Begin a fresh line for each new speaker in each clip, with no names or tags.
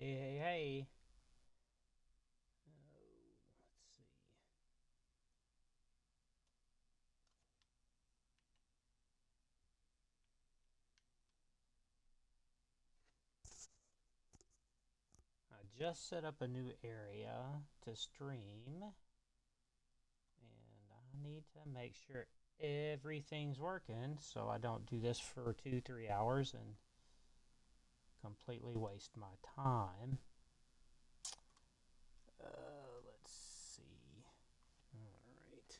Hey, hey, hey. Let's see. I just set up a new area to stream, and I need to make sure everything's working so I don't do this for 2, 3 hours and completely waste my time. Let's see. All right.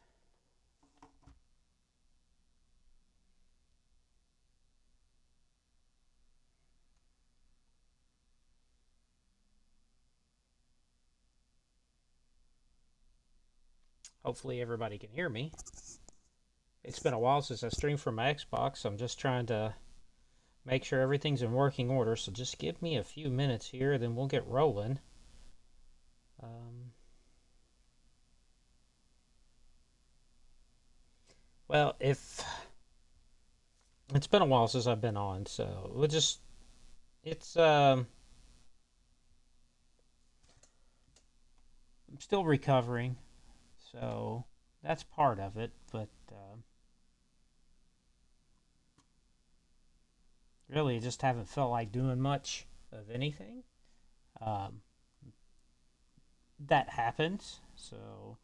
Hopefully, everybody can hear me. It's been a while since I streamed from my Xbox. So I'm just trying to make sure everything's in working order. So just give me a few minutes here, then we'll get rolling. Um, well, if it's been a while since I've been on, so we'll just it's I'm still recovering, so that's part of it. But really, just haven't felt like doing much of anything. Um, that happens. So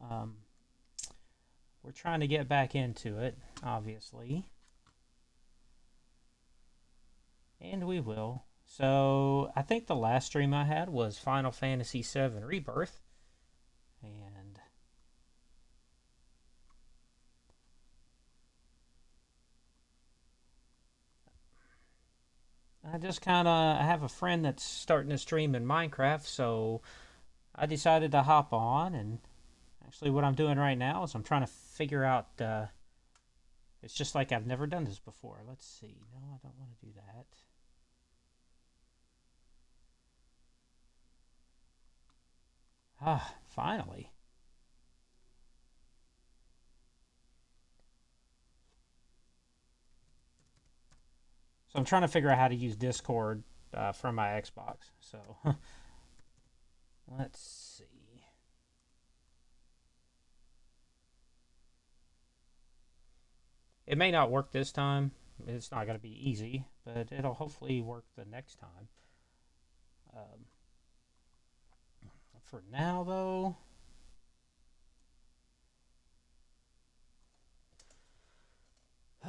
um, we're trying to get back into it, obviously, and we will. So I think the last stream I had was Final Fantasy VII Rebirth, and I have a friend that's starting to stream in Minecraft, so I decided to hop on. And actually, what I'm doing right now is I'm trying to figure out. It's just like I've never done this before. Let's see. No, I don't want to do that. Ah, finally. So I'm trying to figure out how to use Discord from my Xbox. So let's see. It may not work this time. It's not going to be easy, but it'll hopefully work the next time. Um, for now, though,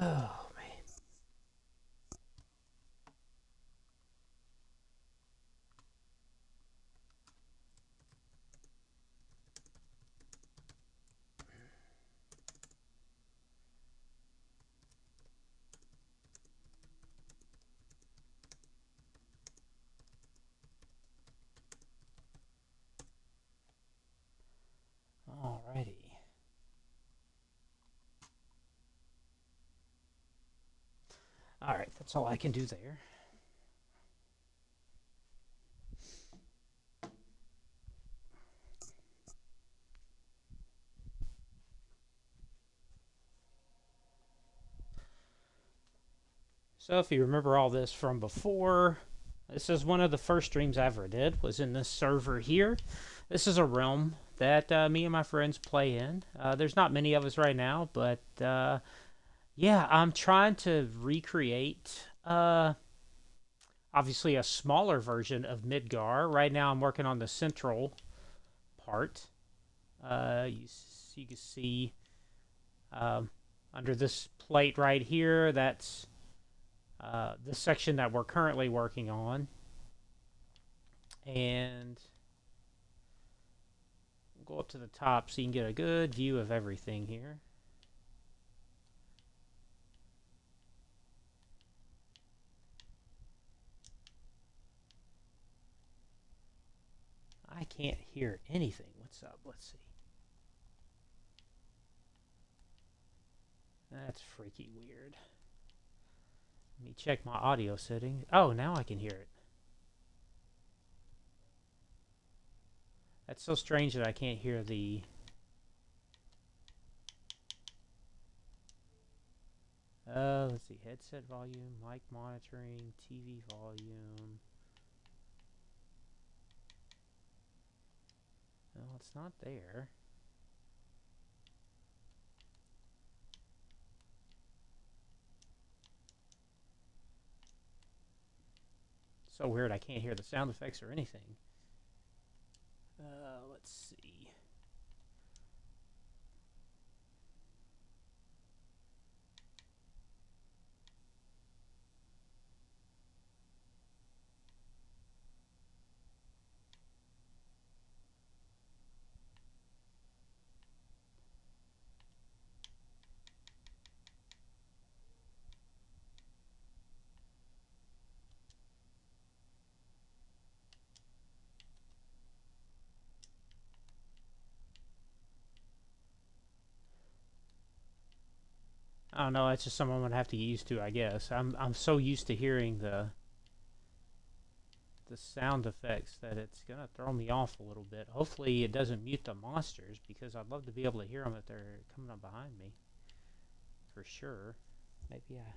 oh man. Alrighty. All right, that's all I can do there. So if you remember all this from before, this is one of the first streams I ever did. Was in this server here. This is a realm that me and my friends play in. There's not many of us right now, but yeah, I'm trying to recreate. Obviously, a smaller version of Midgar. Right now, I'm working on the central part. You can see um, under this plate right here. That's the section that we're currently working on. And we'll go up to the top so you can get a good view of everything here. I can't hear anything. What's up? Let's see. That's freaky weird. Let me check my audio settings. Oh, now I can hear it. That's so strange that I can't hear the Let's see. Headset volume, mic monitoring, TV volume. No, it's not there. So weird, I can't hear the sound effects or anything. Let's see. I don't know. That's just something I'm gonna have to get used to, I guess. I'm so used to hearing the sound effects that it's gonna throw me off a little bit. Hopefully, it doesn't mute the monsters because I'd love to be able to hear them if they're coming up behind me. For sure. Maybe I.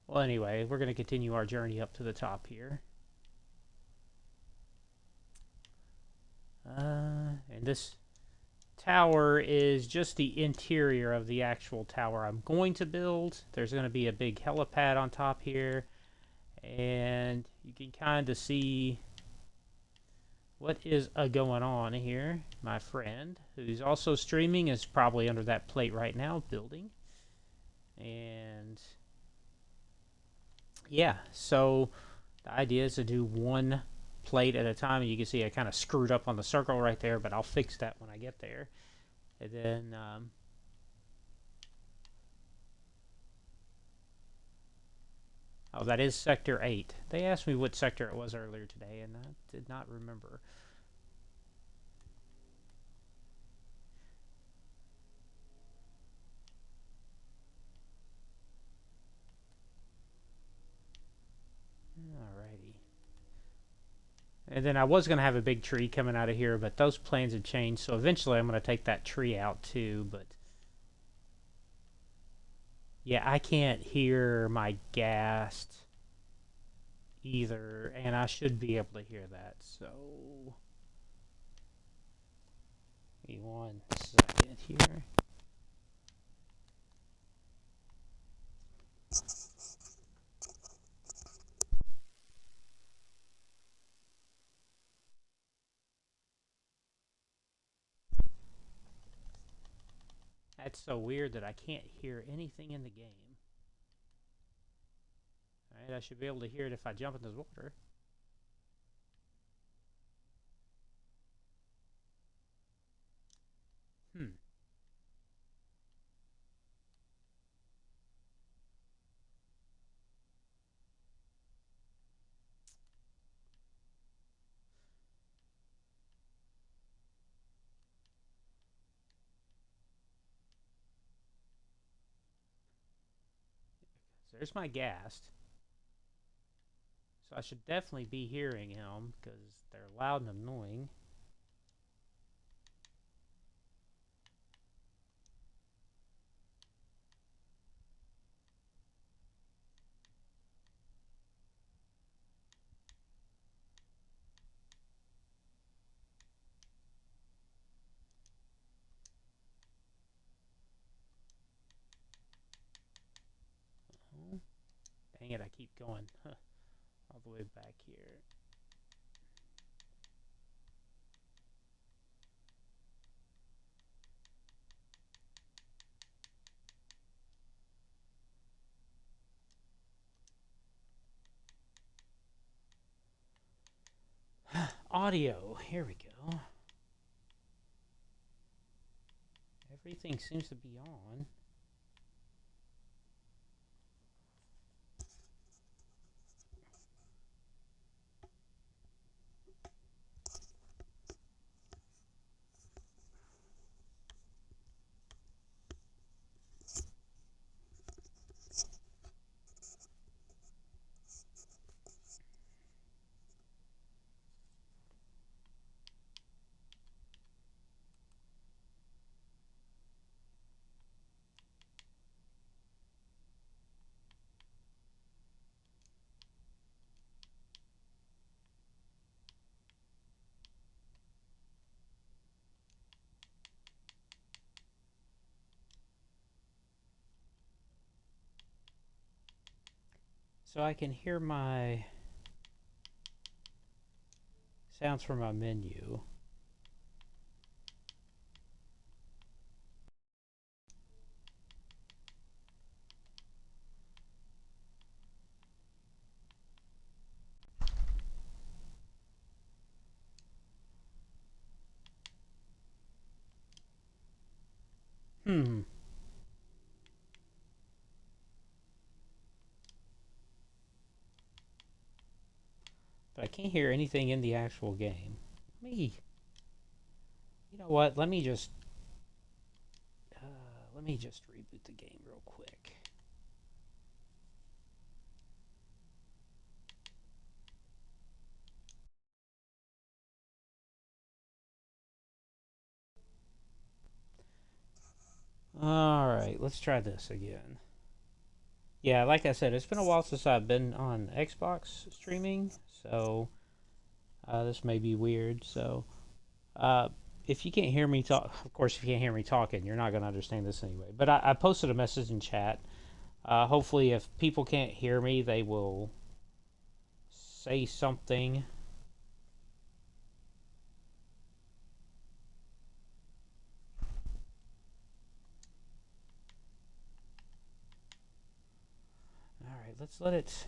Well, anyway, we're gonna continue our journey up to the top here. And this tower is just the interior of the actual tower I'm going to build. There's going to be a big helipad on top here, and you can kind of see what is going on here. My friend, who's also streaming, is probably under that plate right now, building. And yeah, so the idea is to do one plate at a time, and you can see I kind of screwed up on the circle right there, but I'll fix that when I get there. And then oh, that is Sector 8. They asked me what sector it was earlier today, and I did not remember. Alrighty. And then I was going to have a big tree coming out of here, but those plans have changed, so eventually I'm going to take that tree out too, but yeah, I can't hear my ghast either, and I should be able to hear that, so give me 1 second here. That's so weird that I can't hear anything in the game. Alright, I should be able to hear it if I jump in this water. So there's my ghast. So I should definitely be hearing him because they're loud and annoying. Oh, dang it, I keep going all the way back here. Audio, here we go. Everything seems to be on. So I can hear my sounds from my menu. Hmm. But I can't hear anything in the actual game. Me. You know what? Let me just reboot the game real quick. Alright, let's try this again. Yeah, like I said, it's been a while since I've been on Xbox streaming, so this may be weird. So, uh, if you can't hear me talk, of course, if you can't hear me talking, you're not going to understand this anyway. But I posted a message in chat. Hopefully, if people can't hear me, they will say something. Alright, let's let it.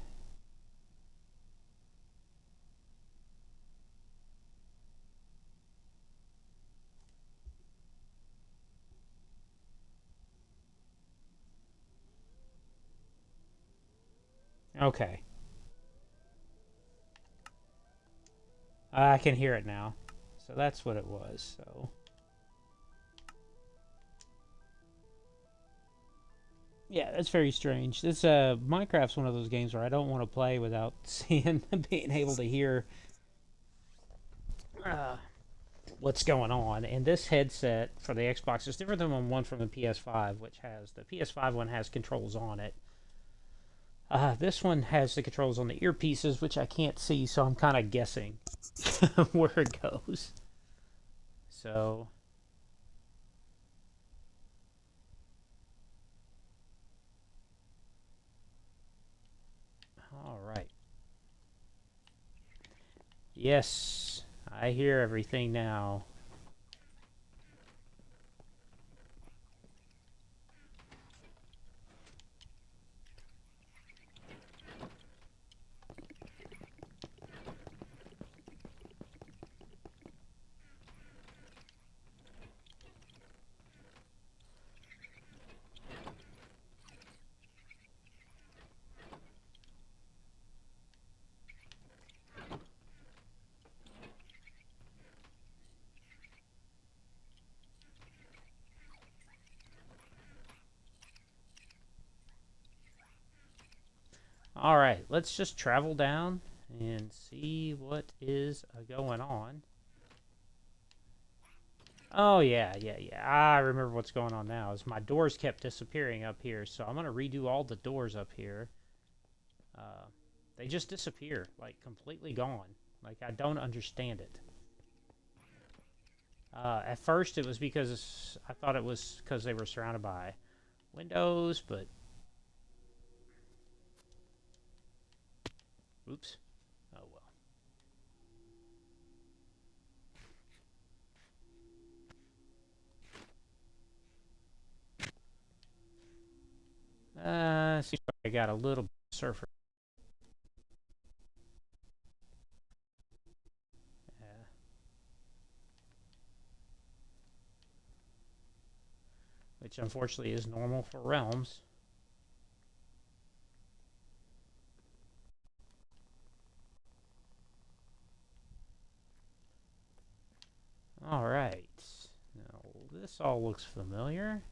Okay. I can hear it now. So that's what it was. So. Yeah, that's very strange. This Minecraft's one of those games where I don't want to play without seeing, being able to hear uh, what's going on. And this headset for the Xbox is different than the one from the PS5, which has the PS5 one has controls on it. This one has the controls on the earpieces, which I can't see, so I'm kind of guessing where it goes. So, all right. Yes, I hear everything now. All right, let's just travel down and see what is going on. Oh yeah. I remember what's going on now. Is my doors kept disappearing up here, so I'm gonna redo all the doors up here. Uh, they just disappear, like completely gone. Like I don't understand it. At first, it was because I thought it was because they were surrounded by windows, but oops. Oh well. Seems like I got a little surfer. Uh, which unfortunately is normal for realms. All right. Now this all looks familiar.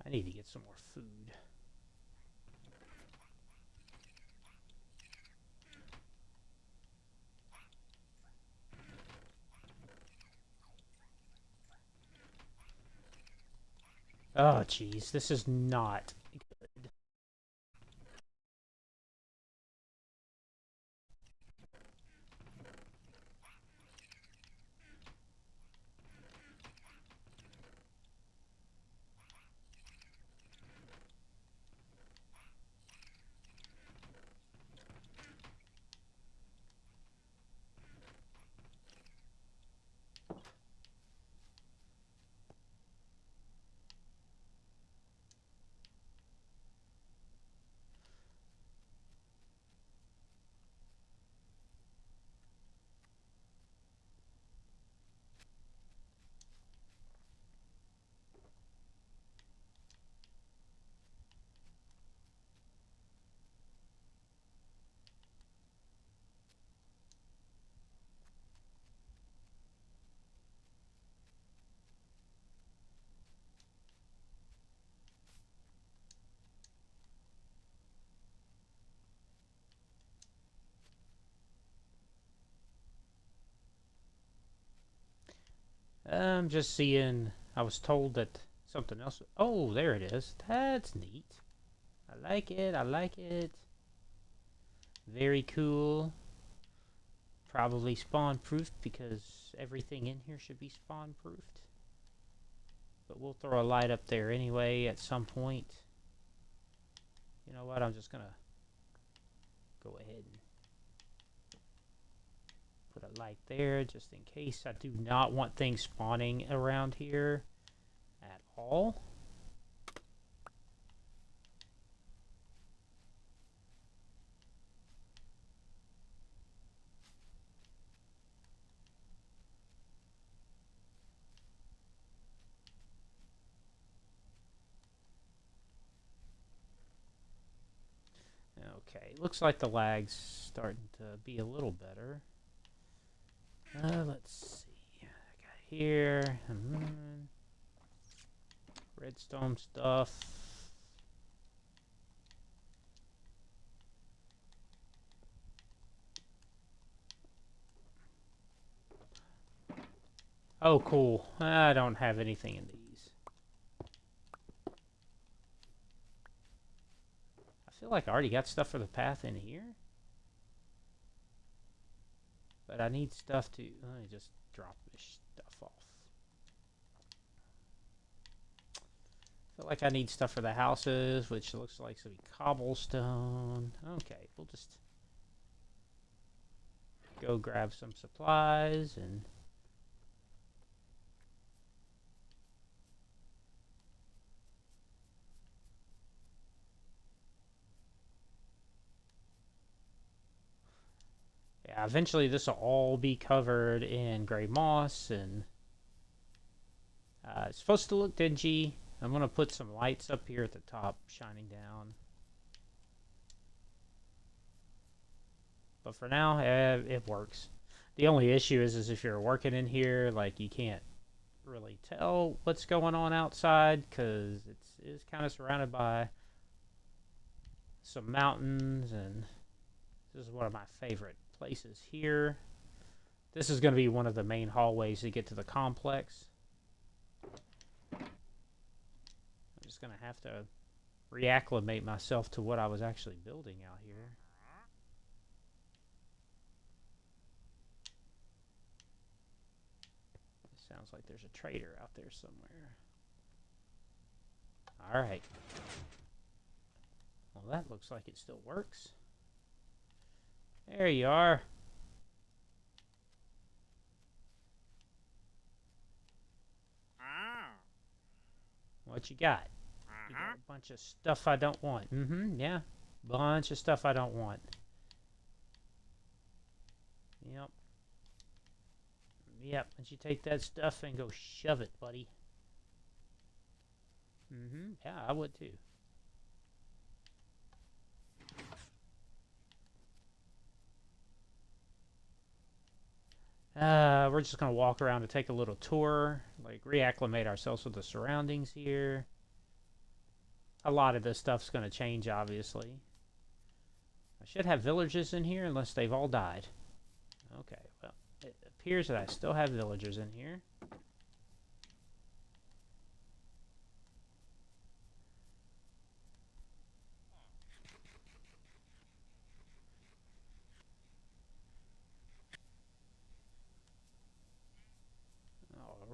I need to get some more food. Oh, jeez. This is not good. I'm just seeing. I was told that something else. Oh, there it is. That's neat. I like it. I like it. Very cool. Probably spawn proofed because everything in here should be spawn proofed. But we'll throw a light up there anyway at some point. You know what? I'm just gonna go ahead and put a light there just in case. I do not want things spawning around here at all. Okay, looks like the lag's starting to be a little better. Let's see. I got here. Redstone stuff. Oh, cool. I don't have anything in these. I feel like I already got stuff for the path in here. But I need stuff to... Let me just drop this stuff off. I feel like I need stuff for the houses, which looks like some cobblestone. Okay, we'll just go grab some supplies and... Yeah, eventually this will all be covered in gray moss, and it's supposed to look dingy. I'm going to put some lights up here at the top shining down. But for now, it works. The only issue is if you're working in here, like, you can't really tell what's going on outside because it is kind of surrounded by some mountains, and this is one of my favorite places here. This is going to be one of the main hallways to get to the complex. I'm just going to have to reacclimate myself to what I was actually building out here. It sounds like there's a trader out there somewhere. Alright. Well, that looks like it still works. There you are. What you got? You got a bunch of stuff I don't want. Yeah. Bunch of stuff I don't want. Yep. Yep. Why don't you take that stuff and go shove it, buddy? Yeah, I would too. We're just going to walk around to take a little tour, like reacclimate ourselves with the surroundings here. A lot of this stuff's going to change, obviously. I should have villagers in here unless they've all died. Okay, well, it appears that I still have villagers in here.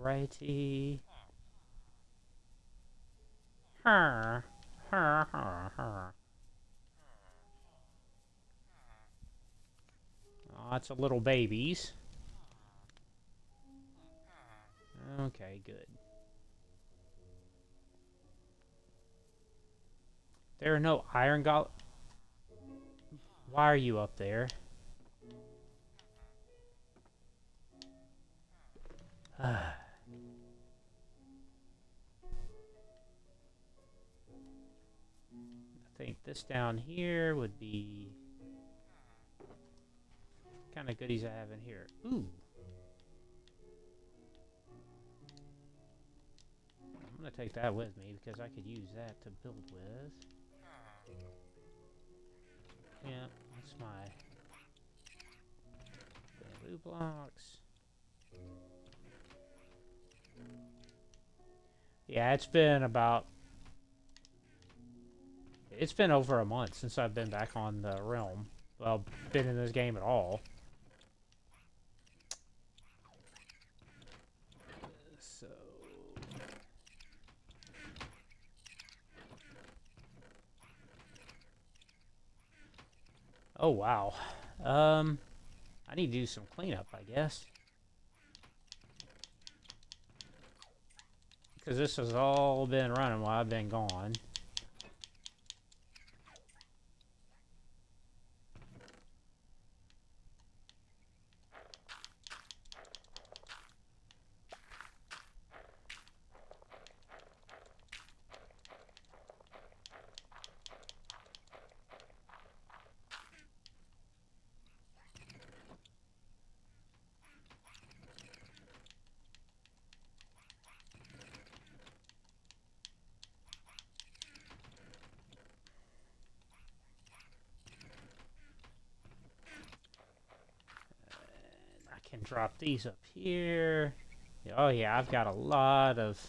Alrighty. Her. Her. Lots of little babies. Okay, good. There are no iron golems. Why are you up there? I think this down here would be kind of goodies I have in here. Ooh. I'm going to take that with me because I could use that to build with. Yeah, that's my bamboo blocks. Yeah, it's been over a month since I've been back on the realm. Well, been in this game at all. So... Oh, wow. I need to do some cleanup, I guess. Because this has all been running while I've been gone. Can drop these up here. Oh yeah, I've got a lot of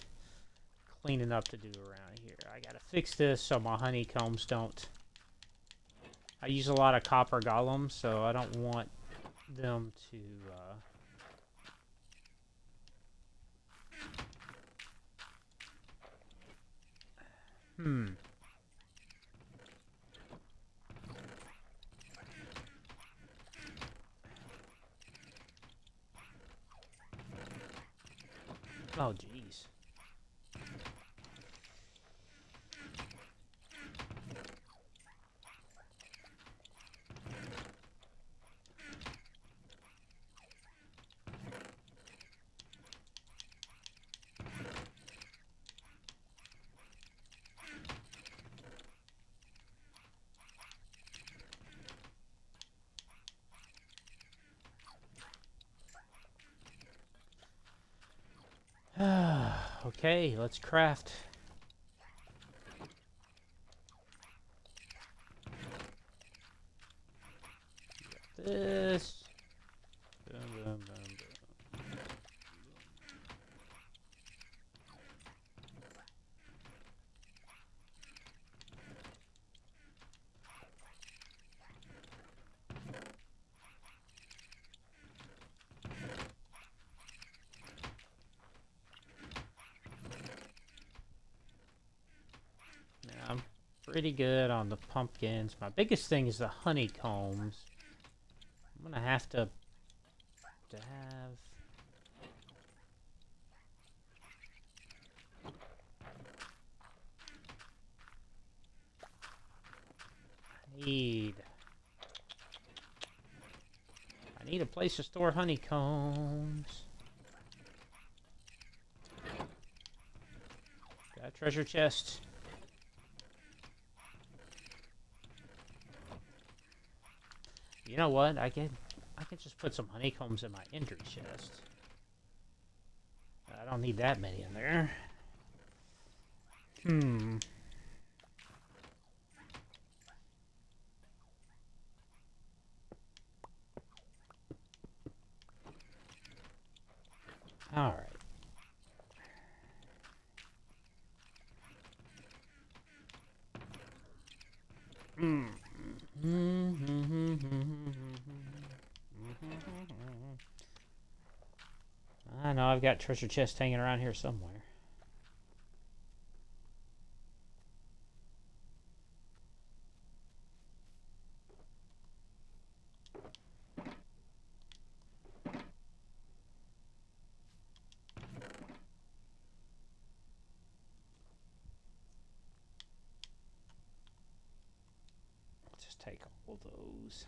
cleaning up to do around here. I gotta fix this so my honeycombs don't... I use a lot of copper golems, so I don't want them to... Oh, jeez. Okay, let's craft. This. Boom, boom, boom, boom. I'm pretty good on the pumpkins. My biggest thing is the honeycombs. I'm gonna have to have... I need a place to store honeycombs. Got a treasure chest. You know what? I can just put some honeycombs in my ender chest. I don't need that many in there. All right. I know I've got treasure chests hanging around here somewhere. Just take all those.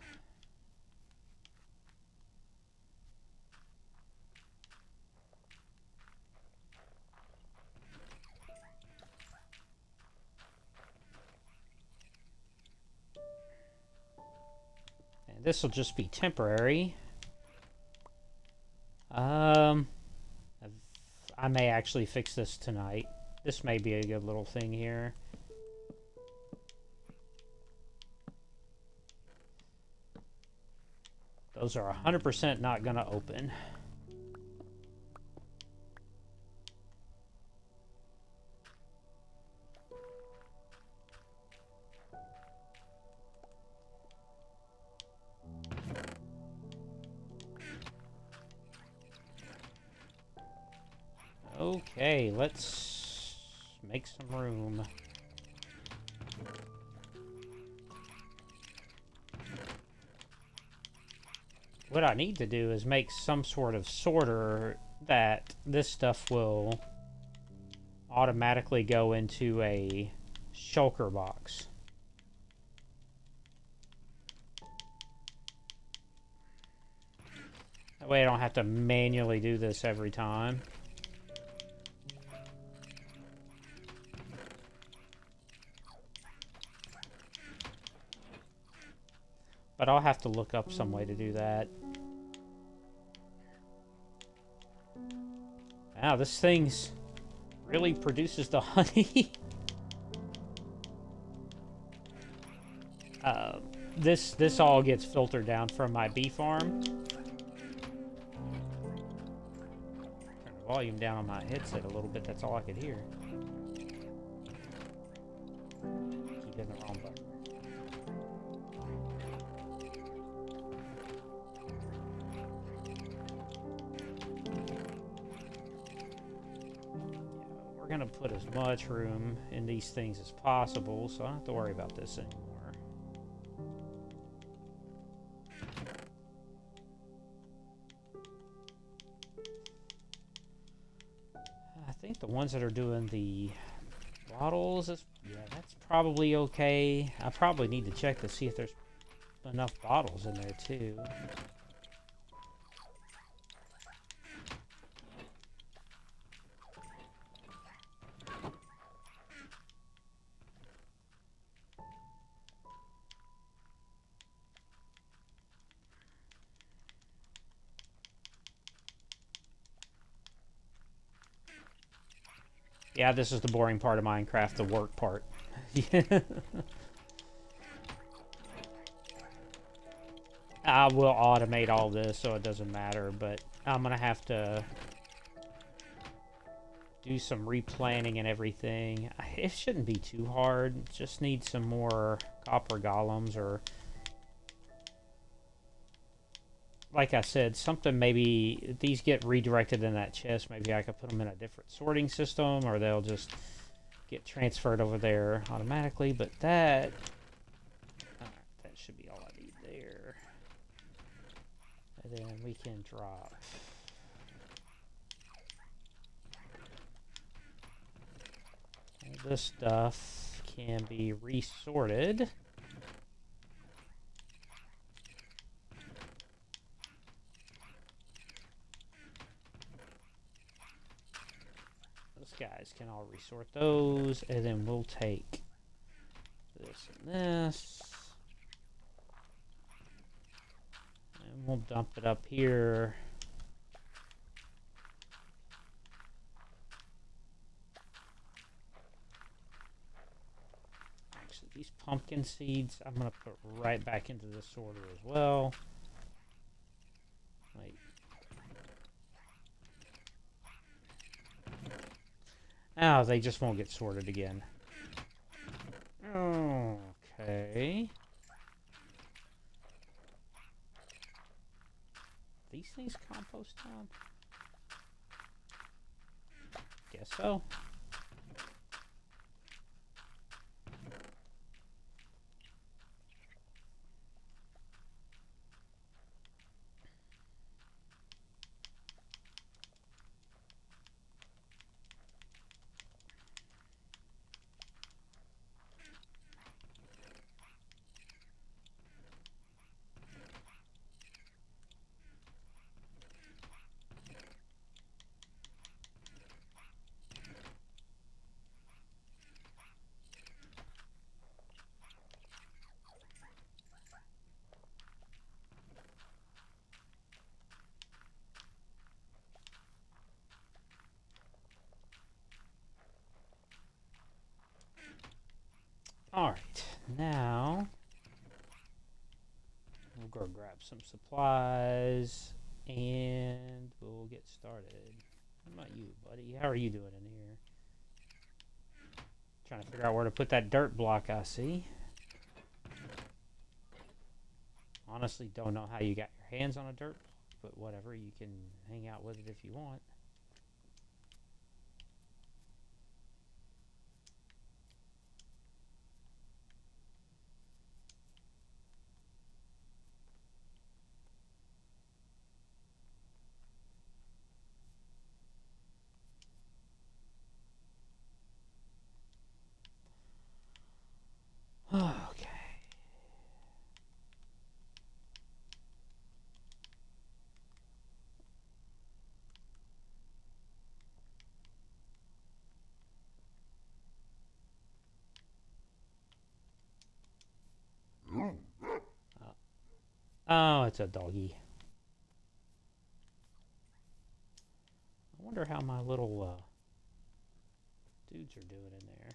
This will just be temporary. I may actually fix this tonight. This may be a good little thing here. Those are 100% not going to open. Okay, let's make some room. What I need to do is make some sort of sorter that this stuff will automatically go into a shulker box. That way I don't have to manually do this every time. But I'll have to look up some way to do that. Wow, this thing's really produces the honey. This all gets filtered down from my bee farm. Turn the volume down on my headset a little bit, that's all I could hear. Keep hitting the wrong button. We're gonna put as much room in these things as possible, so I don't have to worry about this anymore. I think the ones that are doing the bottles, yeah, that's probably okay. I probably need to check to see if there's enough bottles in there too. Yeah, this is the boring part of Minecraft, the work part. I will automate all this so it doesn't matter, but I'm gonna have to do some replanning and everything. It shouldn't be too hard. Just need some more copper golems, or like I said, something maybe these get redirected in that chest. Maybe I could put them in a different sorting system, or they'll just get transferred over there automatically. But that should be all I need there. And then we can drop all this stuff can be resorted. Guys can all resort those, and then we'll take this and this, and we'll dump it up here. Actually, these pumpkin seeds I'm gonna put right back into the sorter as well. Like, oh, they just won't get sorted again. Okay. These things compost down? Guess so. Alright, now we'll go grab some supplies and we'll get started. How about you, buddy? How are you doing in here? Trying to figure out where to put that dirt block I see. Honestly, don't know how you got your hands on a dirt block, but whatever, you can hang out with it if you want. Okay. Oh, it's a doggy. I wonder how my little dudes are doing in there.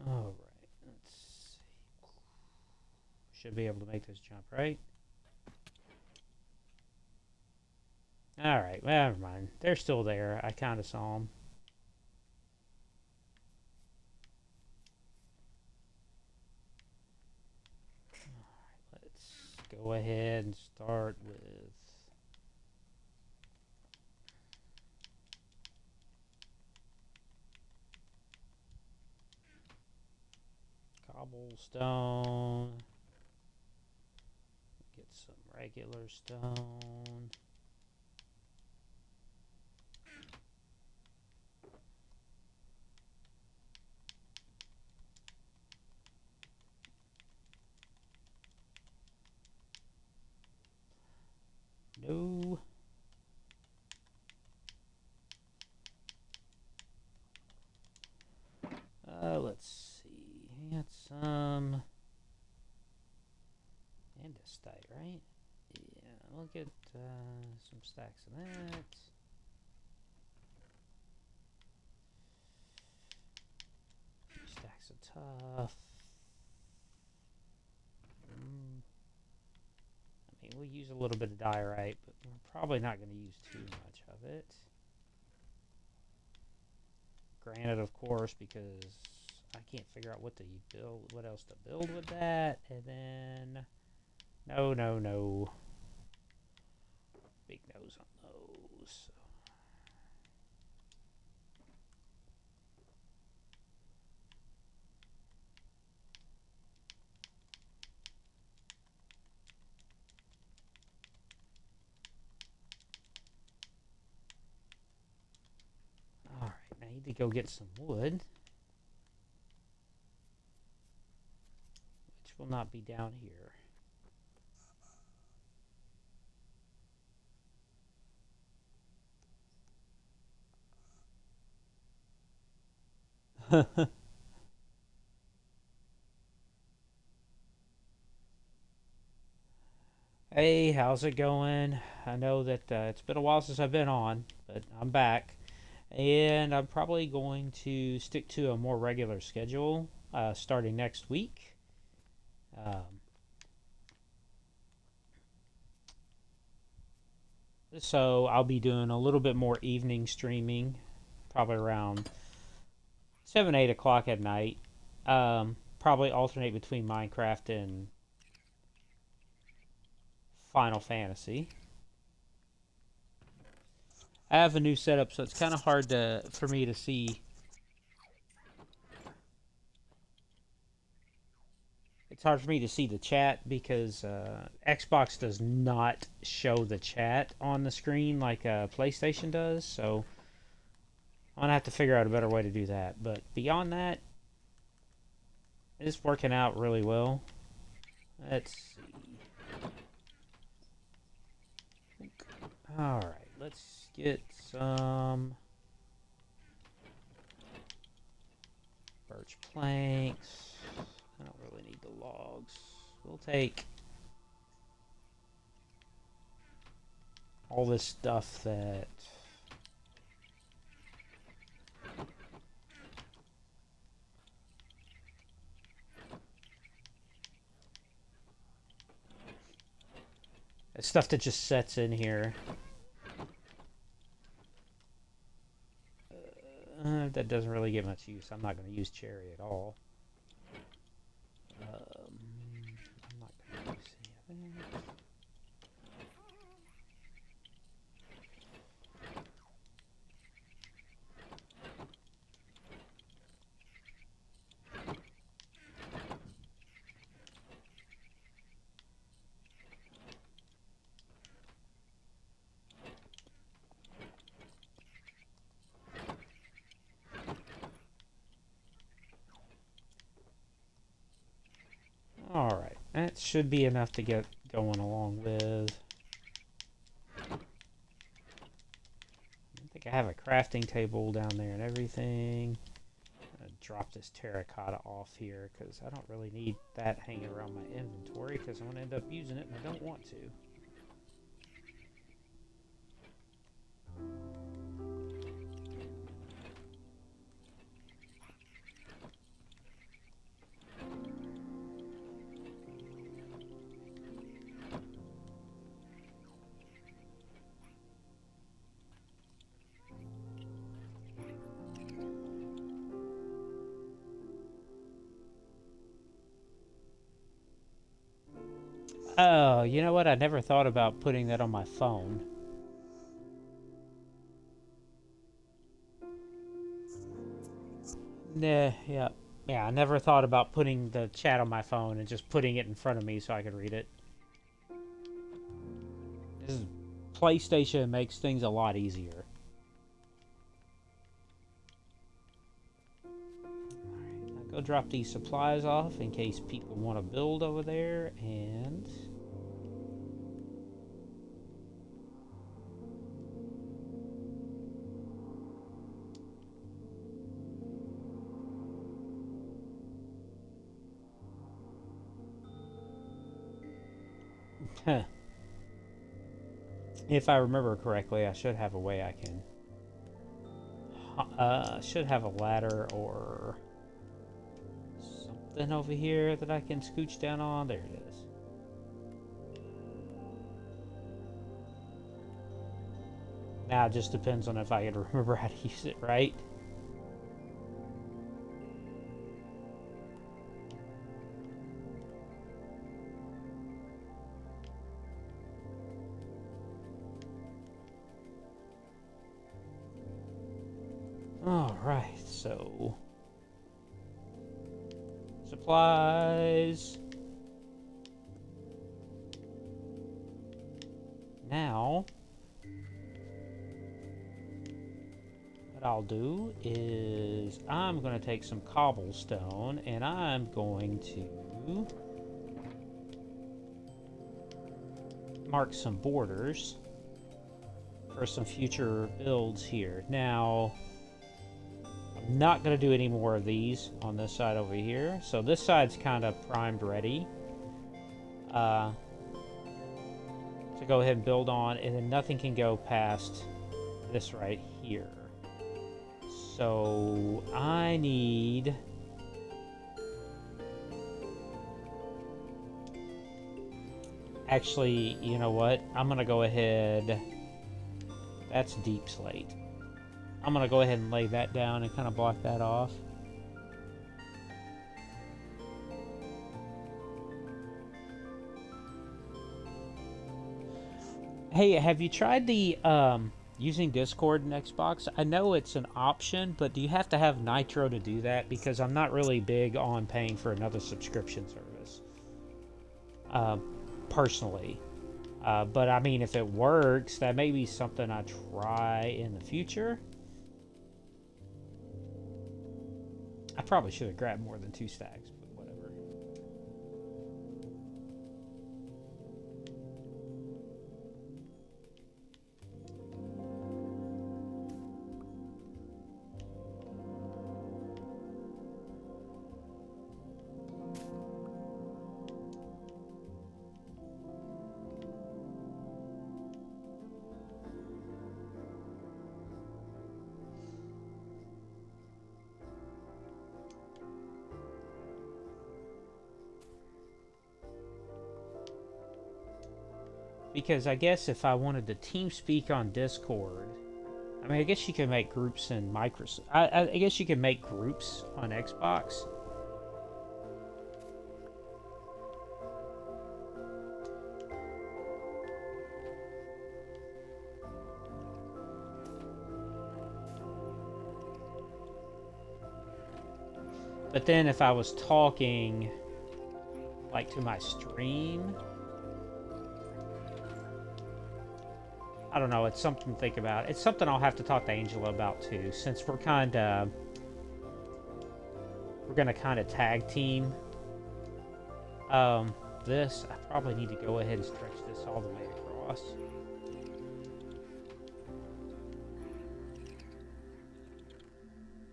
Alright, let's see. Should be able to make this jump, right? Alright, well, never mind. They're still there. I kind of saw them. Alright, let's go ahead and start with cobblestone. Get some regular stone. No. Let's see. Had some andesite, right? Yeah, we'll get some stacks of that. Stacks of tough. I mean, we'll use a little bit of diorite, but we're probably not going to use too much of it. Granite, of course, because I can't figure out what to build, what else to build with that. And then, no. Big nose on those. Alright, I need to go get some wood. Which will not be down here. Hey, how's it going? I know that it's been a while since I've been on, but I'm back. And I'm probably going to stick to a more regular schedule starting next week. Um, so I'll be doing a little bit more evening streaming, probably around 7, 8 o'clock at night. Probably alternate between Minecraft and Final Fantasy. I have a new setup, so it's kind of hard for me to see. It's hard for me to see the chat because Xbox does not show the chat on the screen like PlayStation does. So I'm gonna have to figure out a better way to do that. But beyond that, it's working out really well. Let's see. All right, let's get some birch planks. I don't really need the logs. We'll take all this stuff that stuff that just sets in here. That doesn't really get much use. I'm not going to use cherry at all. I'm not going to use any of that. Alright, that should be enough to get going along with. I think I have a crafting table down there and everything. I'm going to drop this terracotta off here because I don't really need that hanging around my inventory because I'm going to end up using it and I don't want to. Oh, you know what? I never thought about putting that on my phone. Nah, yeah. Yeah, I never thought about putting the chat on my phone and just putting it in front of me so I could read it. This is, PlayStation makes things a lot easier. Alright, I'll go drop these supplies off in case people want to build over there, and if I remember correctly, I should have a way I can should have a ladder or something over here that I can scooch down on. There it is. Now it just depends on if I can remember how to use it right. Alright, so supplies. Now what I'll do is I'm going to take some cobblestone and I'm going to mark some borders for some future builds here. Now, I'm not going to do any more of these on this side over here. So this side's kind of primed ready. to go ahead and build on, and then nothing can go past this right here. So I need... Actually, you know what? I'm going to go ahead... That's deep slate. I'm going to go ahead and lay that down and kind of block that off. Hey, have you tried the using Discord in Xbox? I know it's an option, but do you have to have Nitro to do that? Because I'm not really big on paying for another subscription service, personally. But I mean, if it works, that may be something I try in the future. I probably should have grabbed more than 2 stacks, but whatever. Because I guess if I wanted to team speak on Discord, I mean, I guess you can make groups in Microsoft. I guess you can make groups on Xbox. But then if I was talking, like, to my stream... I don't know, it's something to think about. It's something I'll have to talk to Angela about too, since we're gonna kind of tag team this. I probably need to go ahead and stretch this all the way across.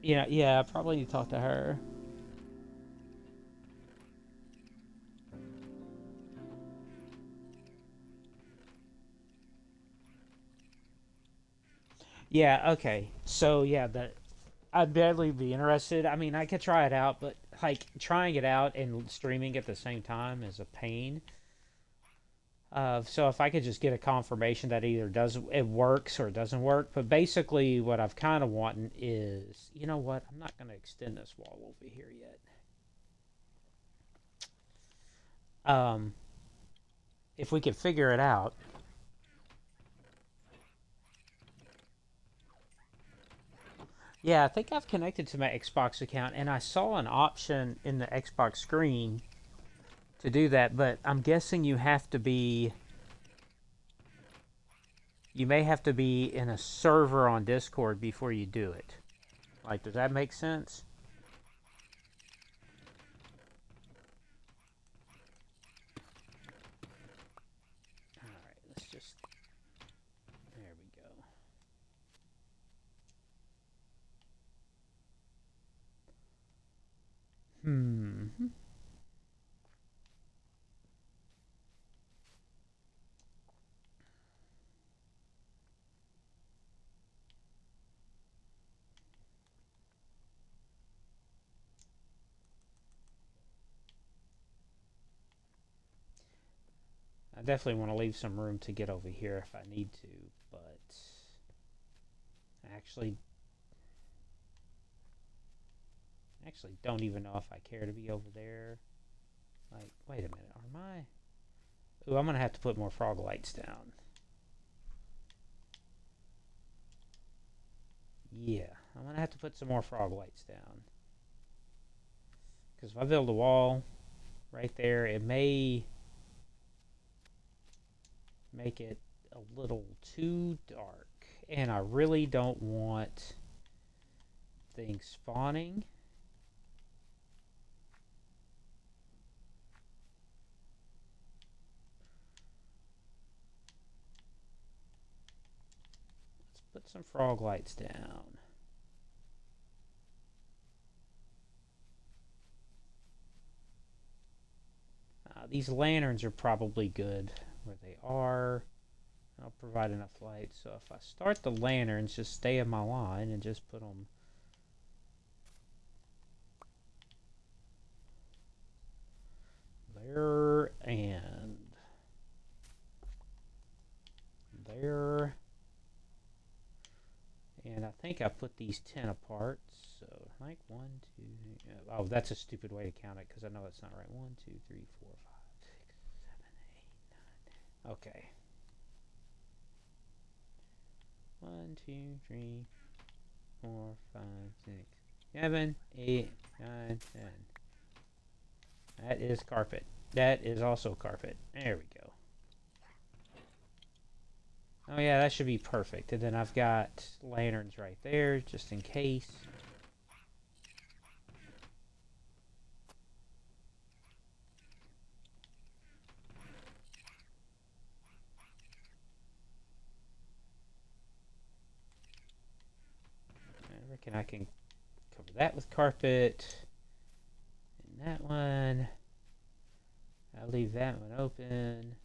Yeah, I probably need to talk to her. Yeah, okay. So yeah, I'd barely be interested. I mean, I could try it out, but like trying it out and streaming at the same time is a pain. So if I could just get a confirmation that either it works or it doesn't work, but basically what I've kind of wanting is, you know what? I'm not going to extend this wall over here yet. If we could figure it out. Yeah, I think I've connected to my Xbox account, and I saw an option in the Xbox screen to do that, but I'm guessing you have to be... You may have to be in a server on Discord before you do it. Like, does that make sense? Alright, let's just... There we go. I definitely want to leave some room to get over here if I need to, but I actually don't even know if I care to be over there. Like, wait a minute, are my... Ooh, I'm going to have to put more frog lights down. Yeah, I'm going to have to put some more frog lights down. Because if I build a wall right there, it may make it a little too dark. And I really don't want things spawning. Let's put some frog lights down. These lanterns are probably good where they are. I'll provide enough light. So if I start the lanterns, just stay in my line and just put them there and there. And I think I put these 10 apart. So like 1, 2, 3. Oh, that's a stupid way to count it because I know it's not right. 1, 2, 3, 4, 5, 6, 7, 8, 9. Okay. 1, 2, 3, 4, 5, 6, 7, 8, 9, 10. That is carpet. That is also carpet. There we go. Oh yeah, that should be perfect. And then I've got lanterns right there, just in case. I reckon I can cover that with carpet. And that one. I'll leave that one open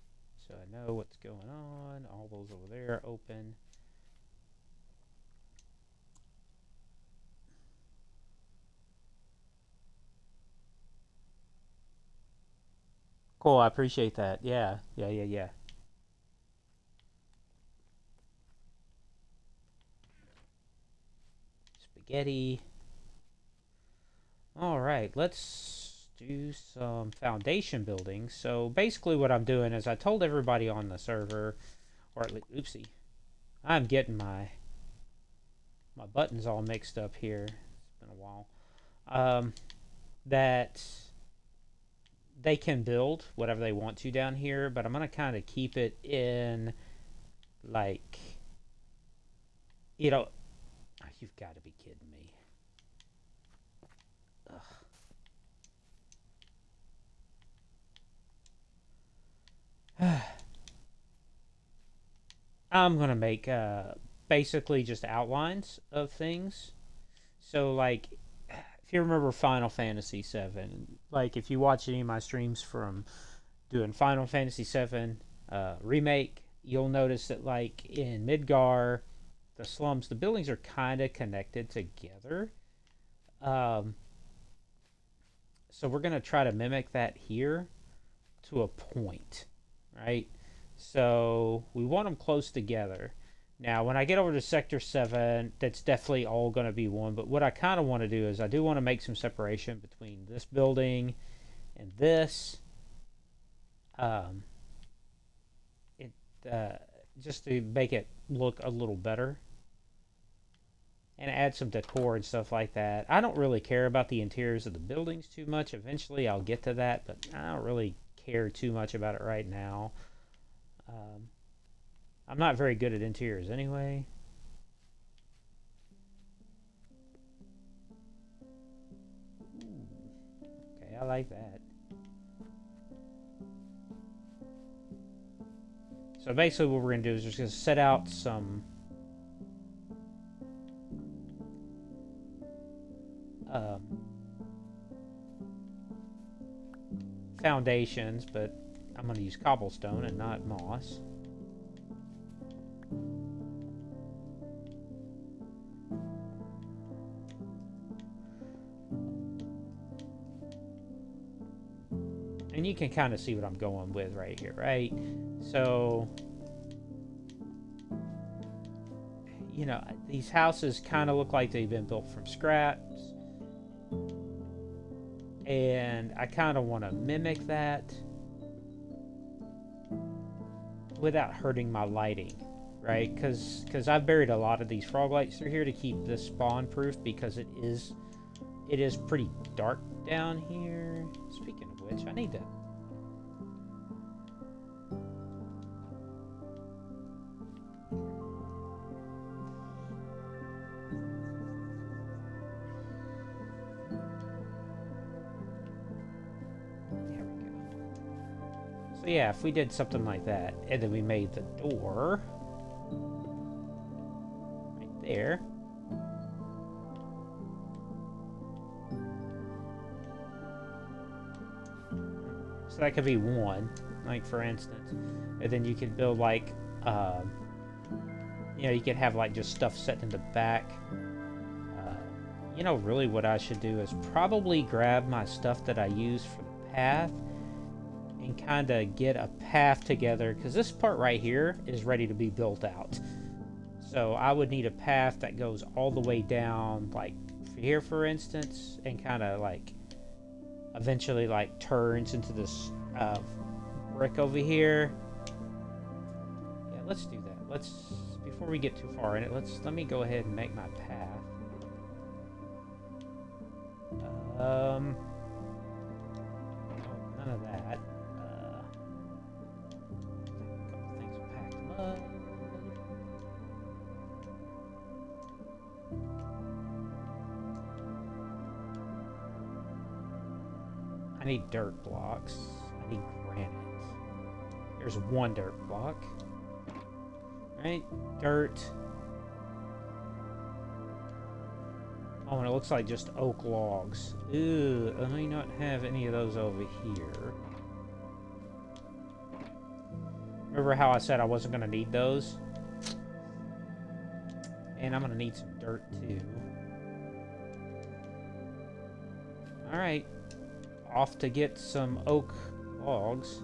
so I know what's going on. All those over there are open. Cool, I appreciate that. Yeah. Spaghetti. All right, let's do some foundation building. So basically what I'm doing is I told everybody on the server, or at least, oopsie, I'm getting my buttons all mixed up here. It's been a while. That they can build whatever they want to down here, but I'm going to kind of keep it in, like, you know, you've got to be kidding me. Ugh. I'm going to make basically just outlines of things. So, like, if you remember Final Fantasy VII, like, if you watch any of my streams from doing Final Fantasy VII Remake, you'll notice that, like, in Midgar, the slums, the buildings are kind of connected together. So we're going to try to mimic that here to a point, right? So we want them close together. Now, when I get over to Sector 7, that's definitely all going to be one. But what I kind of want to do is I do want to make some separation between this building and this. It just to make it look a little better. And add some decor and stuff like that. I don't really care about the interiors of the buildings too much. Eventually I'll get to that, but I don't really care too much about it right now. I'm not very good at interiors anyway. Okay, I like that. So basically what we're going to do is just going to set out some foundations, but I'm going to use cobblestone and not moss. And you can kind of see what I'm going with right here, right? So, you know, these houses kind of look like they've been built from scratch. And I kind of want to mimic that without hurting my lighting, right? Because I've buried a lot of these frog lights through here to keep this spawn proof, because it is pretty dark down here. Speaking of which, I need to... There we go. So yeah, if we did something like that, and then we made the door right there. So that could be one, like, for instance. And then you could build, like, Um, you know, you could have like just stuff set in the back. You know, really what I should do is probably grab my stuff that I use for the path and kind of get a path together, because this part right here is ready to be built out. So I would need a path that goes all the way down, like here for instance, and kind of like eventually like turns into this brick over here. Yeah, let's do that. Let's, before we get too far in it, let me go ahead and make my path. No, none of that. A couple things of packed mud. I need dirt blocks. I need granite. There's one dirt block. Right? Dirt. Oh, and it looks like just oak logs. Ew, I may not have any of those over here. Remember how I said I wasn't going to need those? And I'm going to need some dirt too. Alright. Off to get some oak logs.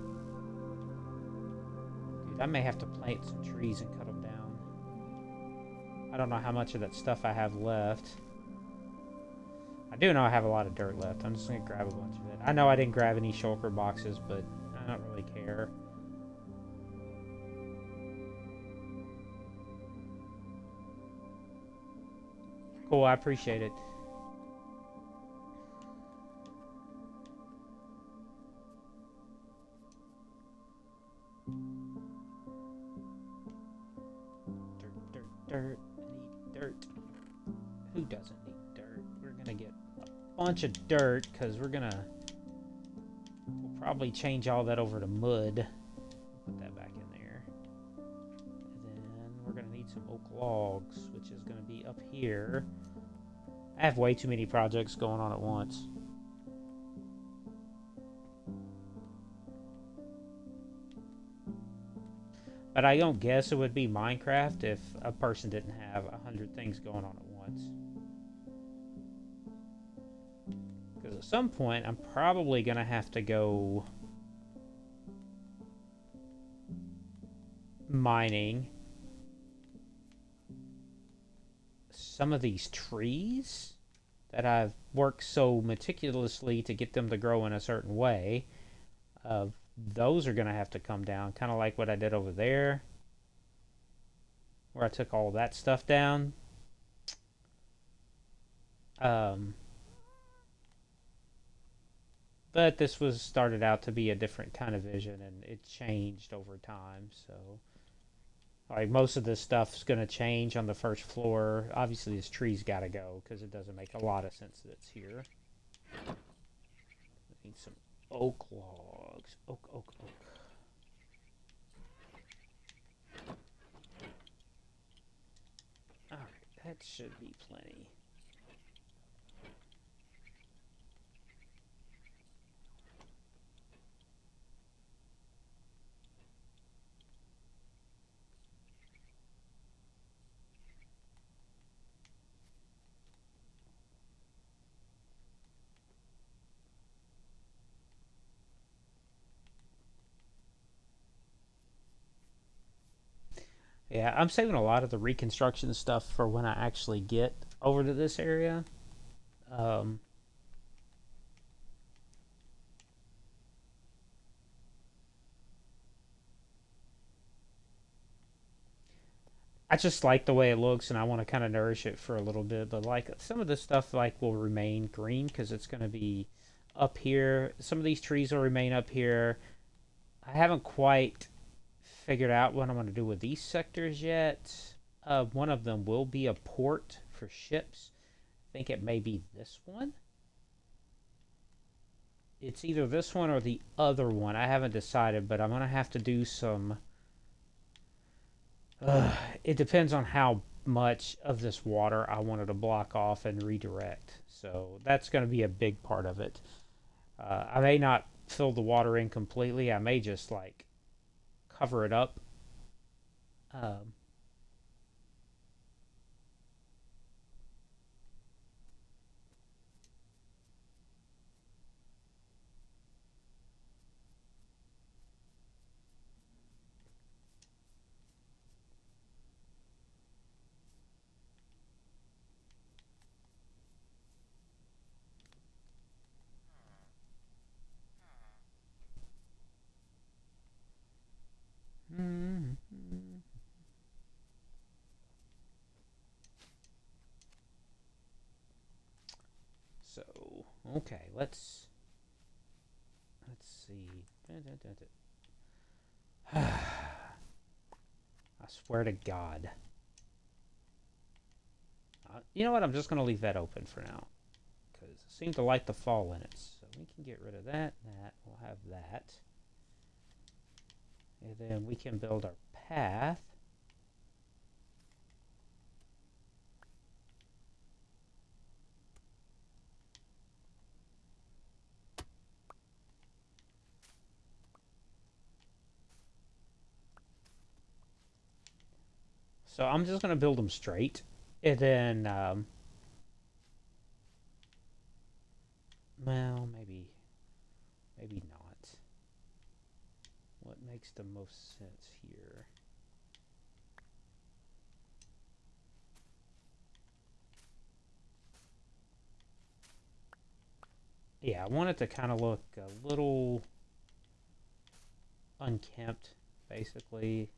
Dude, I may have to plant some trees and cut them down. I don't know how much of that stuff I have left. I do know I have a lot of dirt left. I'm just going to grab a bunch of it. I know I didn't grab any shulker boxes, but I don't really care. Cool, I appreciate it. Dirt. I need dirt. Who doesn't need dirt? We're gonna get a bunch of dirt because we'll probably change all that over to mud. Put that back in there. And then we're gonna need some oak logs, which is gonna be up here. I have way too many projects going on at once. But I don't guess it would be Minecraft if a person didn't have 100 things going on at once. Because at some point, I'm probably going to have to go mining some of these trees that I've worked so meticulously to get them to grow in a certain way. Those are going to have to come down, kind of like what I did over there, where I took all that stuff down. But this was started out to be a different kind of vision, and it changed over time. So, like, most of this stuff's going to change on the first floor. Obviously, this tree's got to go because it doesn't make a lot of sense that it's here. I need some oak logs. Oak. Alright, that should be plenty. Yeah, I'm saving a lot of the reconstruction stuff for when I actually get over to this area. Um, I just like the way it looks, and I want to kind of nourish it for a little bit. But like some of this stuff, like will remain green because it's going to be up here. Some of these trees will remain up here. I haven't quite figured out what I'm going to do with these sectors yet. One of them will be a port for ships. I think it may be this one. It's either this one or the other one. I haven't decided, but I'm going to have to do some... it depends on how much of this water I wanted to block off and redirect. So that's going to be a big part of it. I may not fill the water in completely. I may just like cover it up Um, so okay, let's see. I swear to God. You know what? I'm just gonna leave that open for now because it seemed to like the fall in it. So we can get rid of that. We'll have that, and then we can build our path. So I'm just gonna build them straight, and then well, maybe not. What makes the most sense here? Yeah, I want it to kind of look a little unkempt, basically.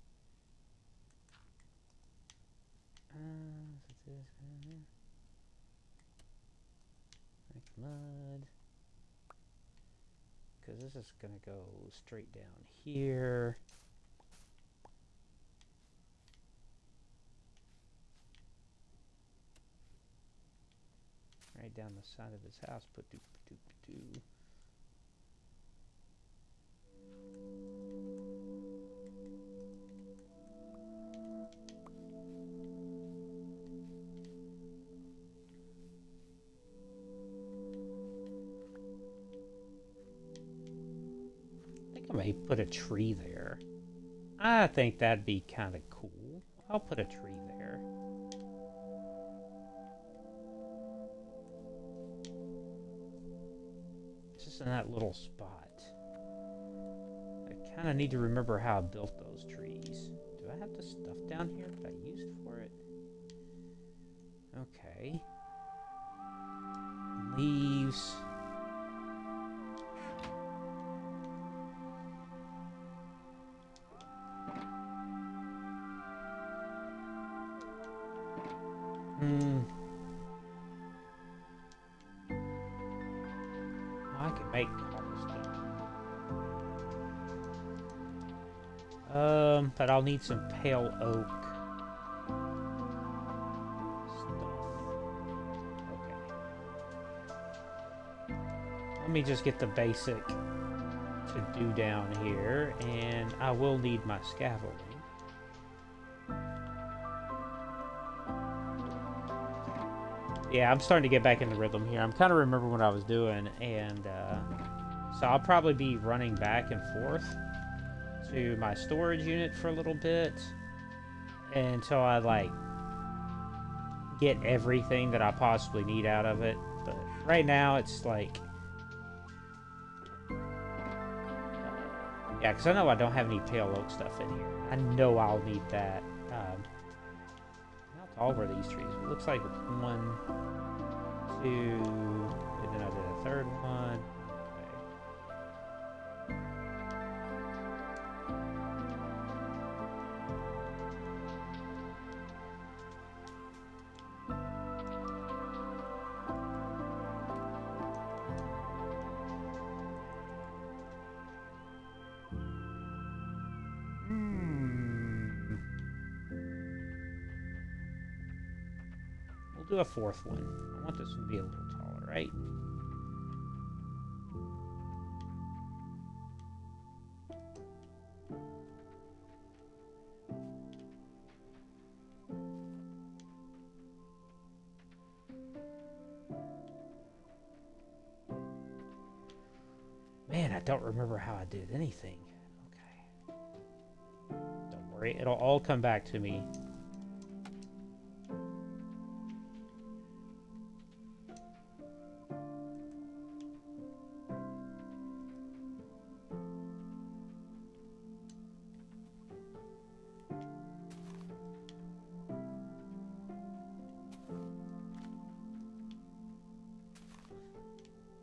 Like mud. Because this is going to go straight down here. Right down the side of his house. Put doop doop doo. I may put a tree there. I think that'd be kind of cool. I'll put a tree there. Just in that little spot. I kind of need to remember how I built those trees. Do I have the stuff down here that I used for it? Okay. Leaves. I can make cobblestone. But I'll need some pale oak stuff. Okay. Let me just get the basic to do down here, and I will need my scaffolding. Yeah, I'm starting to get back in the rhythm here. I'm kind of remembering what I was doing, and so I'll probably be running back and forth to my storage unit for a little bit until I like get everything that I possibly need out of it. But right now it's like yeah, because I know I don't have any pale oak stuff in here. I know I'll need that. How tall were these trees? It looks like 1, 2, and then I did a third one. Do a fourth one. I want this one to be a little taller, right? Man, I don't remember how I did anything. Okay. Don't worry, it'll all come back to me.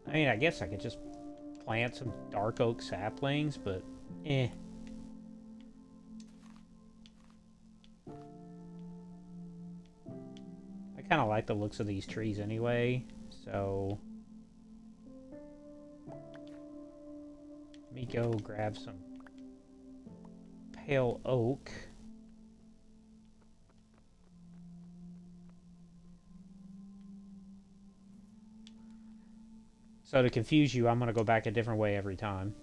I mean, I guess I could just plant some dark oak saplings, but eh. I kind of like the looks of these trees anyway, so let me go grab some pale oak. So to confuse you, I'm going to go back a different way every time.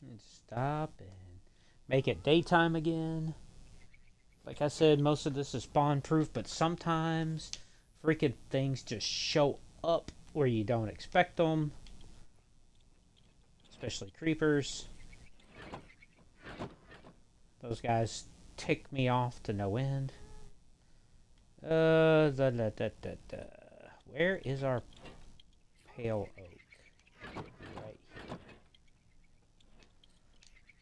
And stop and make it daytime again. Like I said, most of this is spawn proof, but sometimes freaking things just show up where you don't expect them. Especially creepers. Those guys tick me off to no end. Where is our pale oak? Right here.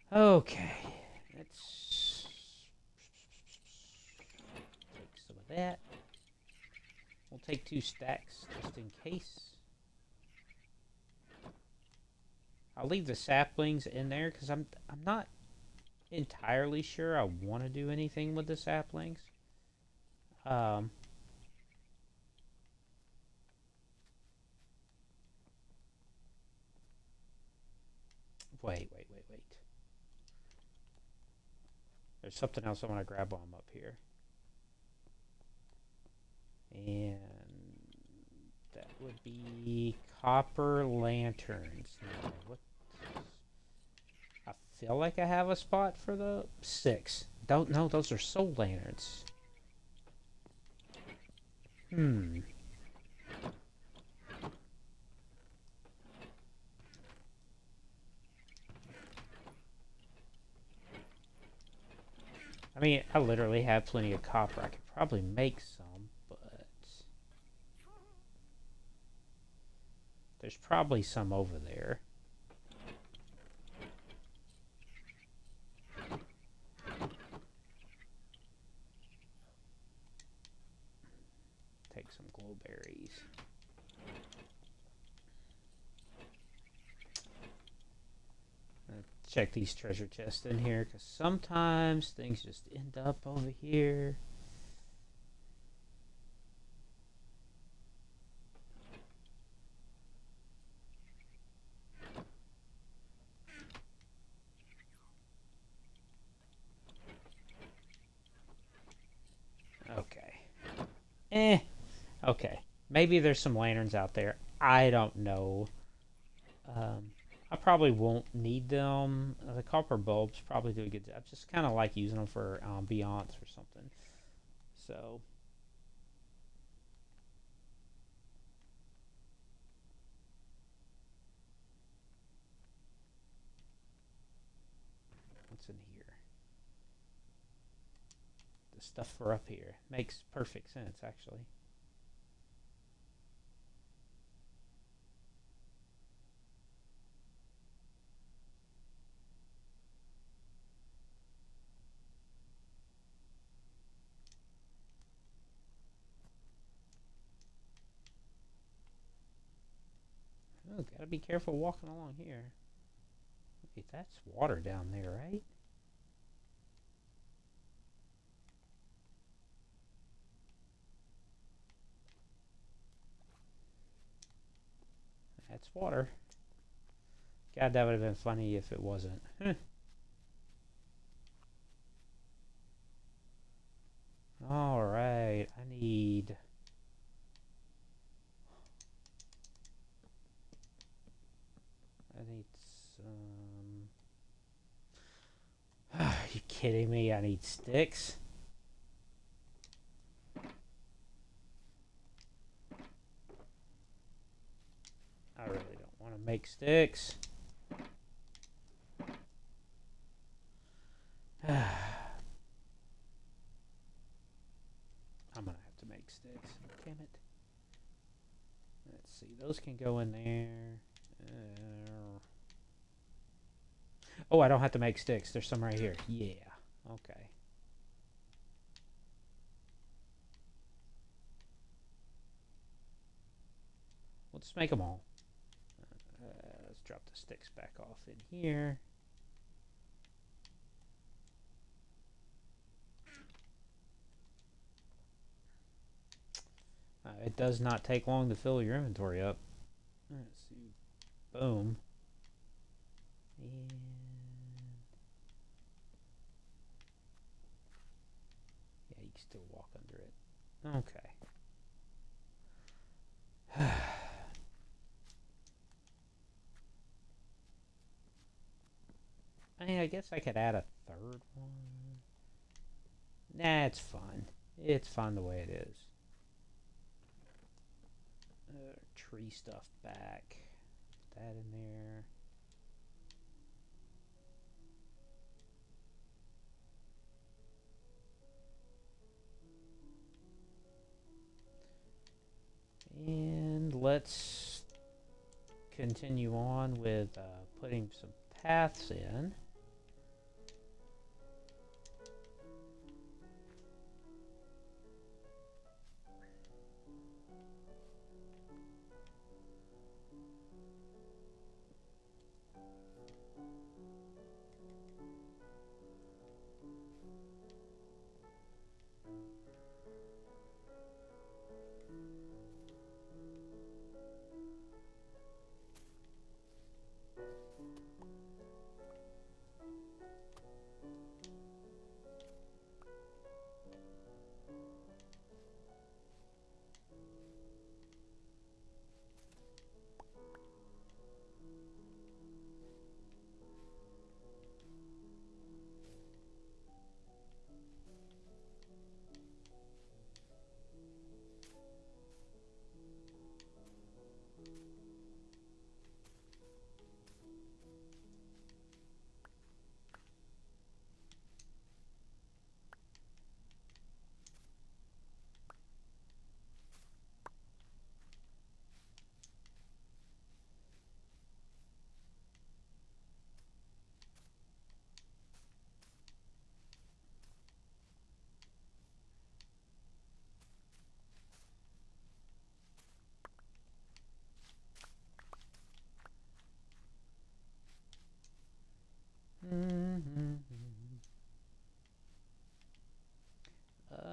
Okay. Let's take some of that. We'll take 2 stacks just in case. I'll leave the saplings in there because I'm not entirely sure I want to do anything with the saplings. Wait. There's something else I want to grab while I'm up here. And that would be copper lanterns. Now, what? I feel like I have a spot for the 6. Don't know, those are soul lanterns. I mean, I literally have plenty of copper. I could probably make some, but there's probably some over there. Take some glowberries. Check these treasure chests in here, because sometimes things just end up over here. Okay. Okay. Maybe there's some lanterns out there. I don't know. I probably won't need them. The copper bulbs probably do a good job. Just kind of like using them for ambiance or something. So. What's in here? The stuff for up here. Makes perfect sense, actually. Oh, gotta be careful walking along here. Wait, that's water down there, right? That's water. God, that would have been funny if it wasn't. Alright, I need some... Are you kidding me? I need sticks? I really don't want to make sticks. I'm gonna have to make sticks. Damn it. Let's see, those can go in there. Oh, I don't have to make sticks. There's some right here. Yeah. Okay. We'll just make them all. Let's drop the sticks back off in here. It does not take long to fill your inventory up. Let's see. Boom. And yeah, you can still walk under it. Okay. I mean, I guess I could add a third one. Nah, it's fine. It's fine the way it is. Tree stuff back. Put that in there. And let's continue on with putting some paths in.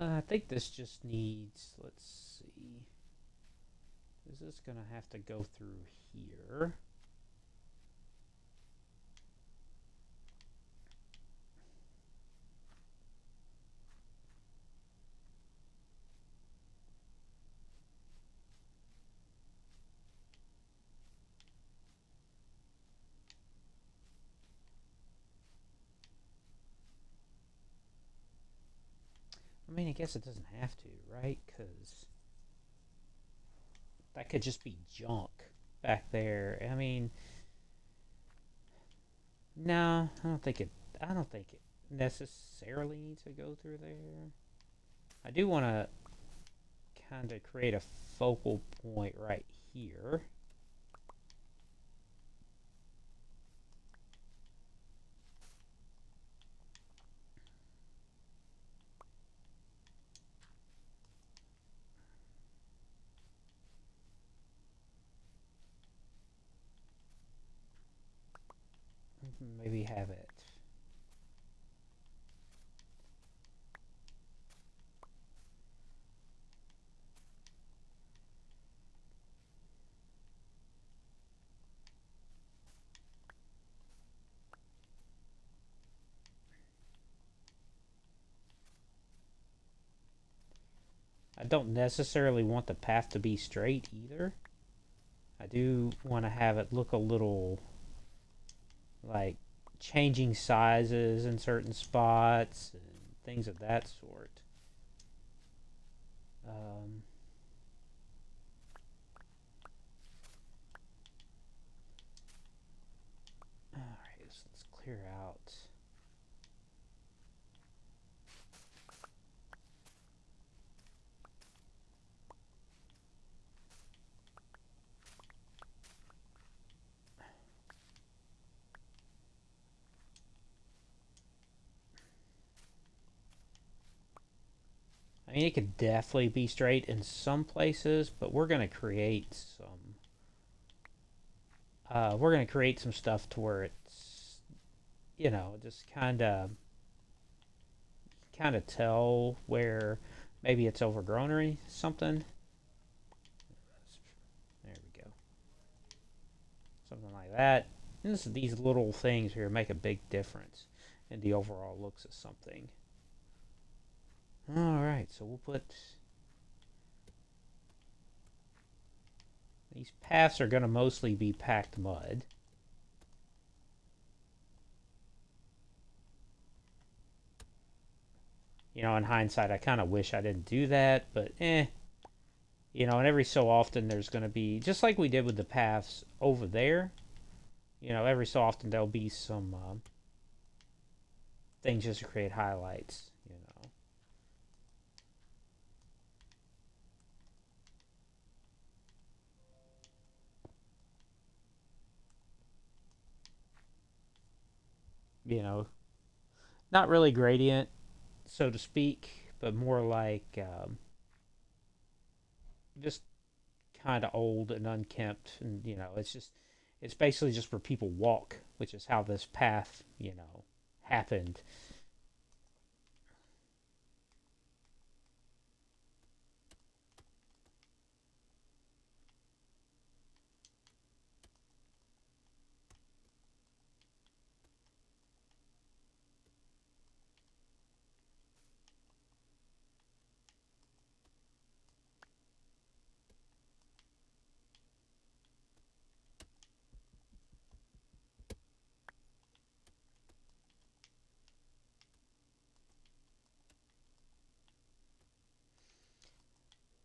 I think this just needs, let's see, is this going to have to go through here? I mean, I guess it doesn't have to, right? Because that could just be junk back there. I mean, no, I don't think it necessarily needs to go through there. I do want to kind of create a focal point right here. Maybe have it. I don't necessarily want the path to be straight either. I do want to have it look a little like changing sizes in certain spots and things of that sort. Alright, so let's clear out. I mean, it could definitely be straight in some places, but we're going to create some. We're going to create some stuff to where it's, just kind of tell where maybe it's overgrown or something. There we go. Something like that. And these little things here make a big difference in the overall looks of something. Alright, so we'll put... These paths are going to mostly be packed mud. In hindsight, I kind of wish I didn't do that, but and every so often there's going to be, just like we did with the paths over there, every so often there'll be some things just to create highlights, not really gradient, so to speak, but more like just kind of old and unkempt, and it's basically just where people walk, which is how this path happened.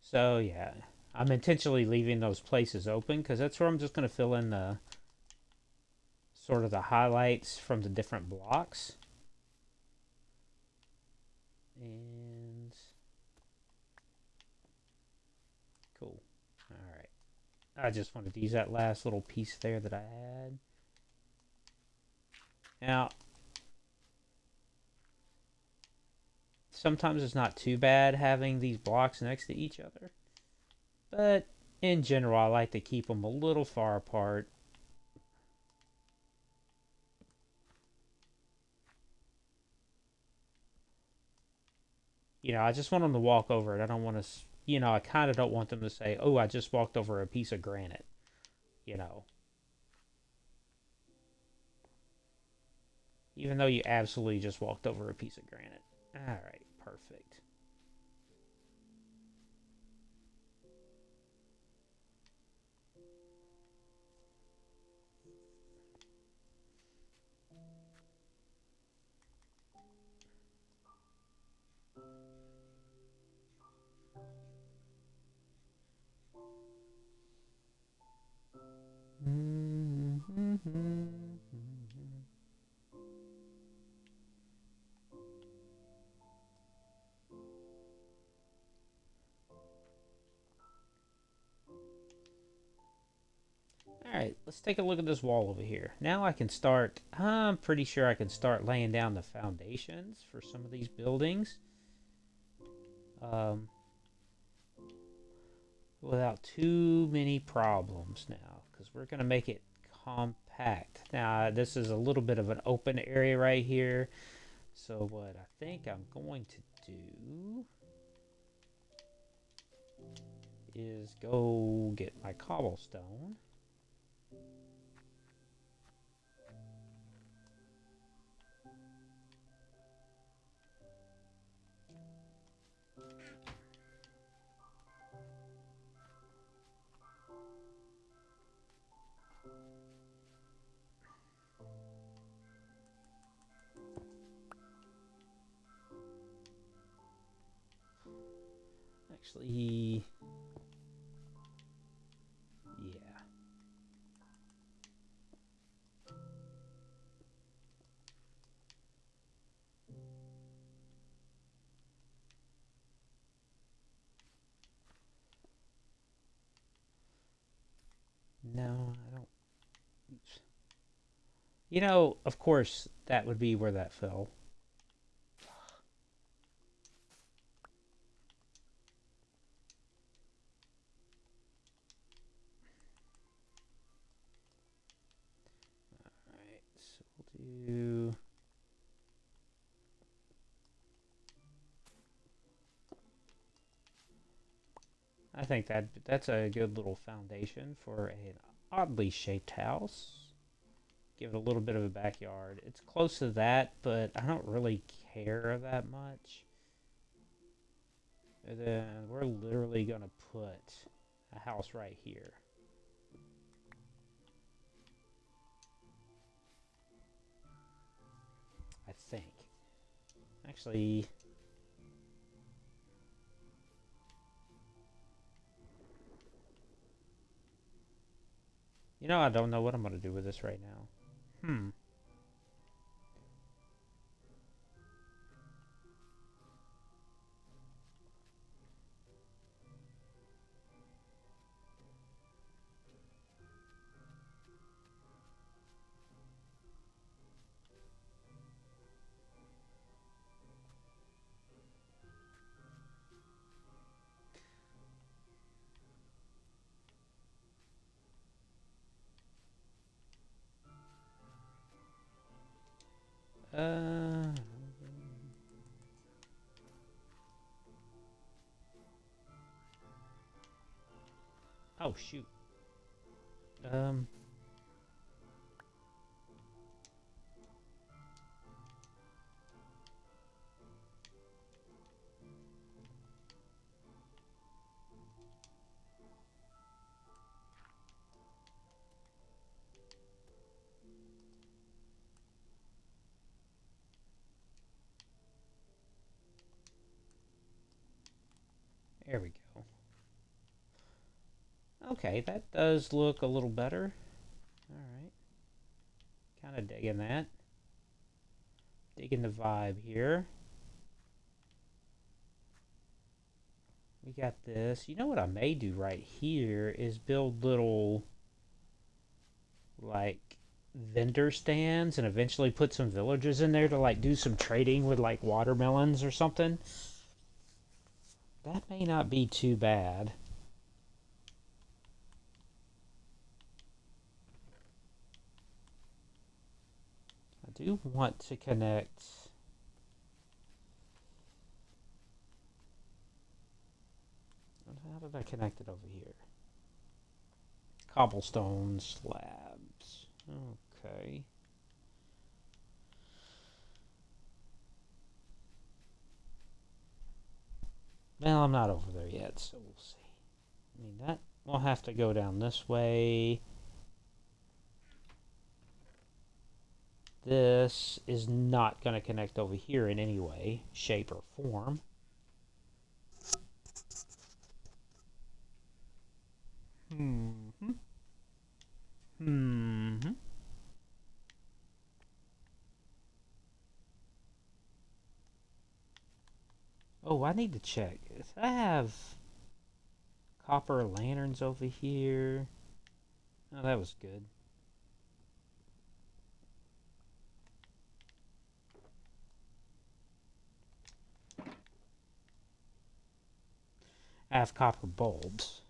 So yeah, I'm intentionally leaving those places open because that's where I'm just going to fill in the sort of the highlights from the different blocks. And cool. All right. I just wanted to use that last little piece there that I had. Now, sometimes it's not too bad having these blocks next to each other, but in general, I like to keep them a little far apart. I just want them to walk over it. I don't want to, I kind of don't want them to say, oh, I just walked over a piece of granite, you know. Even though you absolutely just walked over a piece of granite. Alright, perfect. Alright, let's take a look at this wall over here. Now I can start, I'm pretty sure I can start laying down the foundations for some of these buildings. Without too many problems now, because we're going to make it compact. Now, this is a little bit of an open area right here. So what I think I'm going to do is go get my cobblestone. Actually, yeah. No, I don't. Oops. You know, of course, that would be where that fell. Alright, so we'll do. I think that's a good little foundation for an oddly shaped house. Give it a little bit of a backyard. It's close to that, but I don't really care that much. And then we're literally going to put a house right here. I think. Actually, you know, I don't know what I'm going to do with this right now. Uh. Oh, shoot. Um. There we go. Okay, that does look a little better. Alright. Kind of digging that. Digging the vibe here. We got this. You know what I may do right here is build little, like, vendor stands and eventually put some villagers in there to, like, do some trading with, like, watermelons or something. That may not be too bad. I do want to connect. How did I connect it over here? Cobblestone slabs. Okay. Well, I'm not over there yet, so we'll see. I mean, that will have to go down this way. This is not going to connect over here in any way, shape, or form. Hmm. Hmm. Oh, I need to check. I have copper lanterns over here. Oh, that was good. I have copper bulbs,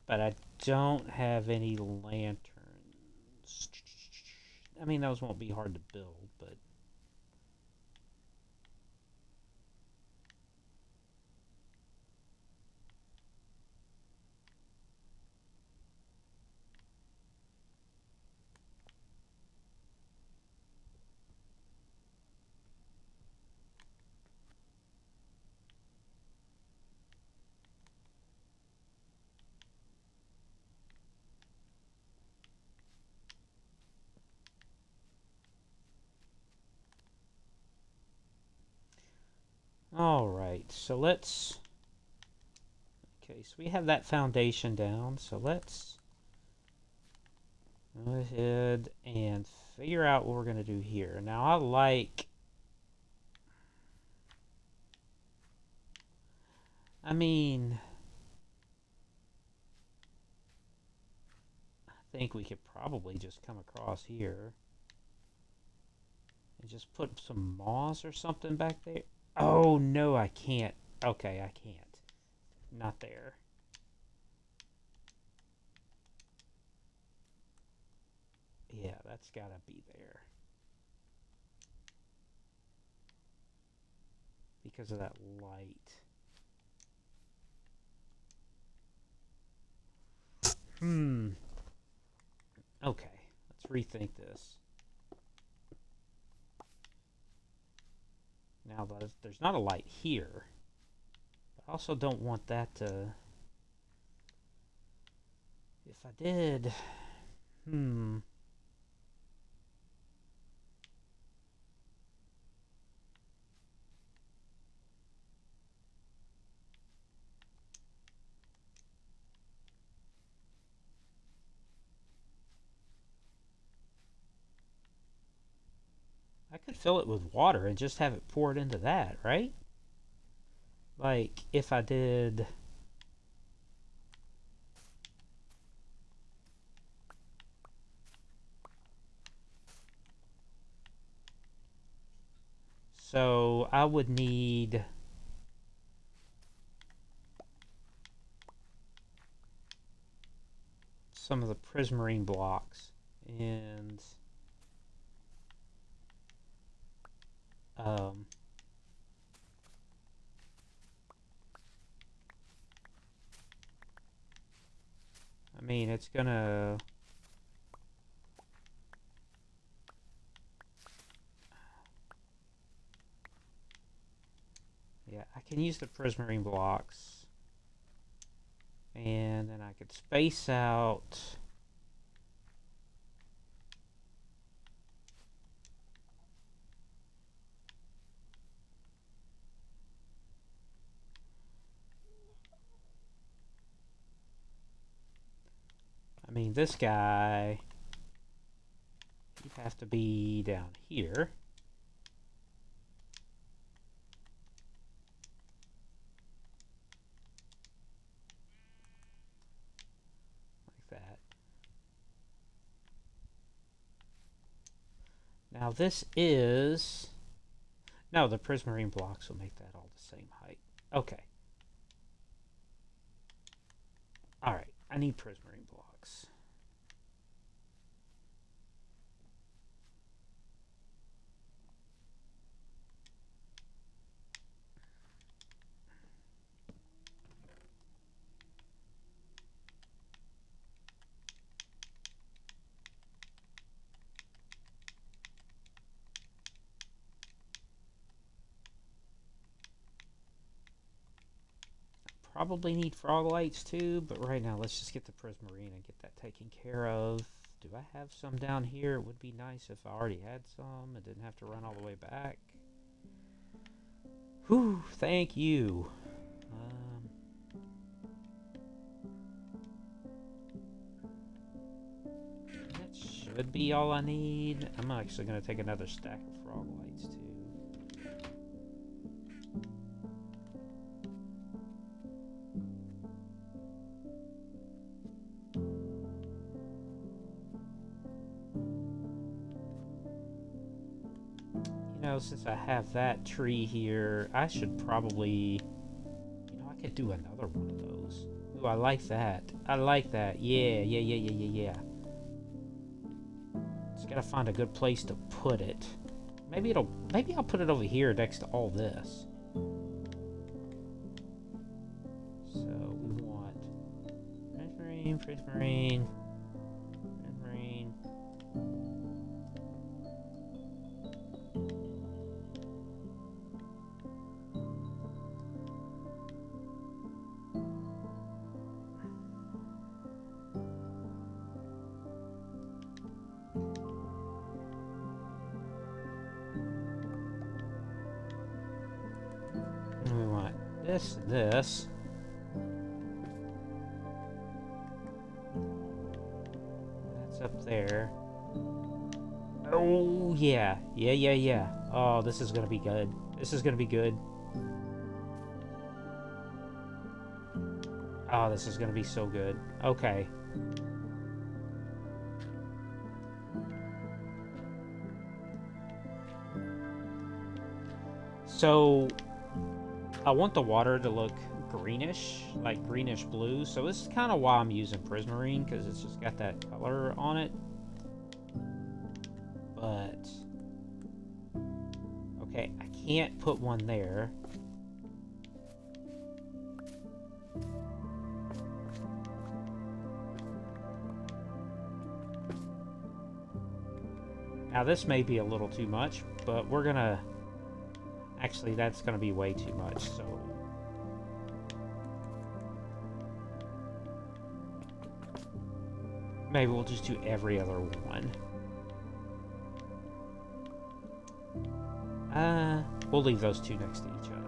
but I don't have any lanterns. I mean, those won't be hard to build, but all right. So let's Okay, so we have that foundation down, so let's go ahead and figure out what we're going to do here. Now, I mean, I think we could probably just come across here and just put some moss or something back there. Oh, no, I can't. Okay, I can't. Not there. Yeah, that's gotta be there. Because of that light. Okay, let's rethink this. Now, there's not a light here. But I also don't want that to... If I did... I could fill it with water and just have it poured into that, right? Like, if I did... So, I would need... some of the prismarine blocks. And... I mean, it's gonna... Yeah, I can use the prismarine blocks. And then I could space out... I mean, this guy... He'd have to be down here. Like that. Now this is... No, the prismarine blocks will make that all the same height. Okay. Alright, I need prismarine blocks. Probably need frog lights too, but right now let's just get the prismarine and get that taken care of. Do I have some down here? It would be nice if I already had some and didn't have to run all the way back. Whew, thank you. That should be all I need. I'm actually going to take another stack of frog lights too. Since I have that tree here, I should probably... I could do another one of those. Ooh, I like that. I like that. Yeah. Just gotta find a good place to put it. Maybe I'll put it over here next to all this. So, we want... Prismarine. This. up there. Oh, yeah. Yeah. Oh, this is gonna be good. This is gonna be good. Oh, this is gonna be so good. Okay. So, I want the water to look greenish, like greenish blue. So this is kind of why I'm using Prismarine, because it's just got that color on it. But, okay, I can't put one there. Now this may be a little too much, but we're gonna... Actually, that's gonna be way too much, so... Maybe we'll just do every other one. We'll leave those two next to each other.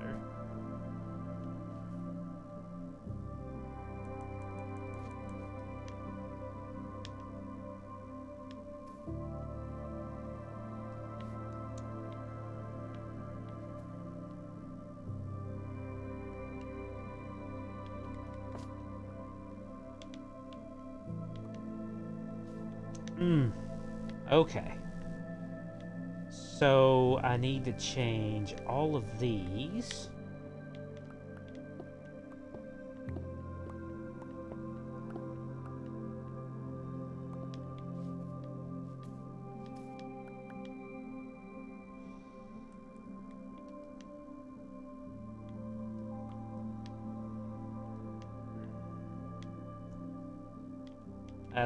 Okay. So I need to change all of these.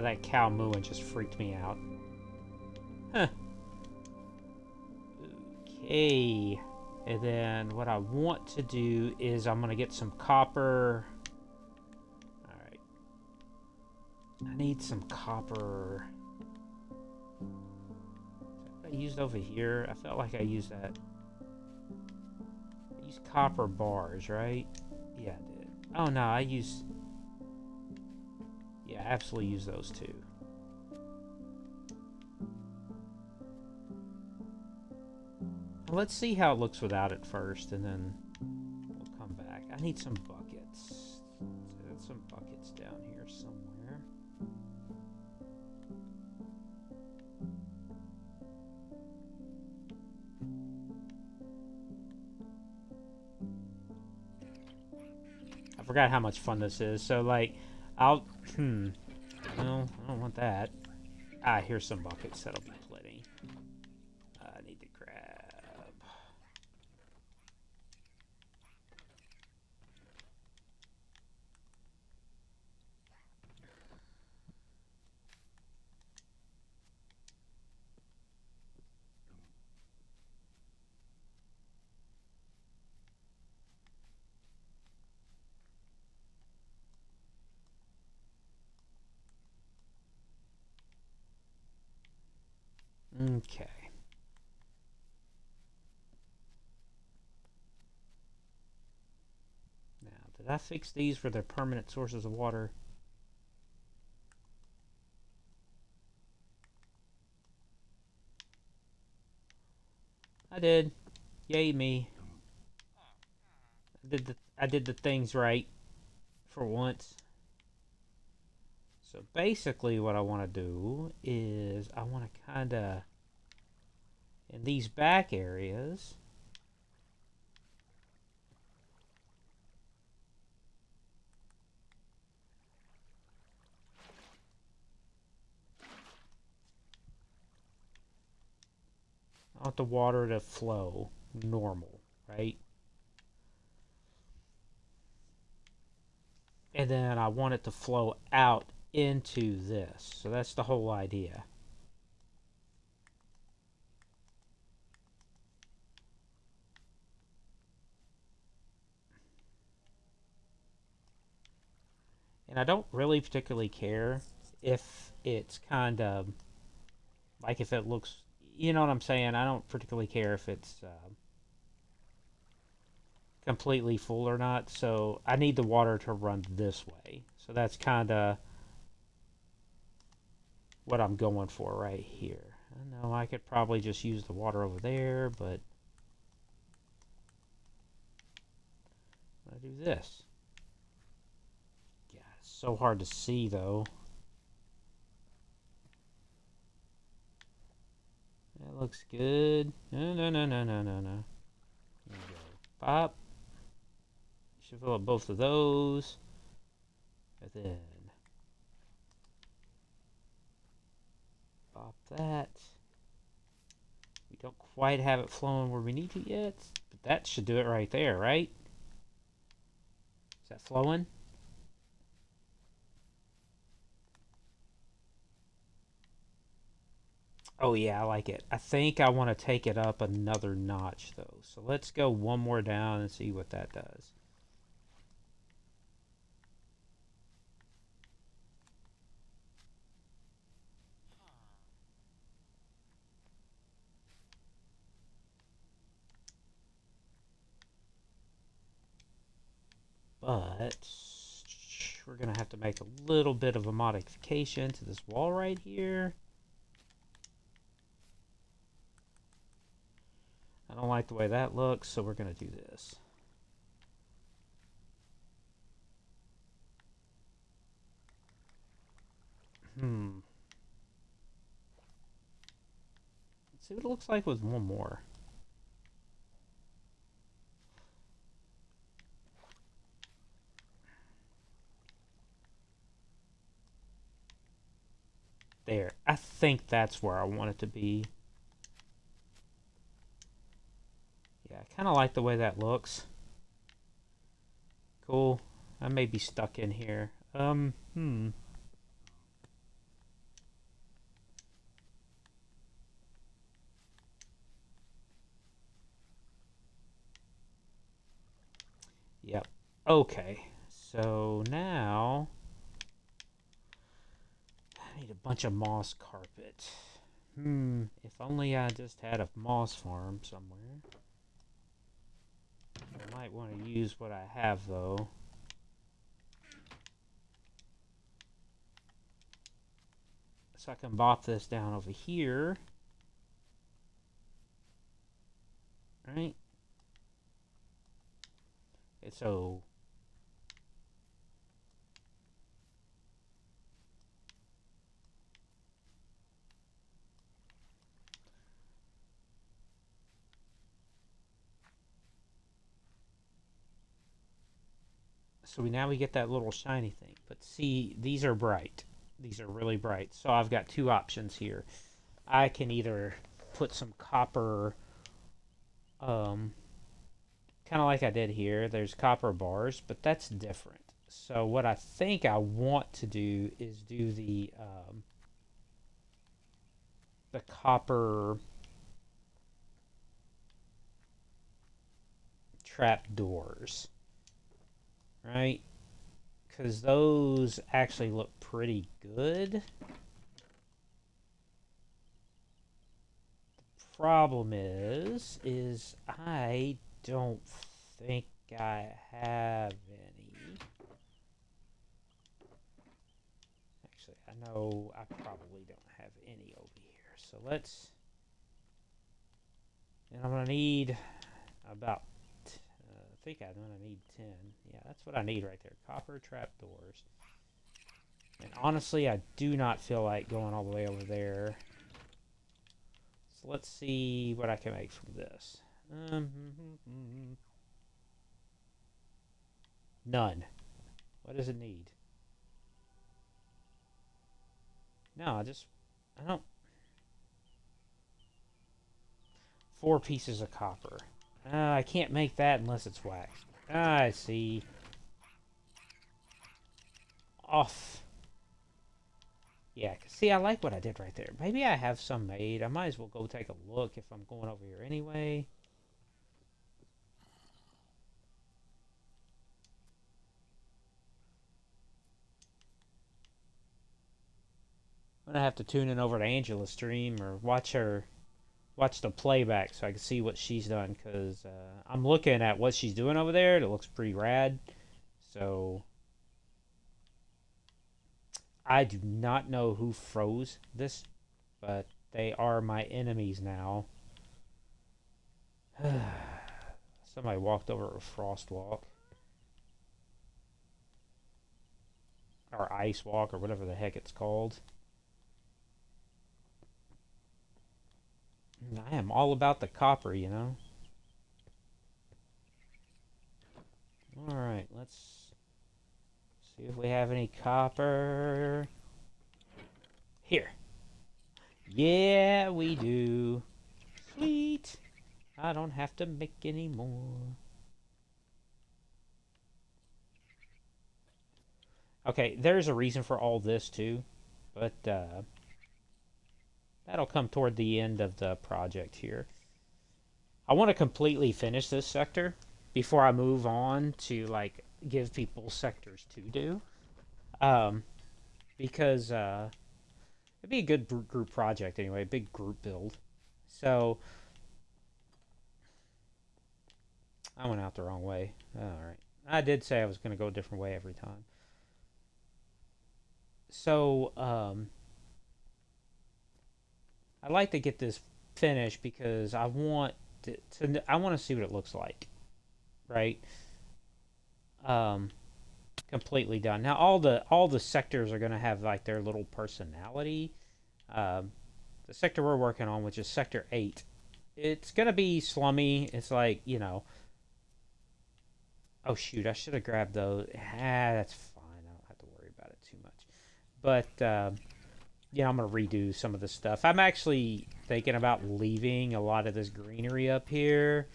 That cow mooing just freaked me out. Huh. Okay. And then what I want to do is I'm going to get some copper. Alright. I need some copper. I used over here. I felt like I used that. I used copper bars, right? Yeah, I did. Oh no, I used... Yeah, I absolutely use those two. Let's see how it looks without it first, and then we'll come back. I need some buckets. There's some buckets down here somewhere. I forgot how much fun this is. So, like, I'll... No, I don't want that. Ah, here's some buckets. That'll be plenty. I need to grab... Okay. Now, did I fix these for their permanent sources of water? I did. Yay me. I did the things right for once. So basically what I want to do is I want to kind of, in these back areas, I want the water to flow normal, right? And then I want it to flow out into this. So that's the whole idea. And I don't really particularly care if it's kind of, like if it looks, you know what I'm saying? I don't particularly care if it's completely full or not. So I need the water to run this way. So that's kind of what I'm going for right here. I know I could probably just use the water over there, but I do this. Yeah, it's so hard to see though. That looks good. No. There you go. Pop. Should fill up both of those. And then pop that. We don't quite have it flowing where we need to yet, but that should do it right there, right? Is that flowing? Oh yeah, I like it. I think I want to take it up another notch though. So let's go one more down and see what that does. But we're going to have to make a little bit of a modification to this wall right here. I don't like the way that looks, so we're going to do this. Let's see what it looks like with one more. There. I think that's where I want it to be. Yeah, I kind of like the way that looks. Cool. I may be stuck in here. Yep. Okay. So now I need a bunch of moss carpet. If only I just had a moss farm somewhere. I might want to use what I have though. So I can bop this down over here. Right? And so now we get that little shiny thing. But see, these are bright. These are really bright. So I've got two options here. I can either put some copper, kind of like I did here. There's copper bars, but that's different. So what I think I want to do is do the copper trap doors. Right? Because those actually look pretty good. The problem is I don't think I have any. Actually, I know I probably don't have any over here. So let's, and I'm going to need about, I think I'm going to need 10. Yeah, that's what I need right there. Copper trapdoors. And honestly, I do not feel like going all the way over there. So let's see what I can make from this. None. What does it need? No, I don't. 4 pieces of copper. I can't make that unless it's waxed. I see. Off. Yeah, see, I like what I did right there. Maybe I have some made. I might as well go take a look if I'm going over here anyway. I'm gonna have to tune in over to Angela's stream or watch the playback so I can see what she's done, because I'm looking at what she's doing over there. It looks pretty rad. So I do not know who froze this, but they are my enemies now. Somebody walked over a frost walk. Or ice walk, or whatever the heck it's called. I am all about the copper, you know. Alright, let's see if we have any copper. Here. Yeah, we do. Sweet. I don't have to make any more. Okay, there's a reason for all this too, but that'll come toward the end of the project here. I want to completely finish this sector before I move on to like give people sectors to do, um, because it'd be a good group project anyway, big group build. So I went out the wrong way. All right, I did say I was going to go a different way every time. So I'd like to get this finished because I want I want to see what it looks like, right? Um, Completely done. Now all the sectors are going to have like their little personality. Um, the sector we're working on, which is sector 8, it's going to be slummy. It's like, you know, oh shoot, I should have grabbed those. That's fine. I don't have to worry about it too much. But yeah, I'm gonna redo some of the stuff. I'm actually thinking about leaving a lot of this greenery up here,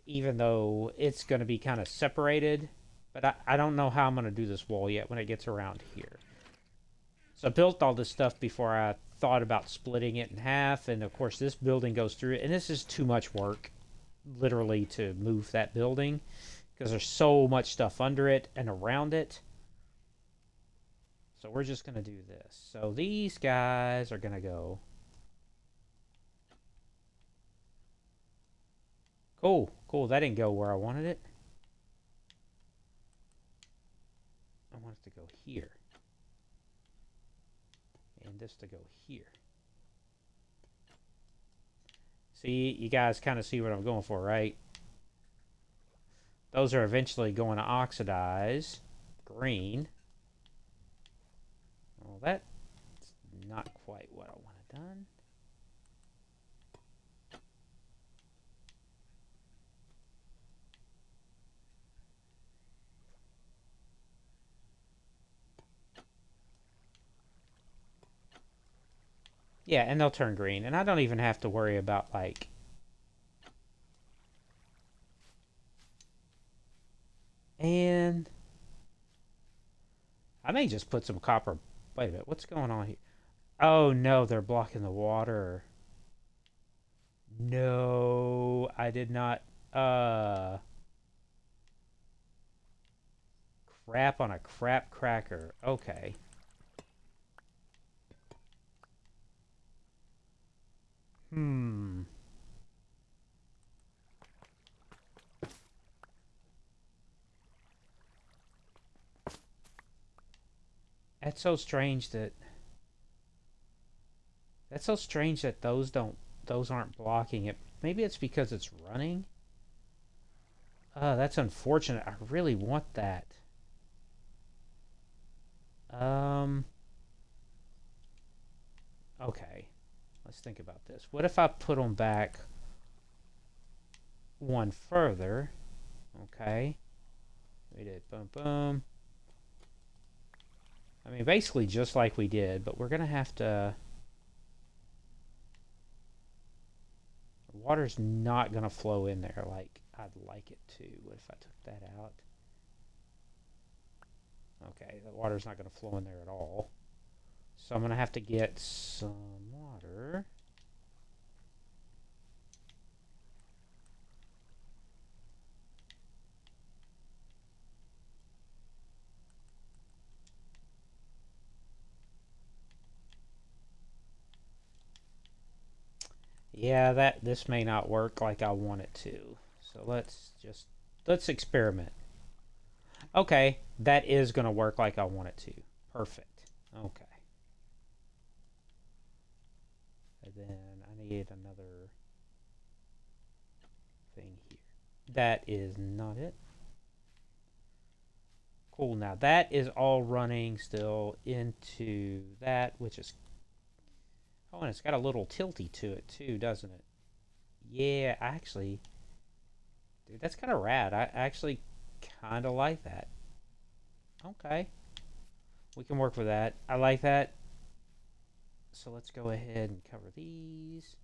even though it's gonna be kind of separated. But I don't know how I'm gonna do this wall yet when it gets around here. So I built all this stuff before I thought about splitting it in half, and of course this building goes through it, and this is too much work, literally, to move that building because there's so much stuff under it and around it. So we're just going to do this. So these guys are going to go. Cool, cool. That didn't go where I wanted it. I want it to go here. And this to go here. See, you guys kind of see what I'm going for, right? Those are eventually going to oxidize. Green. Well, that's not quite what I want it done. Yeah, and they'll turn green. And I don't even have to worry about, like... And... I may just put some copper... Wait a minute, what's going on here? Oh, no, they're blocking the water. No, I did not... Crap on a crap cracker. Okay. Hmm. That's so strange that... That's so strange that those aren't blocking it. Maybe it's because it's running? That's unfortunate. I really want that. Um... Okay. Let's think about this. What if I put them back one further? Okay. We did boom, boom. I mean, basically just like we did, but we're going to have to... The water's not going to flow in there like I'd like it to. What if I took that out? Okay, the water's not going to flow in there at all. So I'm going to have to get some water. Yeah, this may not work like I want it to. So let's experiment. Okay, that is going to work like I want it to. Perfect. Okay. And then I need another thing here. That is not it. Cool. Now that is all running still into that, which is... Oh, and it's got a little tilty to it too, doesn't it? Yeah, actually... Dude, that's kind of rad. I actually kind of like that. Okay. We can work with that. I like that. So let's go ahead and cover these.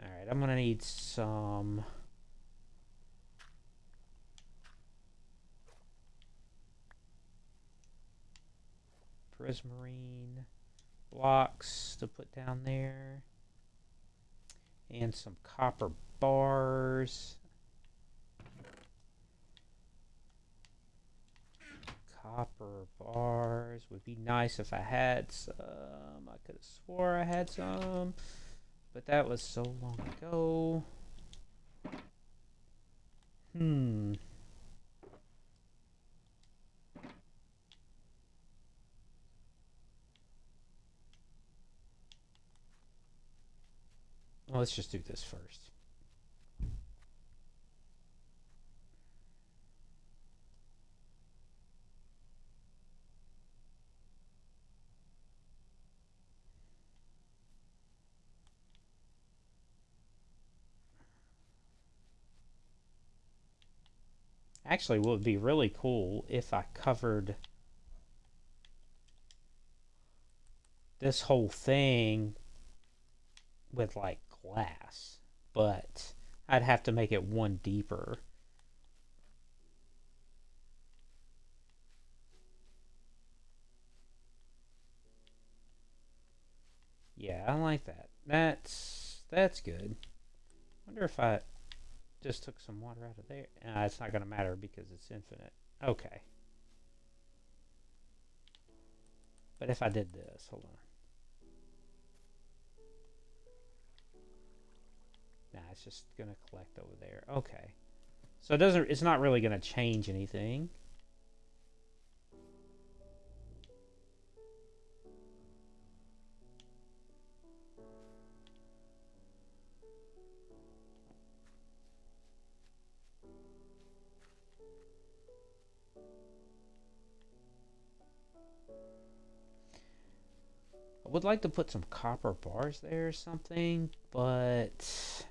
Alright, I'm going to need some... prismarine blocks to put down there. And some copper bars. Copper bars would be nice if I had some. I could have swore I had some, but that was so long ago. Well, let's just do this first. Actually, what would be really cool if I covered this whole thing with like glass, but I'd have to make it one deeper. Yeah, I like that. That's good. Wonder if I just took some water out of there. It's not going to matter because it's infinite. Okay. But if I did this, hold on. Nah, it's just going to collect over there. Okay. So it's not really going to change anything. I would like to put some copper bars there or something, but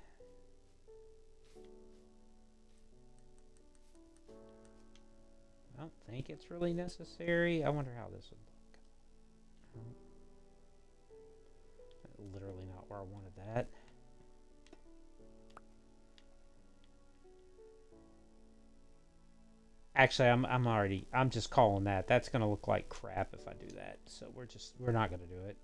I don't think it's really necessary. I wonder how this would look. Literally not where I wanted that. Actually, I'm just calling that. That's gonna look like crap if I do that. So we're not gonna do it.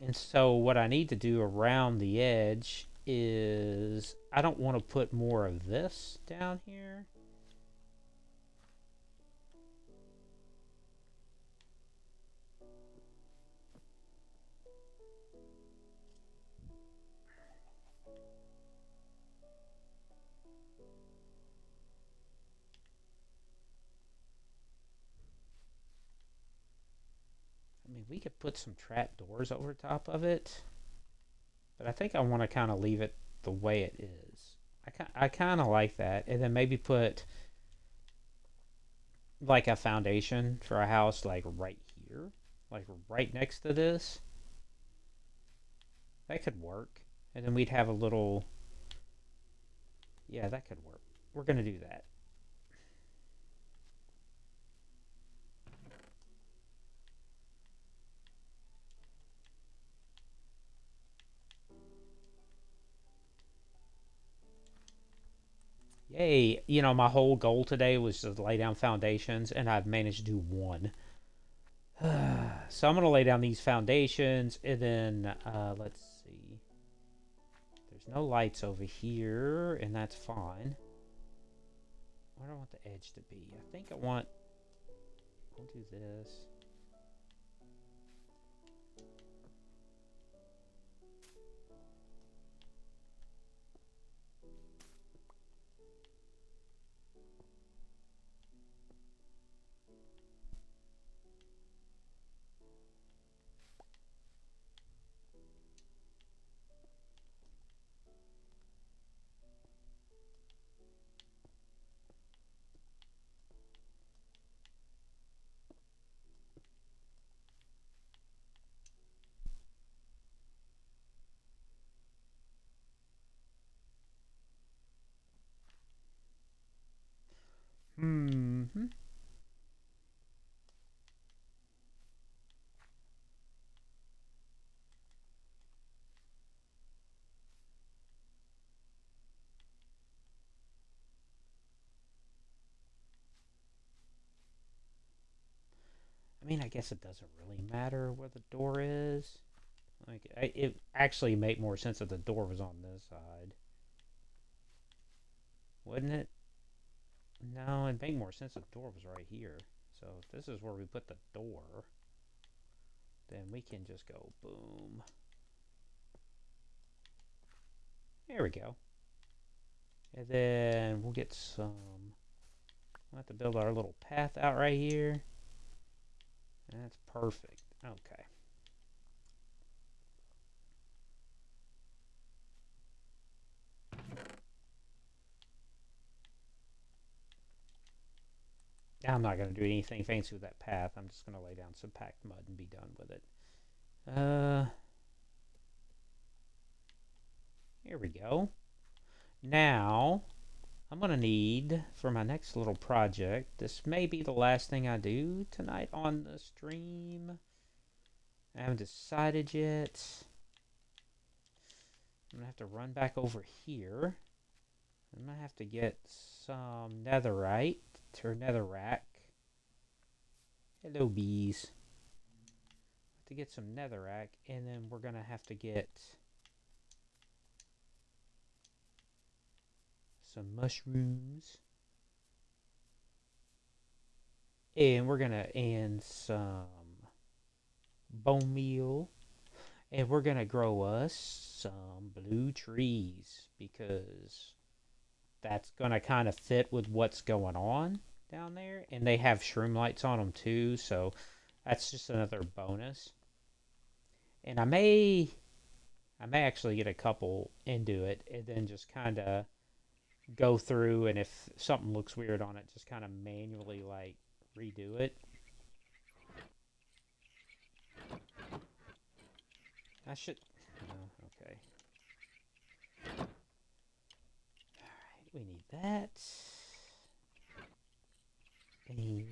And so what I need to do around the edge is I don't want to put more of this down here. I mean, we could put some trap doors over top of it, but I think I want to kind of leave it the way it is. I kind of like that, and then maybe put like a foundation for a house like right here, like right next to this. That could work, and then we'd have a little... Yeah, that could work. We're gonna do that. Yay. You know, my whole goal today was to lay down foundations, and I've managed to do one. So I'm going to lay down these foundations, and then, let's see. There's no lights over here, and that's fine. What do I want the edge to be? I think I want... We'll do this. I mean, I guess it doesn't really matter where the door is. Like, it actually make more sense if the door was on this side. Wouldn't it? No, it'd make more sense if the door was right here. So if this is where we put the door, then we can just go boom. There we go. And then we'll get some... We'll have to build our little path out right here. That's perfect. Okay. I'm not going to do anything fancy with that path. I'm just going to lay down some packed mud and be done with it. Here we go. Now, I'm going to need, for my next little project, this may be the last thing I do tonight on the stream. I haven't decided yet. I'm going to have to run back over here. I'm going to have to get some netherite, or netherrack. Hello, bees. To get some netherrack, and then we're going to have to get some mushrooms. And we're going to add some bone meal. And we're going to grow us some blue trees, because that's going to kind of fit with what's going on down there. And they have shroom lights on them too, so that's just another bonus. And I may actually get a couple into it, and then just kind of go through, and if something looks weird on it, just kind of manually like redo it. I should... Oh, okay. Alright, we need that. And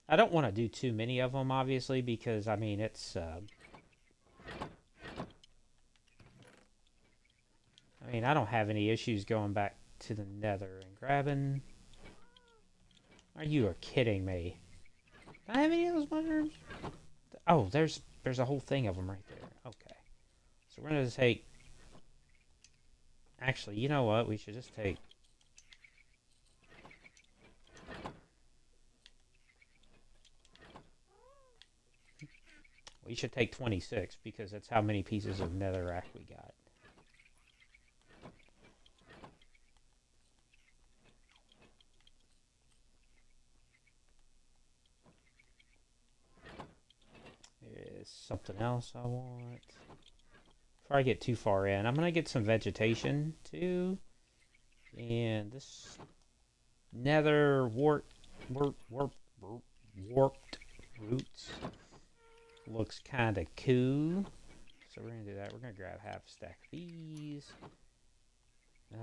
I don't want to do too many of them, obviously, because, I mean, it's... I mean, I don't have any issues going back to the nether and grabbing... Are you kidding me? Do I have any of those mushrooms? Oh, there's a whole thing of them right there. Okay. So we're going to take... Actually, you know what? We should just take... We should take 26, because that's how many pieces of netherrack we got. There's something else I want. Before I get too far in, I'm going to get some vegetation, too. And this nether warped roots looks kind of cool. So we're going to do that. We're going to grab half a stack of these. I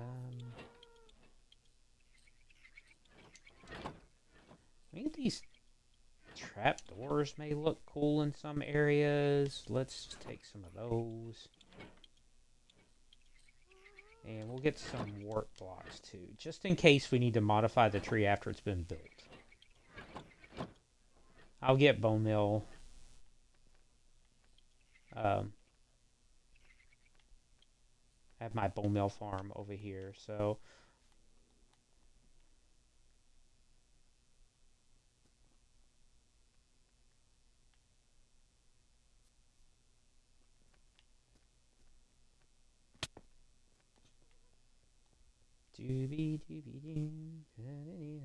think these trapdoors may look cool in some areas. Let's take some of those. And we'll get some warp blocks too, just in case we need to modify the tree after it's been built. I'll get bone meal. I have my bone meal farm over here, so... Doobie doobie doo.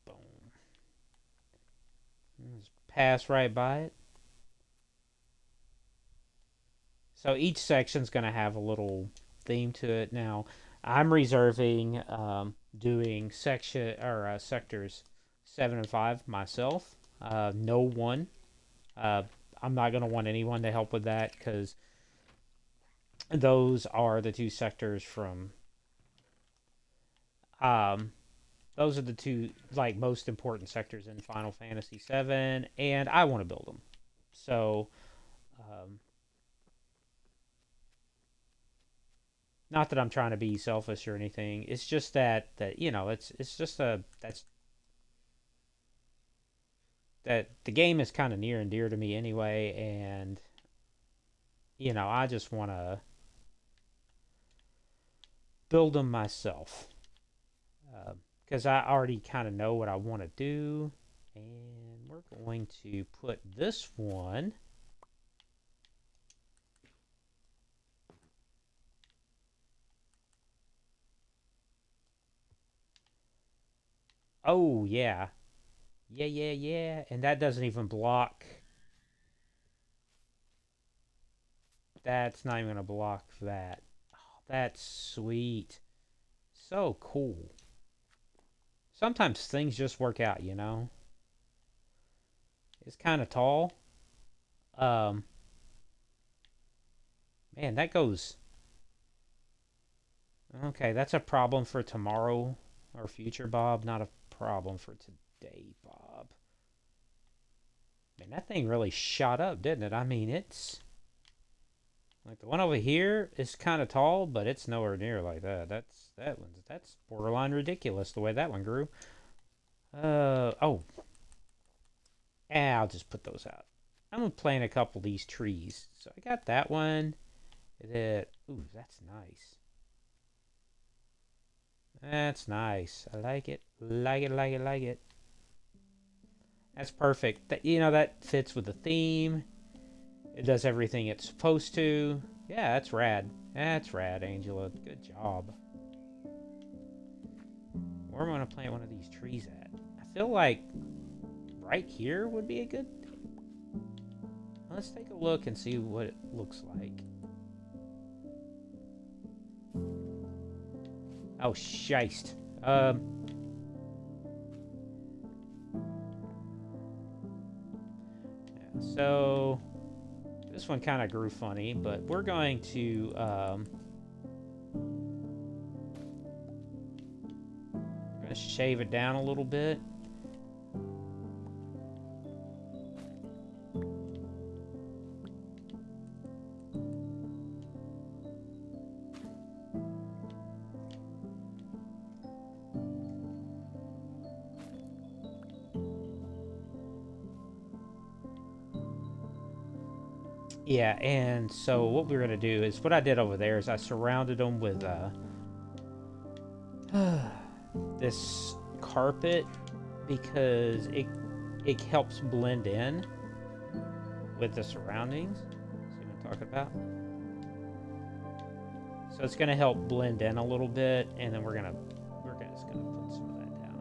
Boom. Just pass right by it. So each section's going to have a little theme to it. Now, I'm reserving doing sectors 7 and 5 myself. No one. I'm not going to want anyone to help with that, because those are the two sectors from... those are the two, like, most important sectors in Final Fantasy VII, and I want to build them. So... not that I'm trying to be selfish or anything. It's just that you know, it's just that's that the game is kind of near and dear to me anyway, and you know, I just want to build them myself because I already kind of know what I want to do. And we're going to put this one. Oh, yeah. Yeah. And that doesn't even block. That's not even going to block that. Oh, that's sweet. So cool. Sometimes things just work out, you know? It's kind of tall. Um, Man, that goes. Okay, that's a problem for tomorrow or future, Bob. Not a problem for today, Bob. Man, that thing really shot up, didn't it? I mean, it's like the one over here is kind of tall, but it's nowhere near like that. That's borderline ridiculous the way that one grew. Oh, I'll just put those out. I'm gonna plant a couple of these trees. So I got that one. Ooh, that's nice. That's nice. I like it. Like it. That's perfect. You know, that fits with the theme. It does everything it's supposed to. Yeah, that's rad. That's rad, Angela. Good job. Where am I going to plant one of these trees at? I feel like right here would be a good... Let's take a look and see what it looks like. Oh, shiced. So this one kind of grew funny, but we're going to shave it down a little bit. Yeah, and so what we're gonna do is what I did over there is I surrounded them with this carpet because it helps blend in with the surroundings. See what I'm talking about? So it's gonna help blend in a little bit, and then we're just gonna put some of that down.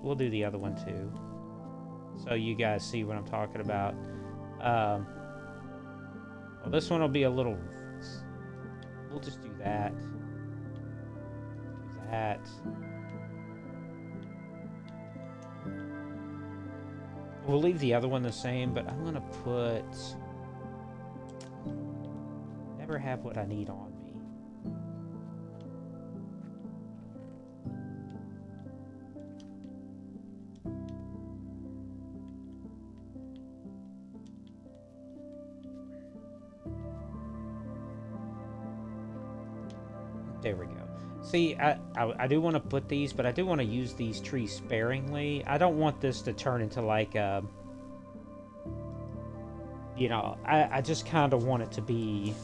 We'll do the other one too, so you guys see what I'm talking about. Well, this one will be a little... We'll just do that. Do that. We'll leave the other one the same, but I'm going to put... Never have what I need on me. There we go. See, I do want to put these, but I do want to use these trees sparingly. I don't want this to turn into like a... You know, I just kind of want it to be...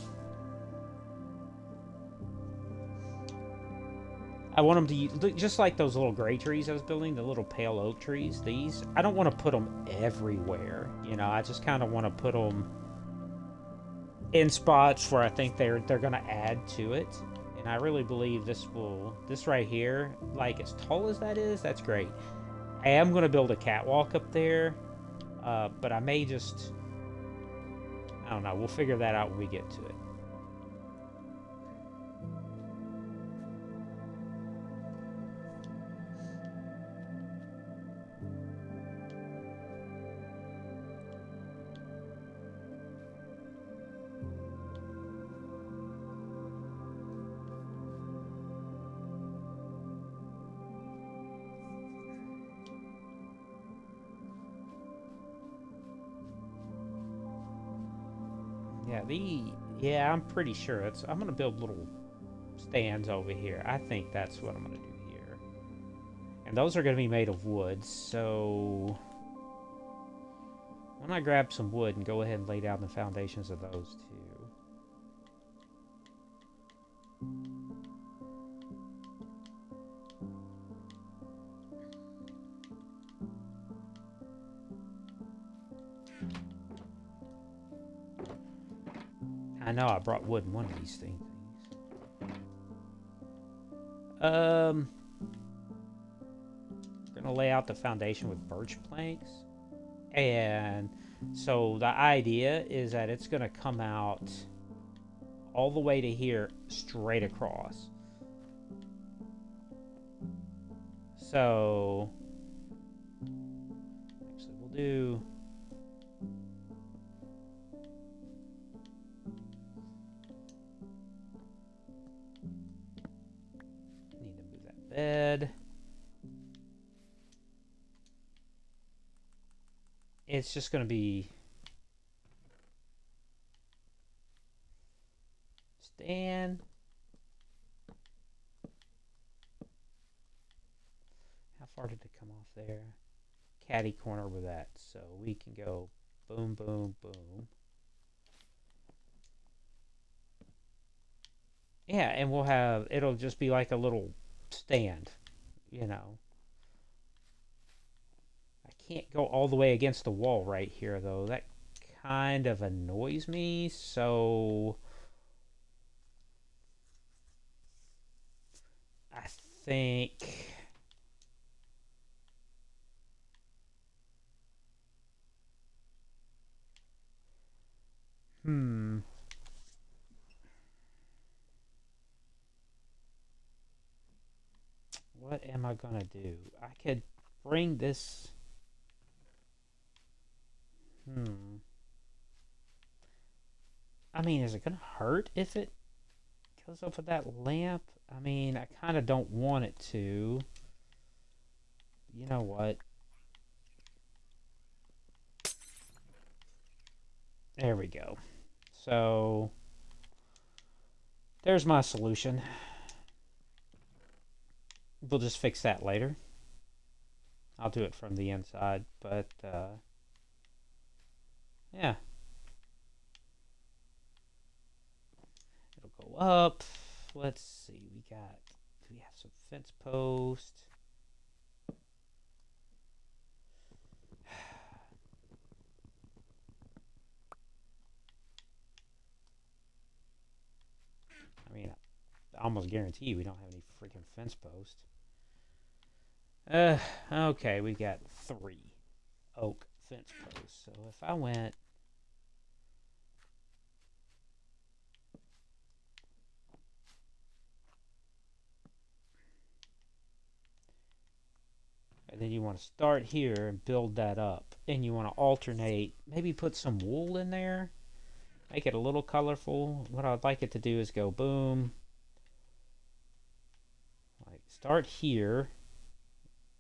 I want them to use, just like those little gray trees I was building, the little pale oak trees, these. I don't want to put them everywhere. You know, I just kind of want to put them in spots where I think they're going to add to it. And I really believe this right here, like as tall as that is, that's great. I am going to build a catwalk up there, but I may just, I don't know, we'll figure that out when we get to it. Yeah, I'm pretty sure I'm gonna build little stands over here. I think that's what I'm gonna do here. And those are gonna be made of wood, so Why don't I grab some wood and go ahead and lay down the foundations of those two? I know I brought wood in one of these things. Gonna lay out the foundation with birch planks. And so the idea is that it's gonna come out all the way to here, straight across. So actually we'll do need to move that bed. It's just going to be stand. How far did it come off there? Caddy corner with that. So we can go boom, boom, boom. Yeah, and we'll have, it'll just be like a little stand, you know. I can't go all the way against the wall right here, though. That kind of annoys me, so I think what am I gonna do? I could bring this. I mean, is it gonna hurt if it goes up with that lamp? I mean, I kind of don't want it to. You know what? There we go. So there's my solution. We'll just fix that later. I'll do it from the inside, but yeah. It'll go up. Let's see. Do we have some fence posts? I mean, I almost guarantee you we don't have any freaking fence posts. Okay, we got 3 oak fence posts. So if I went and then you want to start here and build that up, and you want to alternate, maybe put some wool in there, make it a little colorful. What I'd like it to do is go boom, like start here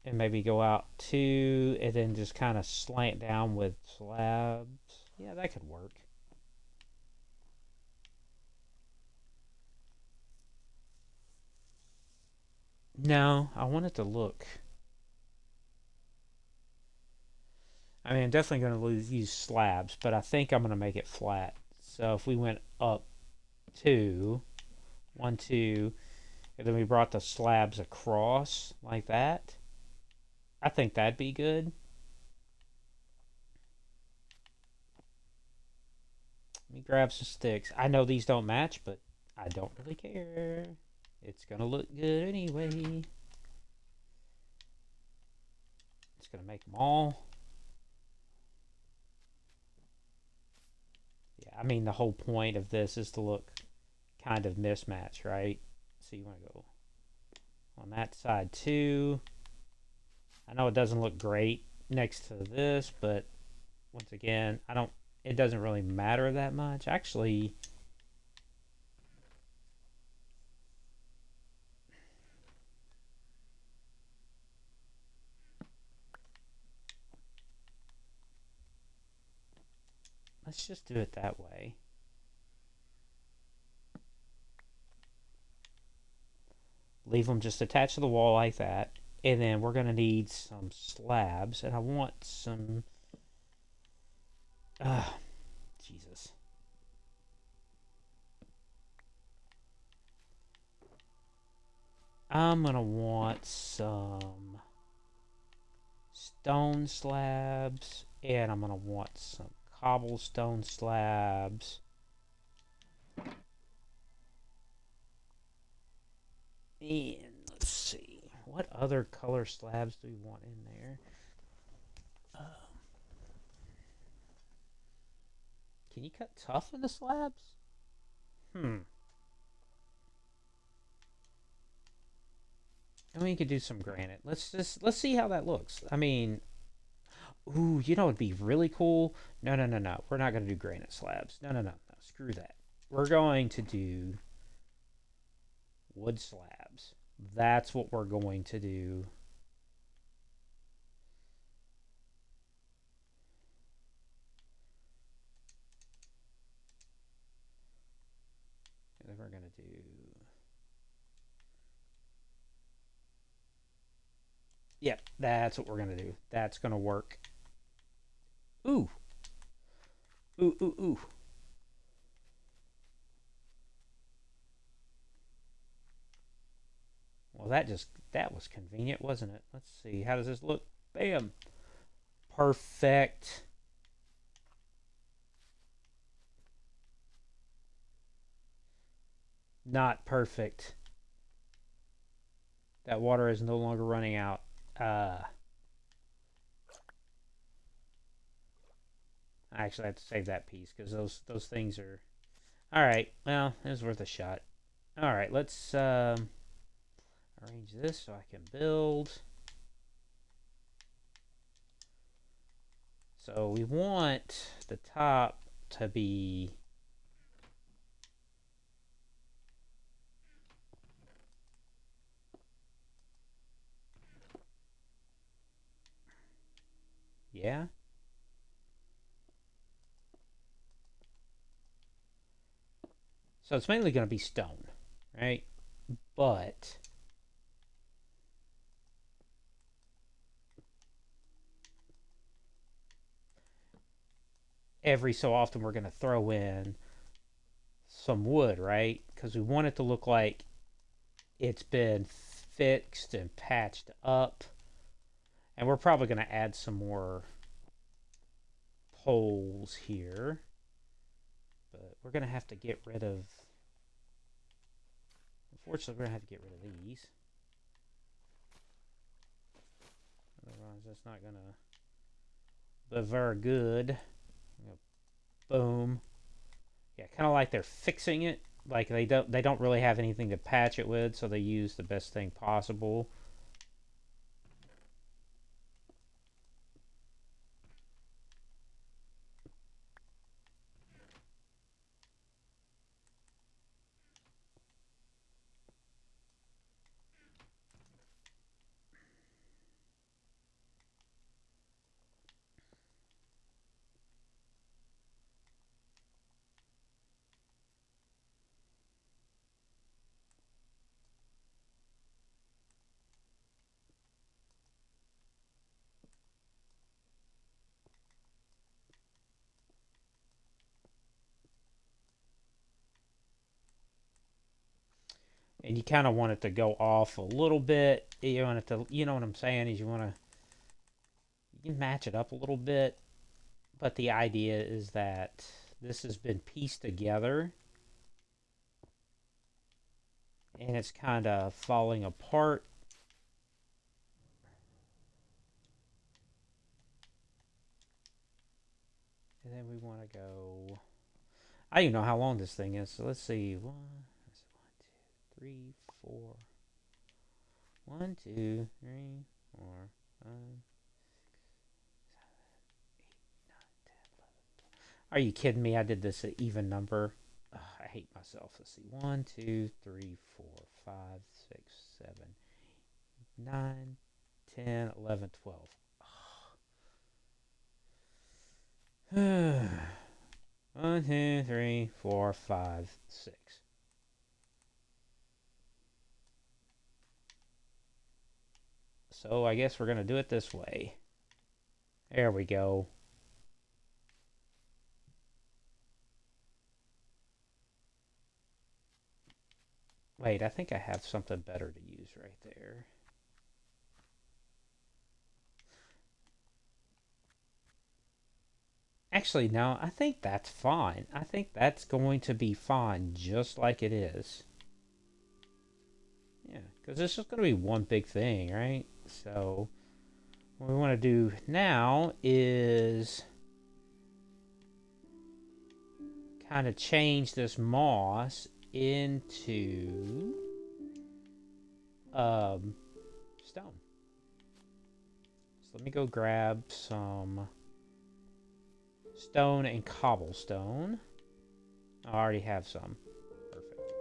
and maybe go out 2 and then just kind of slant down with slabs. Yeah, that could work. No, I want it to look, I mean, I'm definitely going to use slabs, but I think I'm going to make it flat. So if we went up 2, 1, 2, and then we brought the slabs across like that, I think that'd be good. Let me grab some sticks. I know these don't match, but I don't really care. It's going to look good anyway. It's going to make them all. Yeah, I mean, the whole point of this is to look kind of mismatched, right? So you want to go on that side too. I know it doesn't look great next to this, but once again, it doesn't really matter that much. Actually, let's just do it that way. Leave them just attached to the wall like that. And then we're going to need some slabs. And I want some Jesus. I'm gonna want some stone slabs, and I'm gonna want some cobblestone slabs. And let's see, what other color slabs do we want in there? Can you cut tough into slabs? I mean, you could do some granite. Let's see how that looks. I mean, ooh, you know it'd be really cool? No, no, no, no. We're not going to do granite slabs. No, no, no, no. Screw that. We're going to do wood slabs. That's what we're going to do. And then we're going to do... Yep, that's what we're going to do. That's going to work. Ooh. Ooh, ooh, ooh. Well, that was convenient, wasn't it? Let's see. How does this look? Bam. Perfect. Not perfect. That water is no longer running out. I actually have to save that piece because those things are... Alright, well, it was worth a shot. Alright, let's arrange this so I can build. So we want the top to be... Yeah? So it's mainly going to be stone, right? But... every so often we're going to throw in some wood, right? Because we want it to look like it's been fixed and patched up. And we're probably going to add some more poles here. But we're going to have to get rid of... Unfortunately, we're going to have to get rid of these. Otherwise, that's not going to be very good. Boom. Yeah, kind of like they're fixing it. Like they don't really have anything to patch it with, so they use the best thing possible. And you kind of want it to go off a little bit. You want it to, you know what I'm saying? Is you want to, you can match it up a little bit, but the idea is that this has been pieced together, and it's kind of falling apart. And then we want to go. I don't even know how long this thing is. So let's see. One, two, three, four. 1, 2, 3, 4, 5, 6, 7, 8, 9, 10, 11, 12. Are you kidding me? I did this at even number. Ugh, I hate myself. Let's see. 1, 2, 3, 4, 5, 6, 7, 9, 10, 11, 12. 1, 2, 3, 4, 5, 6. So I guess we're going to do it this way. There we go. Wait, I think I have something better to use right there. Actually, no, I think that's fine. I think that's going to be fine just like it is. Yeah, because this is going to be one big thing, right? So, what we want to do now is kind of change this moss into stone. So let me go grab some stone and cobblestone. I already have some. Perfect.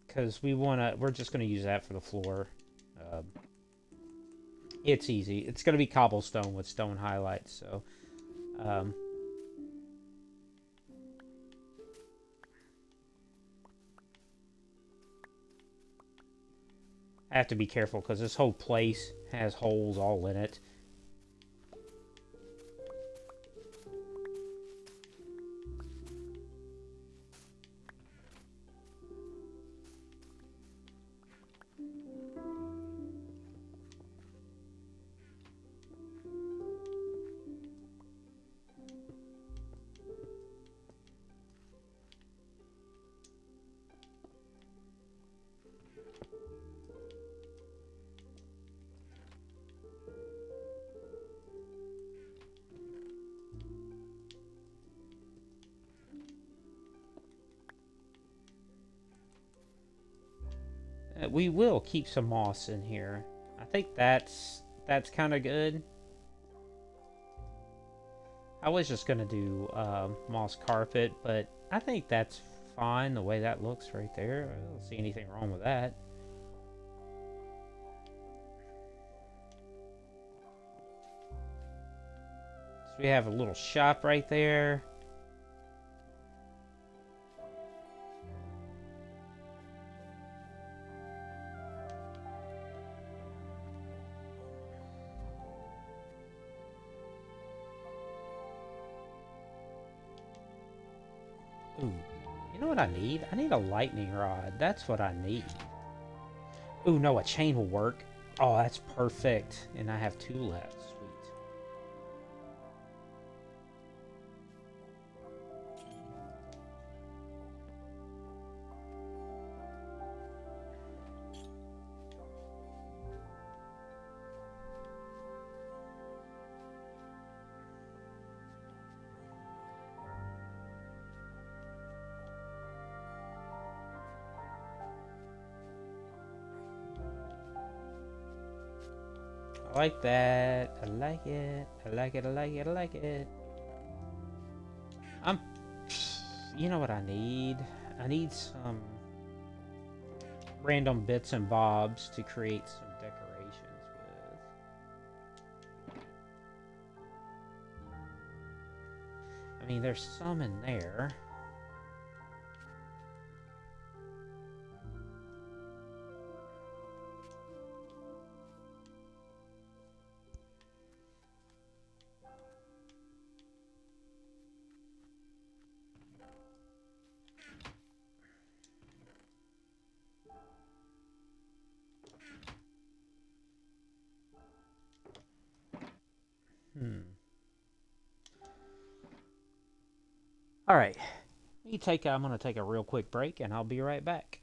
Because we're just gonna use that for the floor. Um, it's easy. It's gonna be cobblestone with stone highlights. So, um, I have to be careful because this whole place has holes all in it. We will keep some moss in here. I think that's kind of good. I was just gonna do moss carpet, but I think that's fine the way that looks right there. I don't see anything wrong with that. So we have a little shop right there. Ooh, you know what I need? I need a lightning rod. That's what I need. Ooh, no, a chain will work. Oh, that's perfect. And I have 2 left. Sweet. I like that. I like it. I like it. I like it. I like it. I'm. You know what I need? I need some random bits and bobs to create some decorations with. I mean, there's some in there. All right. I'm gonna take a real quick break, and I'll be right back.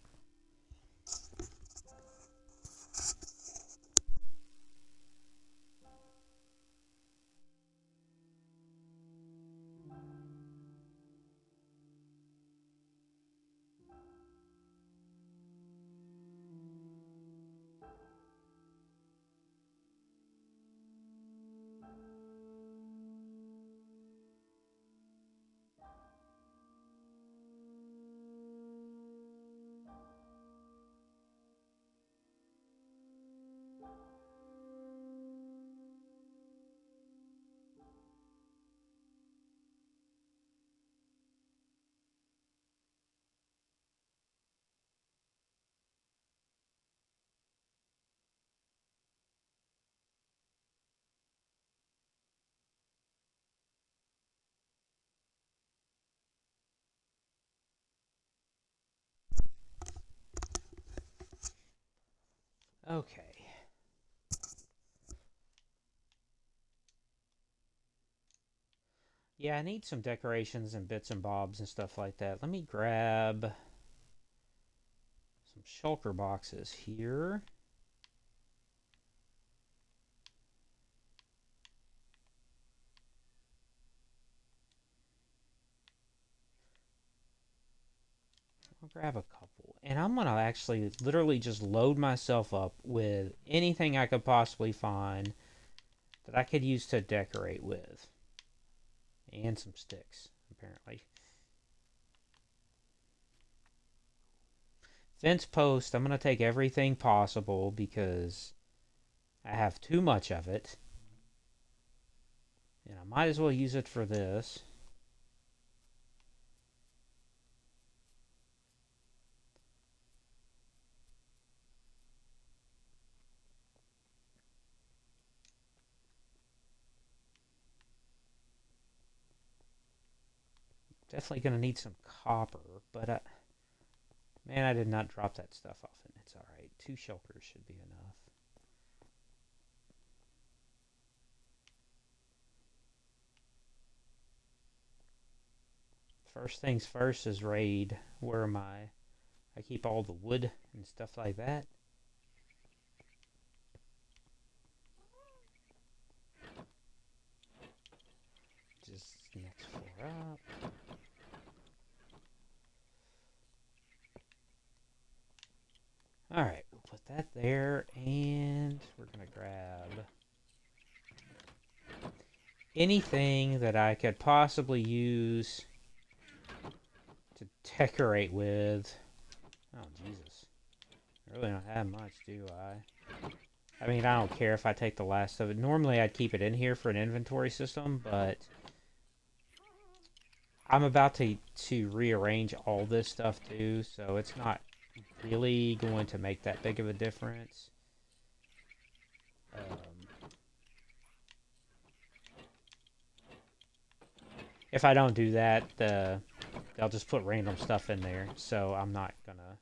Yeah, I need some decorations and bits and bobs and stuff like that. Let me grab some shulker boxes here. I'll grab a couple. And I'm going to actually literally just load myself up with anything I could possibly find that I could use to decorate with. And some sticks, apparently. Fence post, I'm going to take everything possible because I have too much of it. And I might as well use it for this. Definitely going to need some copper, but man, I did not drop that stuff off, and it's alright. 2 shulkers should be enough. First things first is raid where I keep all the wood and stuff like that. Just next floor up. Alright, we'll put that there, and we're going to grab anything that I could possibly use to decorate with. Oh, Jesus. I really don't have much, do I? I mean, I don't care if I take the last of it. Normally, I'd keep it in here for an inventory system, but I'm about to rearrange all this stuff, too, so it's not really going to make that big of a difference. If I don't do that, they'll just put random stuff in there, so I'm not gonna.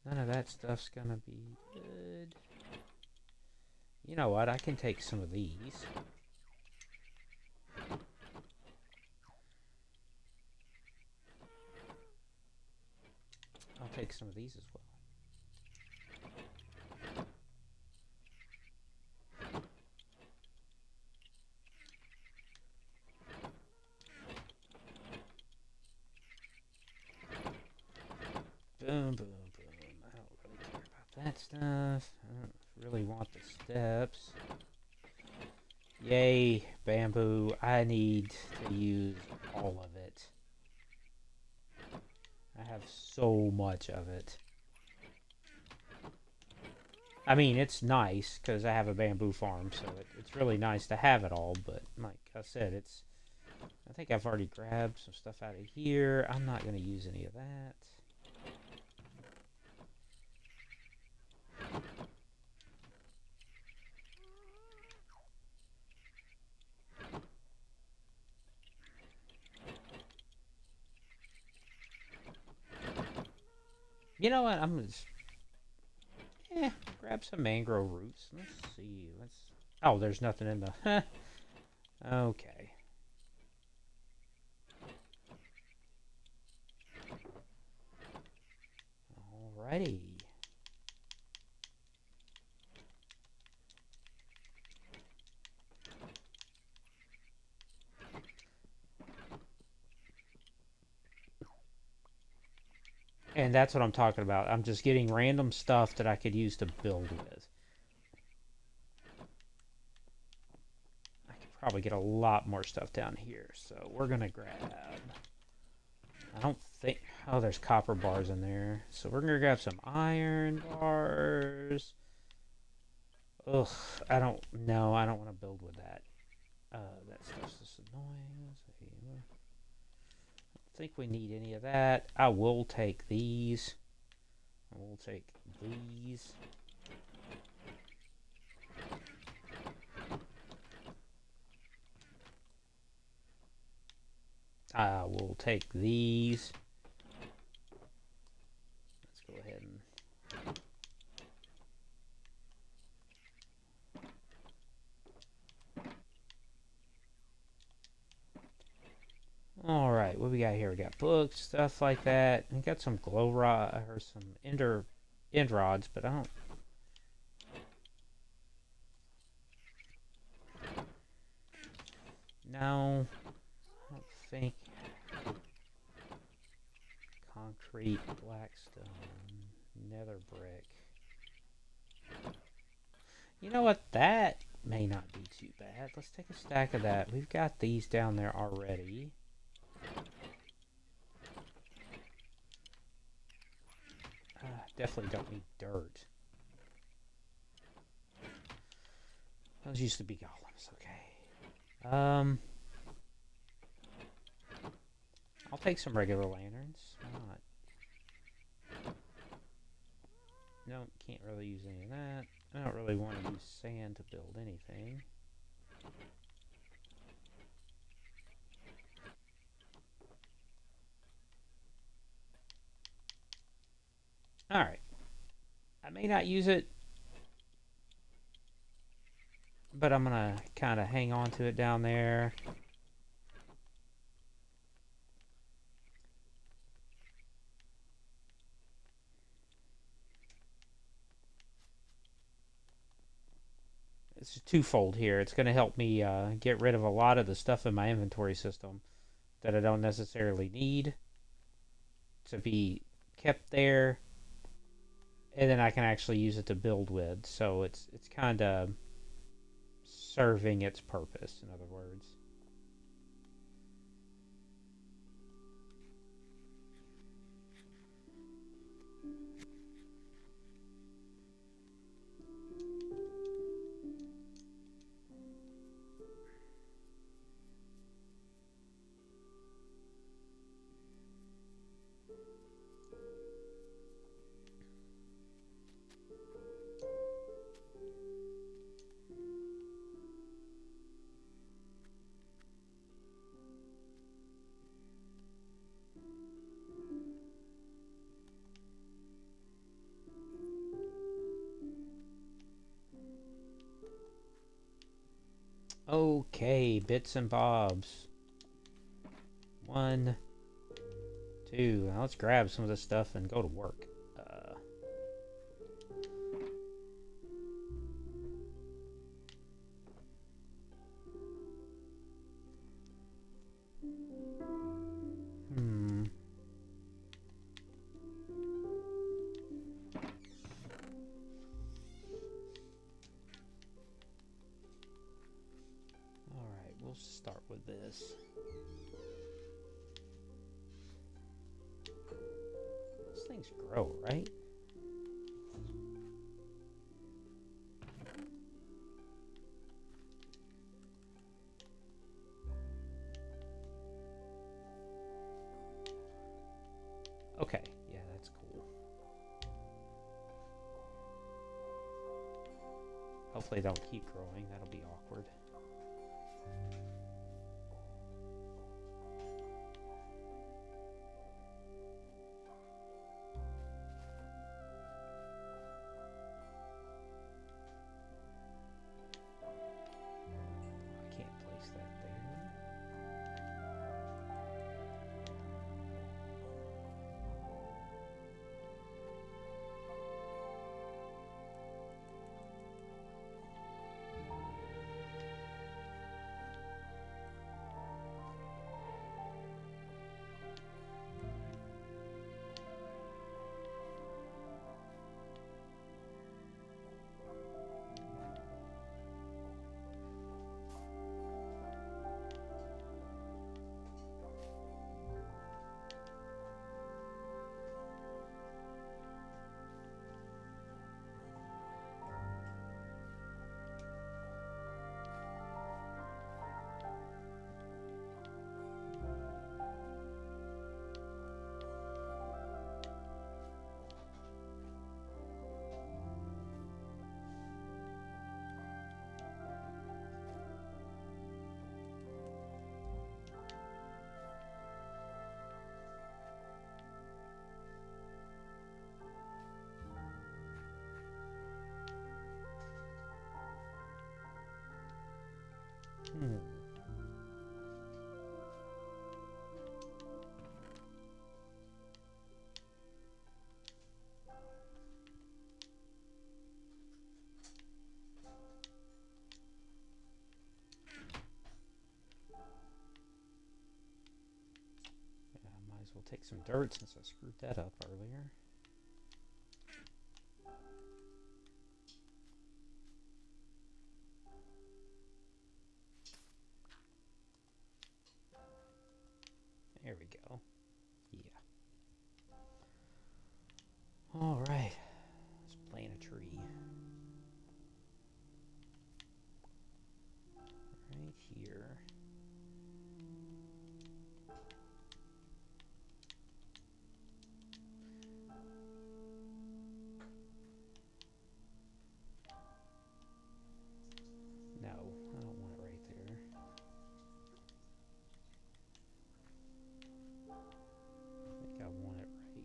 None of that stuff's gonna be good. You know what? I can take some of these. I'll take some of these as well. Boom, boom, boom. I don't really care about that stuff. I don't really want the steps. Yay, bamboo. I need to use all of it. I have so much of it. I mean, it's nice because I have a bamboo farm, so it's really nice to have it all, but like I said, I think I've already grabbed some stuff out of here. I'm not going to use any of that. You know what? I'm just grab some mangrove roots. Let's see. Oh, there's nothing in the. Okay. Alrighty. And that's what I'm talking about. I'm just getting random stuff that I could use to build with. I could probably get a lot more stuff down here. So we're going to grab... I don't think... Oh, there's copper bars in there. So we're going to grab some iron bars. Ugh, I don't want to build with that. That stuff's just annoying. I think we need any of that. I will take these. I will take these. We'll take these. Let's go ahead and... Alright, what we got here? We got books, stuff like that. We got some glow rod, or some end rods, but I don't... No, I don't think... Concrete, blackstone, nether brick. You know what? That may not be too bad. Let's take a stack of that. We've got these down there already. Definitely don't need dirt. Those used to be golems, okay. I'll take some regular lanterns. Why not? No, can't really use any of that. I don't really want to use sand to build anything. Alright. I may not use it, but I'm going to kind of hang on to it down there. It's twofold here. It's going to help me get rid of a lot of the stuff in my inventory system that I don't necessarily need to be kept there, and then I can actually use it to build with. So it's kind of serving its purpose, in other words. Okay, bits and bobs. 1, 2. Now let's grab some of this stuff and go to work. We'll start with this. These things grow, right? Okay, yeah, that's cool. Hopefully they don't keep growing. That'll be awkward. take some dirt since I screwed that up earlier. There we go. Yeah. All right. Let's plant a tree. Right here. No, I don't want it right there. I think I want it right here.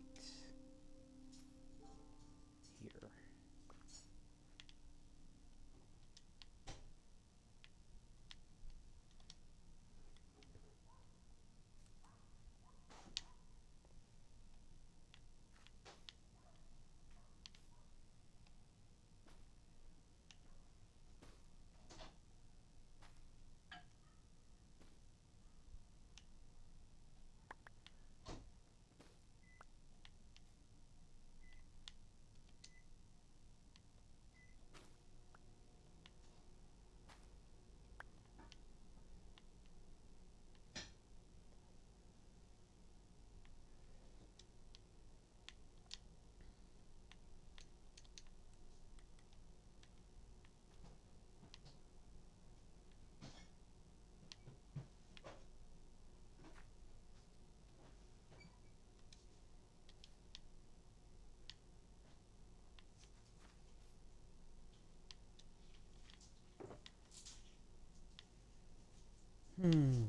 Hmm.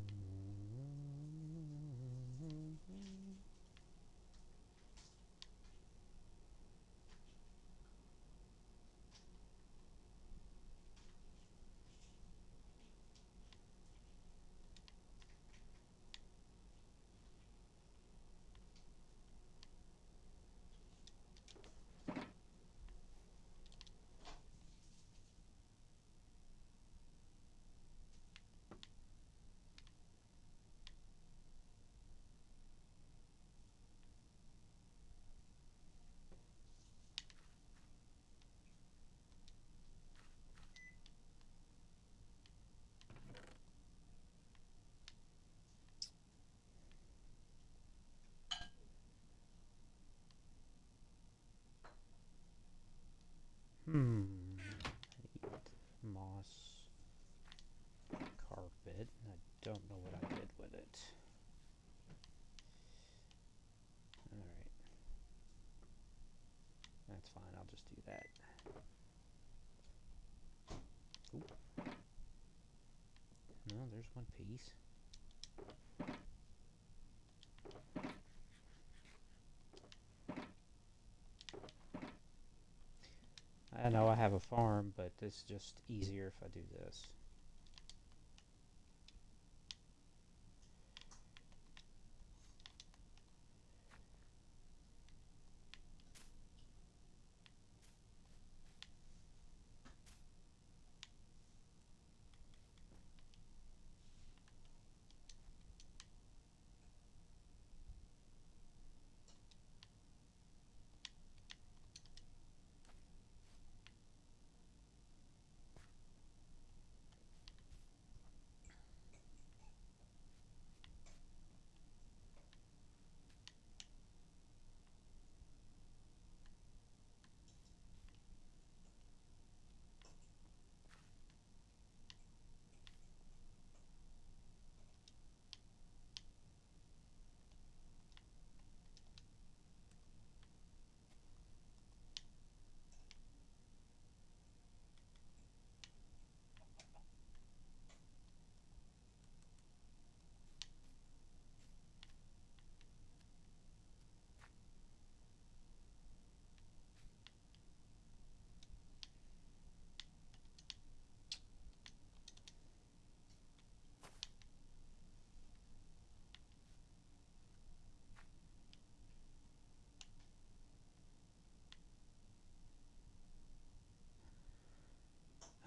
Hmm. I need moss carpet. I don't know what I did with it. Alright. That's fine, I'll just do that. Ooh. No, there's one piece. I know I have a farm, but it's just easier if I do this.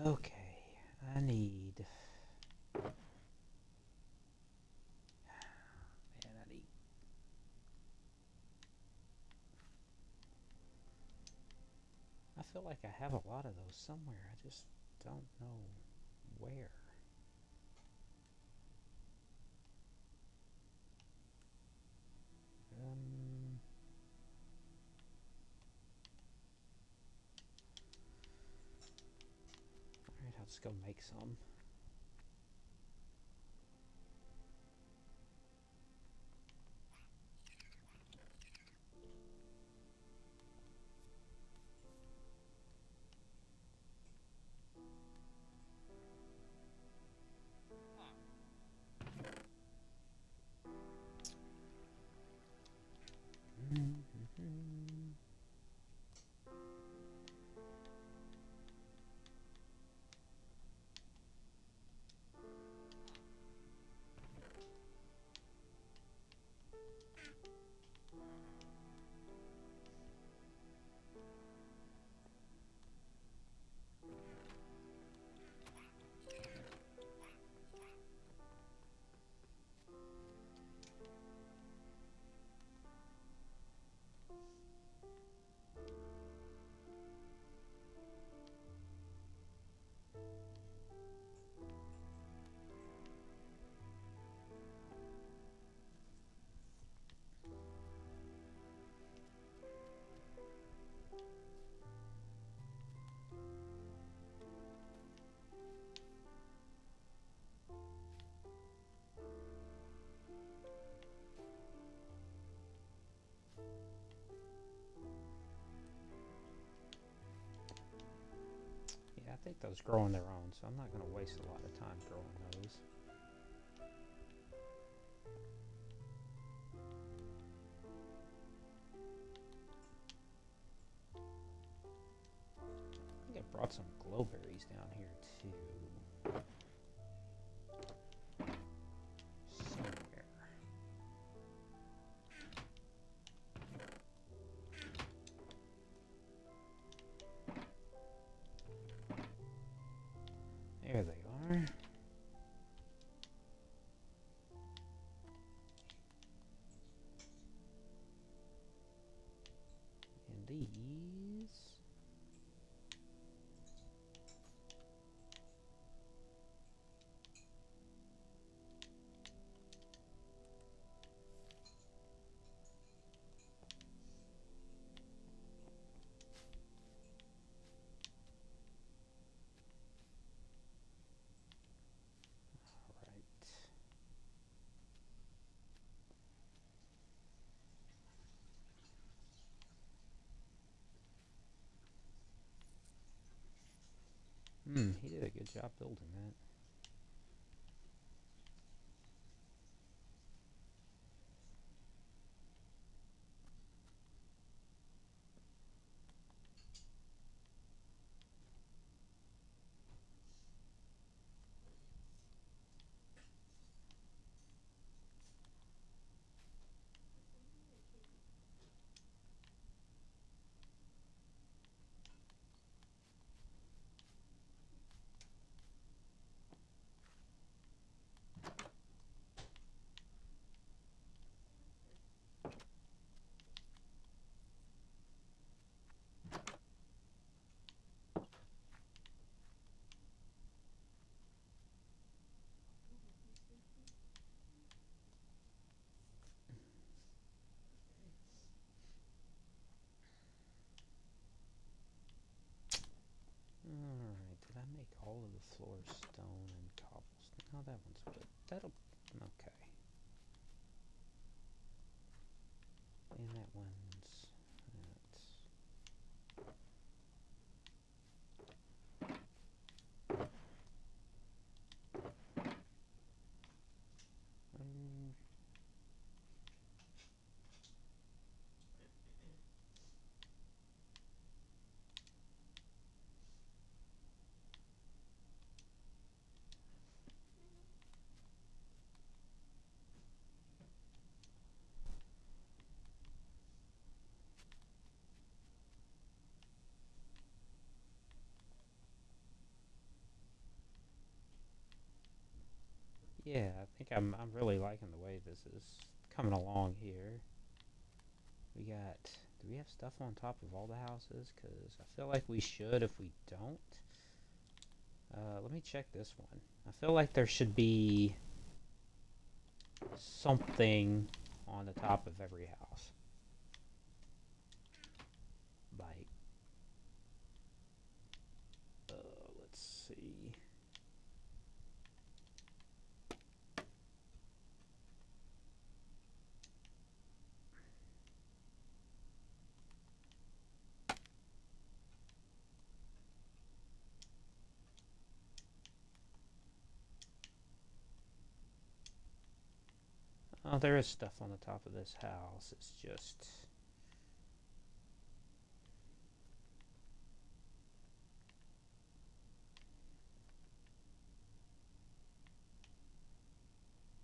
Okay, I need... Man, I need feel like I have a lot of those somewhere. I just don't know where. Alright, I'll just go make some. Yeah, I think those grow on their own, so I'm not going to waste a lot of time growing those. I think I brought some glowberries down here too. Somewhere. There they are. And these. He did a good job building that. Alright, did I make all of the floors stone and cobblestone? No, that one's wood. That'll... okay. And that one's... that's... yeah, I think I'm really liking the way this is coming along here. We got Do we have stuff on top of all the houses? Because I feel like we should if we don't. Let me check this one. I feel like there should be something on the top of every house. Bite. Let's see. Oh, there is stuff on the top of this house. It's just...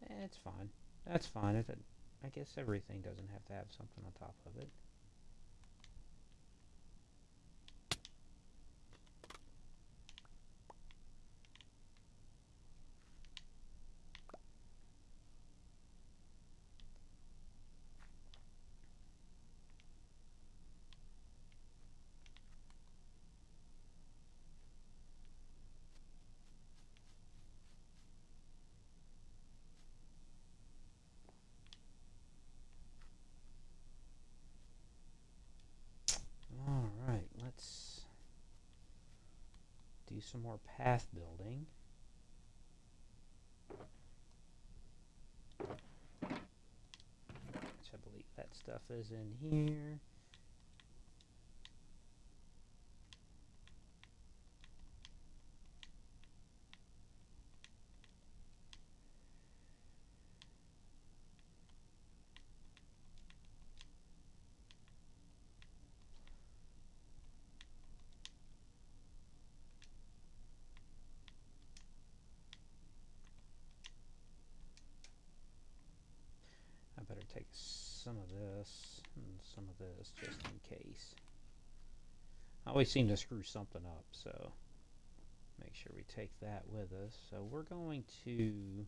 it's fine. That's fine. I guess everything doesn't have to have something on top of it. Alright, let's do some more path building. Which I believe that stuff is in here. I better take some of this and some of this just in case. I always seem to screw something up, so make sure we take that with us. So we're going to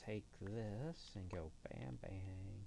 take this and go bam bang.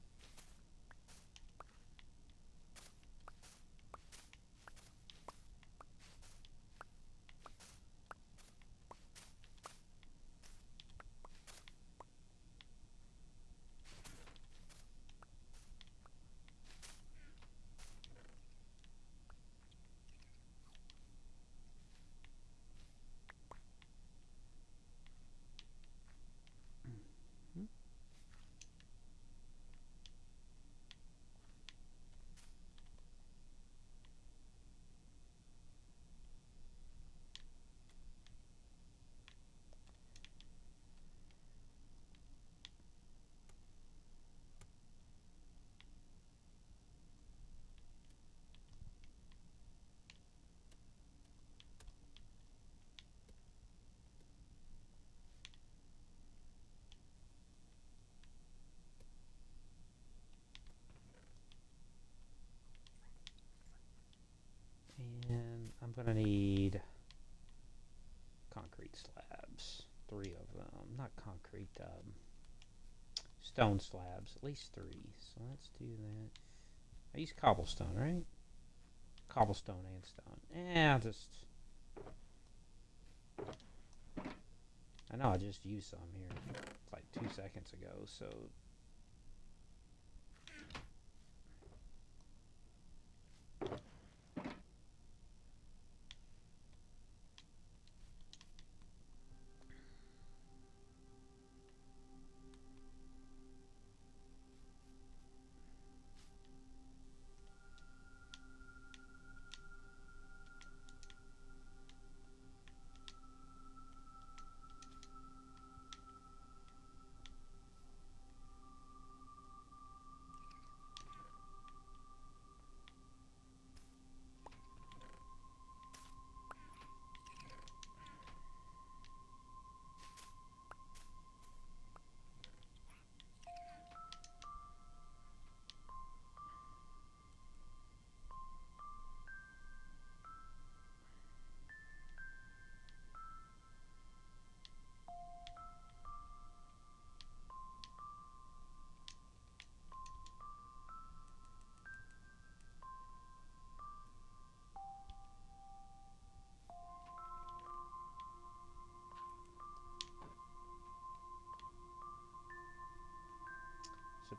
And I'm gonna need concrete slabs, 3 of them. Not concrete, stone slabs, at least 3. So let's do that. I use cobblestone, right? Cobblestone and stone. I'll just... I know I just used some here like 2 seconds ago, so...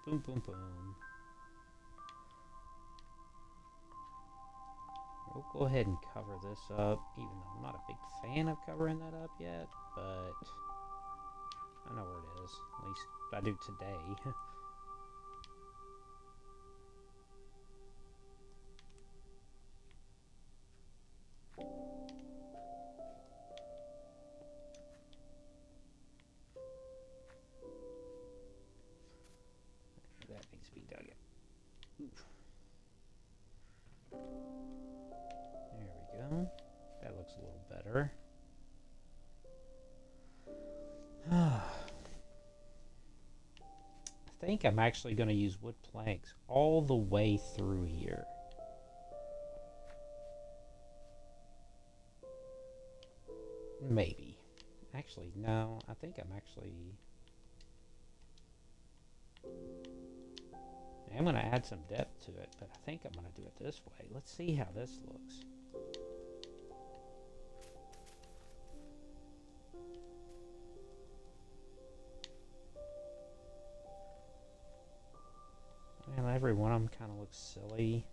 Boom, boom, boom. We'll go ahead and cover this up, even though I'm not a big fan of covering that up yet, but I know where it is. At least I do today. That needs to be dug in. Oof. There we go. That looks a little better. I think I'm actually going to use wood planks all the way through here. Maybe. Actually, no. I think I'm going to add some depth to it, but I think I'm going to do it this way. Let's see how this looks. Well, every one of them kind of looks silly.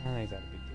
I think that'll be good.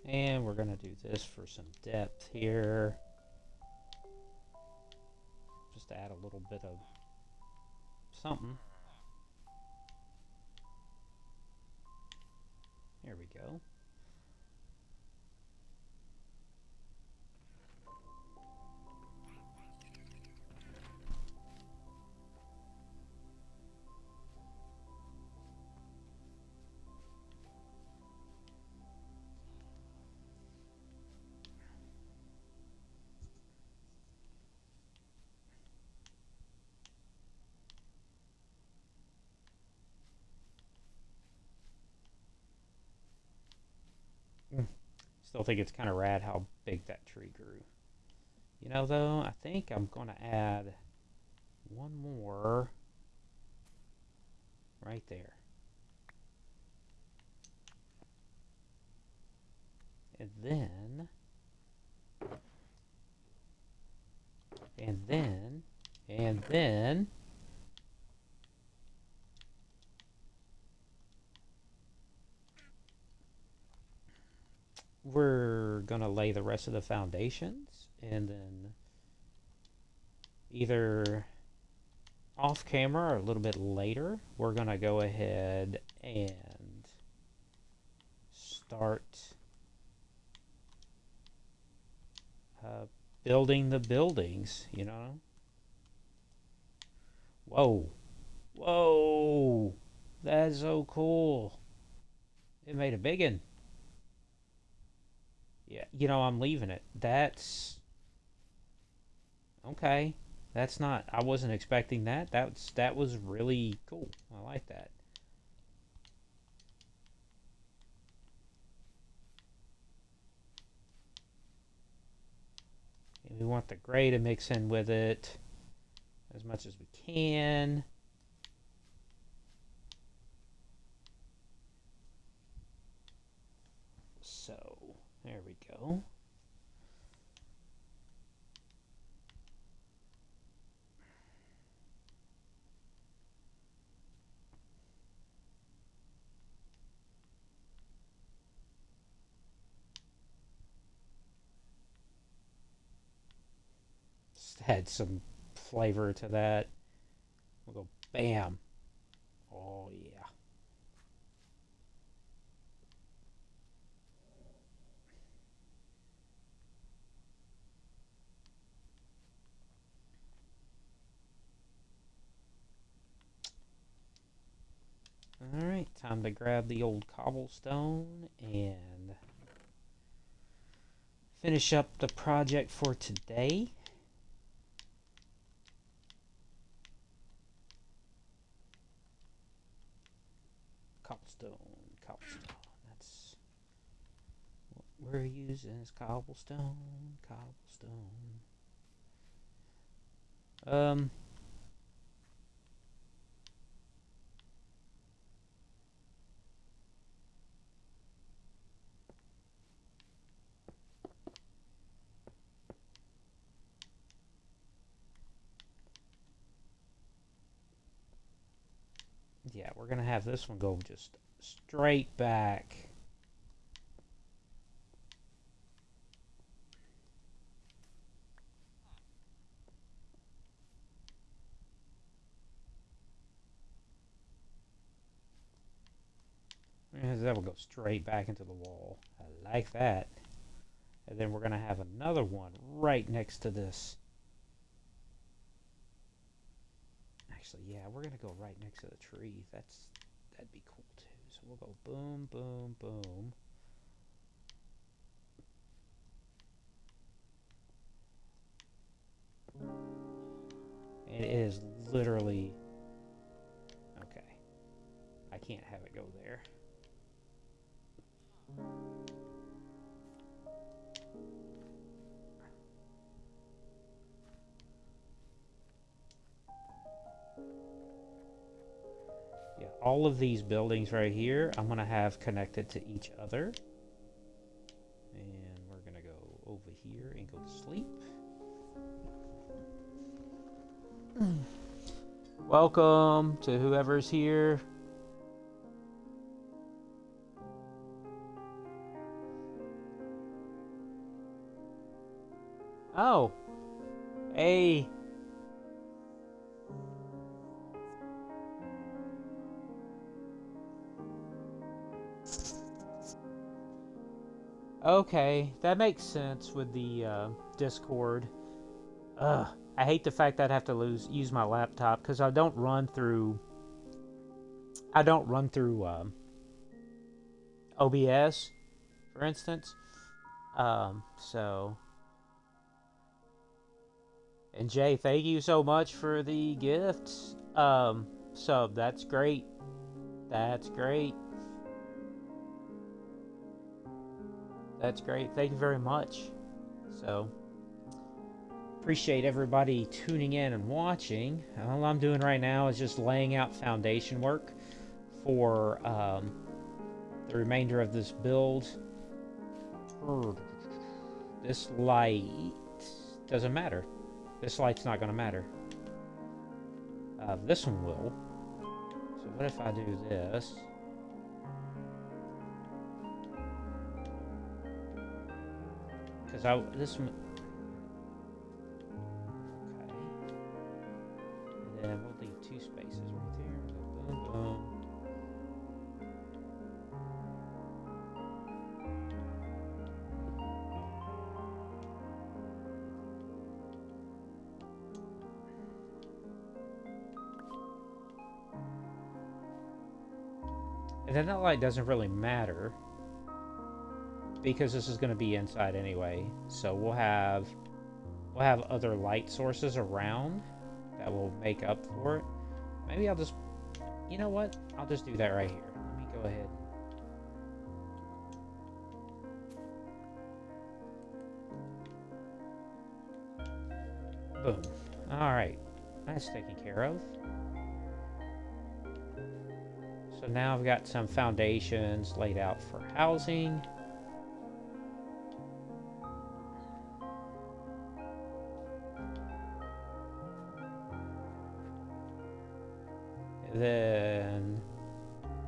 And we're going to do this for some depth here. Just to add a little bit of something. There we go. Still think it's kind of rad how big that tree grew. You know, though, I think I'm going to add one more right there. And then, we're gonna lay the rest of the foundations, and then either off camera or a little bit later, we're gonna go ahead and start building the buildings, you know? Whoa. Whoa. That's so cool. It made a big one. Yeah, you know, I'm leaving it. That's okay. That's not, I wasn't expecting that. That was really cool. I like that. And we want the gray to mix in with it as much as we can. So, there we go. just had some flavor to that. We'll go bam. Oh yeah. Alright, time to grab the old cobblestone and finish up the project for today. Cobblestone. That's what we're using is cobblestone. Yeah, we're gonna have this one go just straight back. That will go straight back into the wall. I like that. And then we're gonna have another one right next to this. Actually, yeah, we're gonna go right next to the tree. That'd be cool too. So we'll go boom, boom, boom. And it is literally okay. I can't have it go there. Yeah, all of these buildings right here, I'm gonna have connected to each other. And we're gonna go over here and go to sleep. Welcome to whoever's here. Oh. Hey. Okay, that makes sense with the Discord. Ugh, I hate the fact that I have to use my laptop because I don't run through OBS, for instance. So, and Jay, thank you so much for the gifts. So that's great. That's great. That's great. Thank you very much. So, appreciate everybody tuning in and watching. All I'm doing right now is just laying out foundation work for the remainder of this build. This light doesn't matter. This light's not going to matter. This one will. So what if I do this? Because this one... Okay. And then we'll leave 2 spaces right there. Boom, boom. And then that light doesn't really matter because this is going to be inside anyway. So we'll have other light sources around that will make up for it. Maybe I'll just, you know what? I'll just do that right here. Let me go ahead. Boom. All right, that's taken care of. So now I've got some foundations laid out for housing. Then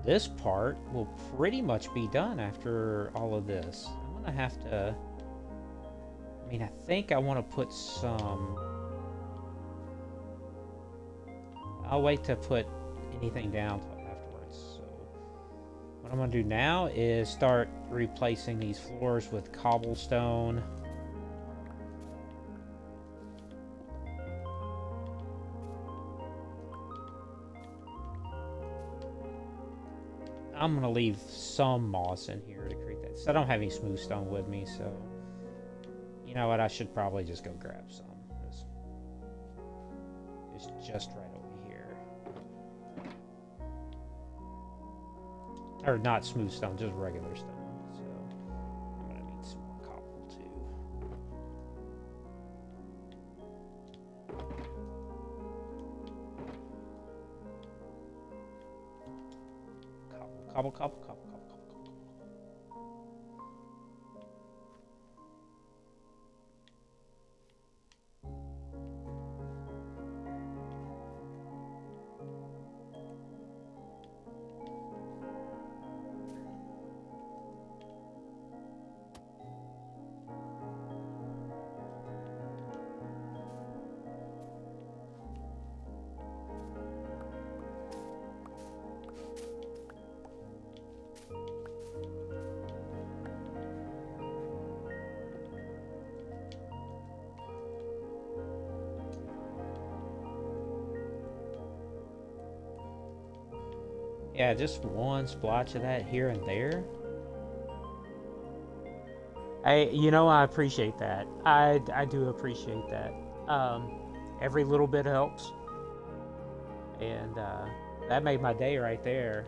this part will pretty much be done after all of this. I'm gonna have to, I mean, I think I want to put some I'll wait to put anything down till afterwards. So what I'm going to do now is start replacing these floors with cobblestone. I'm going to leave some moss in here to create that. So I don't have any smooth stone with me, so you know what? I should probably just go grab some. It's just right over here. Or not smooth stone, just regular stone. So I'm going to need some more cobble too. Cobble, cobble, cobble, cobble. Yeah, just one splotch of that here and there. I appreciate that. I do appreciate that. Every little bit helps, and that made my day right there.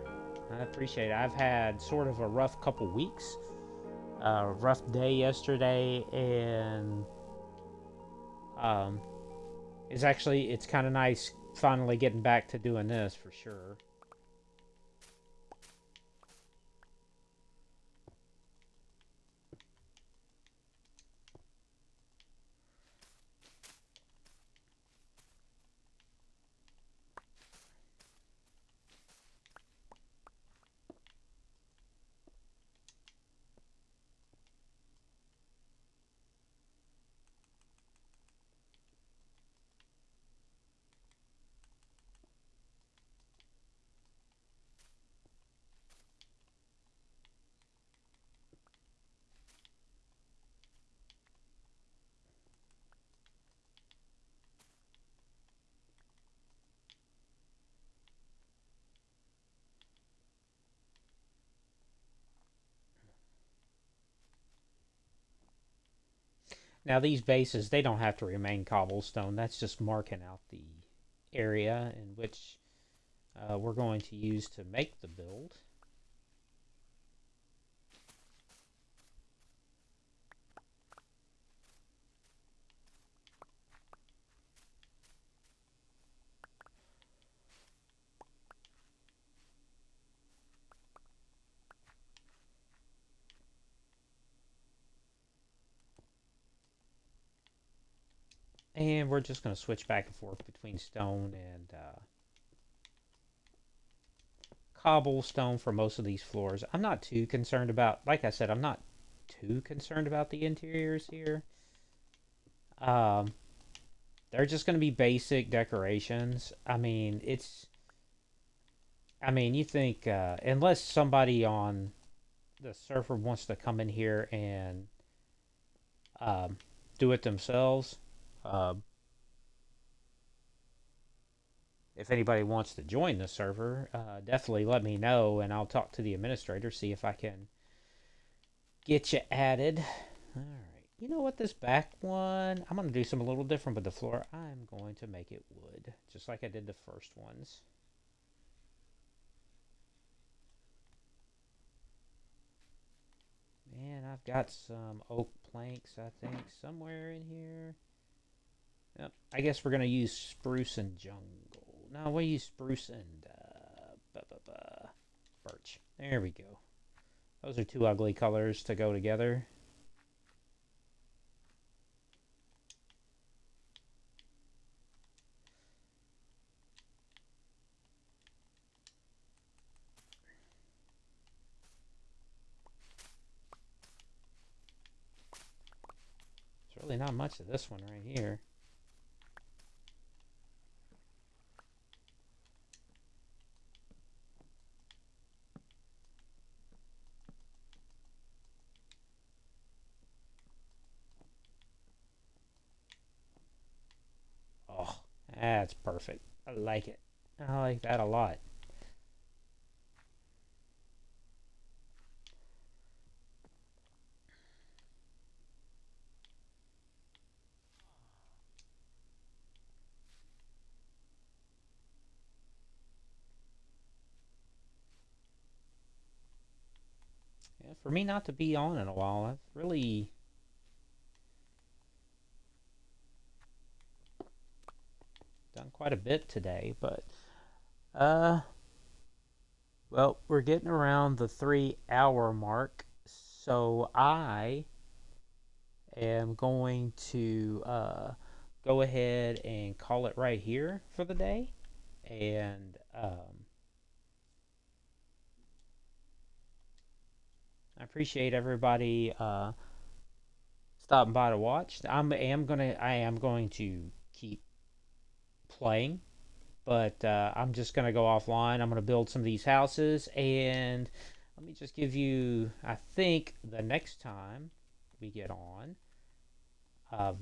I appreciate it. I've had sort of a rough couple weeks, rough day yesterday, and um, it's kind of nice finally getting back to doing this for sure. Now these bases, they don't have to remain cobblestone. That's just marking out the area in which we're going to use to make the build. And we're just going to switch back and forth between stone and cobblestone for most of these floors. I'm not too concerned about, like I said, I'm not too concerned about the interiors here. Um, they're just going to be basic decorations. You think, unless somebody on the server wants to come in here and um, do it themselves, um, if anybody wants to join the server, definitely let me know and I'll talk to the administrator, see if I can get you added. All right. You know what? This back one, I'm going to do something a little different with the floor. I'm going to make it wood, just like I did the first ones. Man, I've got some oak planks, I think, somewhere in here. Yep. I guess we're going to use spruce and jungle. No, we'll use spruce and birch. There we go. Those are two ugly colors to go together. There's really not much of this one right here. That's perfect. I like it. I like that a lot. Yeah, for me not to be on in a while, I've really done quite a bit today, but uh well, we're getting around the 3 hour mark, so I am going to go ahead and call it right here for the day. And I appreciate everybody stopping by to watch. I am going to keep playing, but I'm just gonna go offline. I'm gonna build some of these houses, and let me just give you. I think the next time we get on,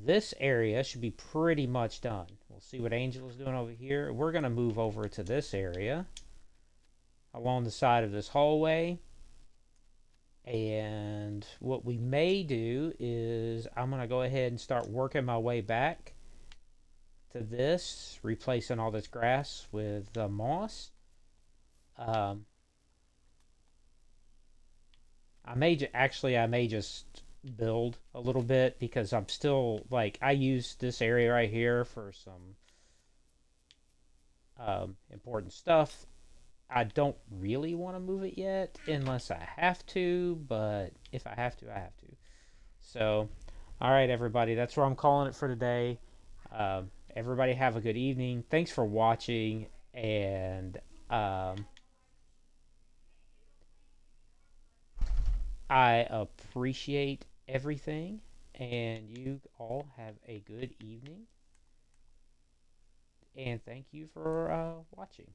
this area should be pretty much done. We'll see what Angel is doing over here. We're gonna move over to this area along the side of this hallway. And what we may do is I'm going to go ahead and start working my way back to this, replacing all this grass with moss. Um, I may just build a little bit because I'm still like I use this area right here for some important stuff. I don't really want to move it yet unless I have to, but if I have to, I have to. So, all right, everybody, that's where I'm calling it for today. Everybody have a good evening. Thanks for watching, and I appreciate everything. And you all have a good evening. And thank you for watching.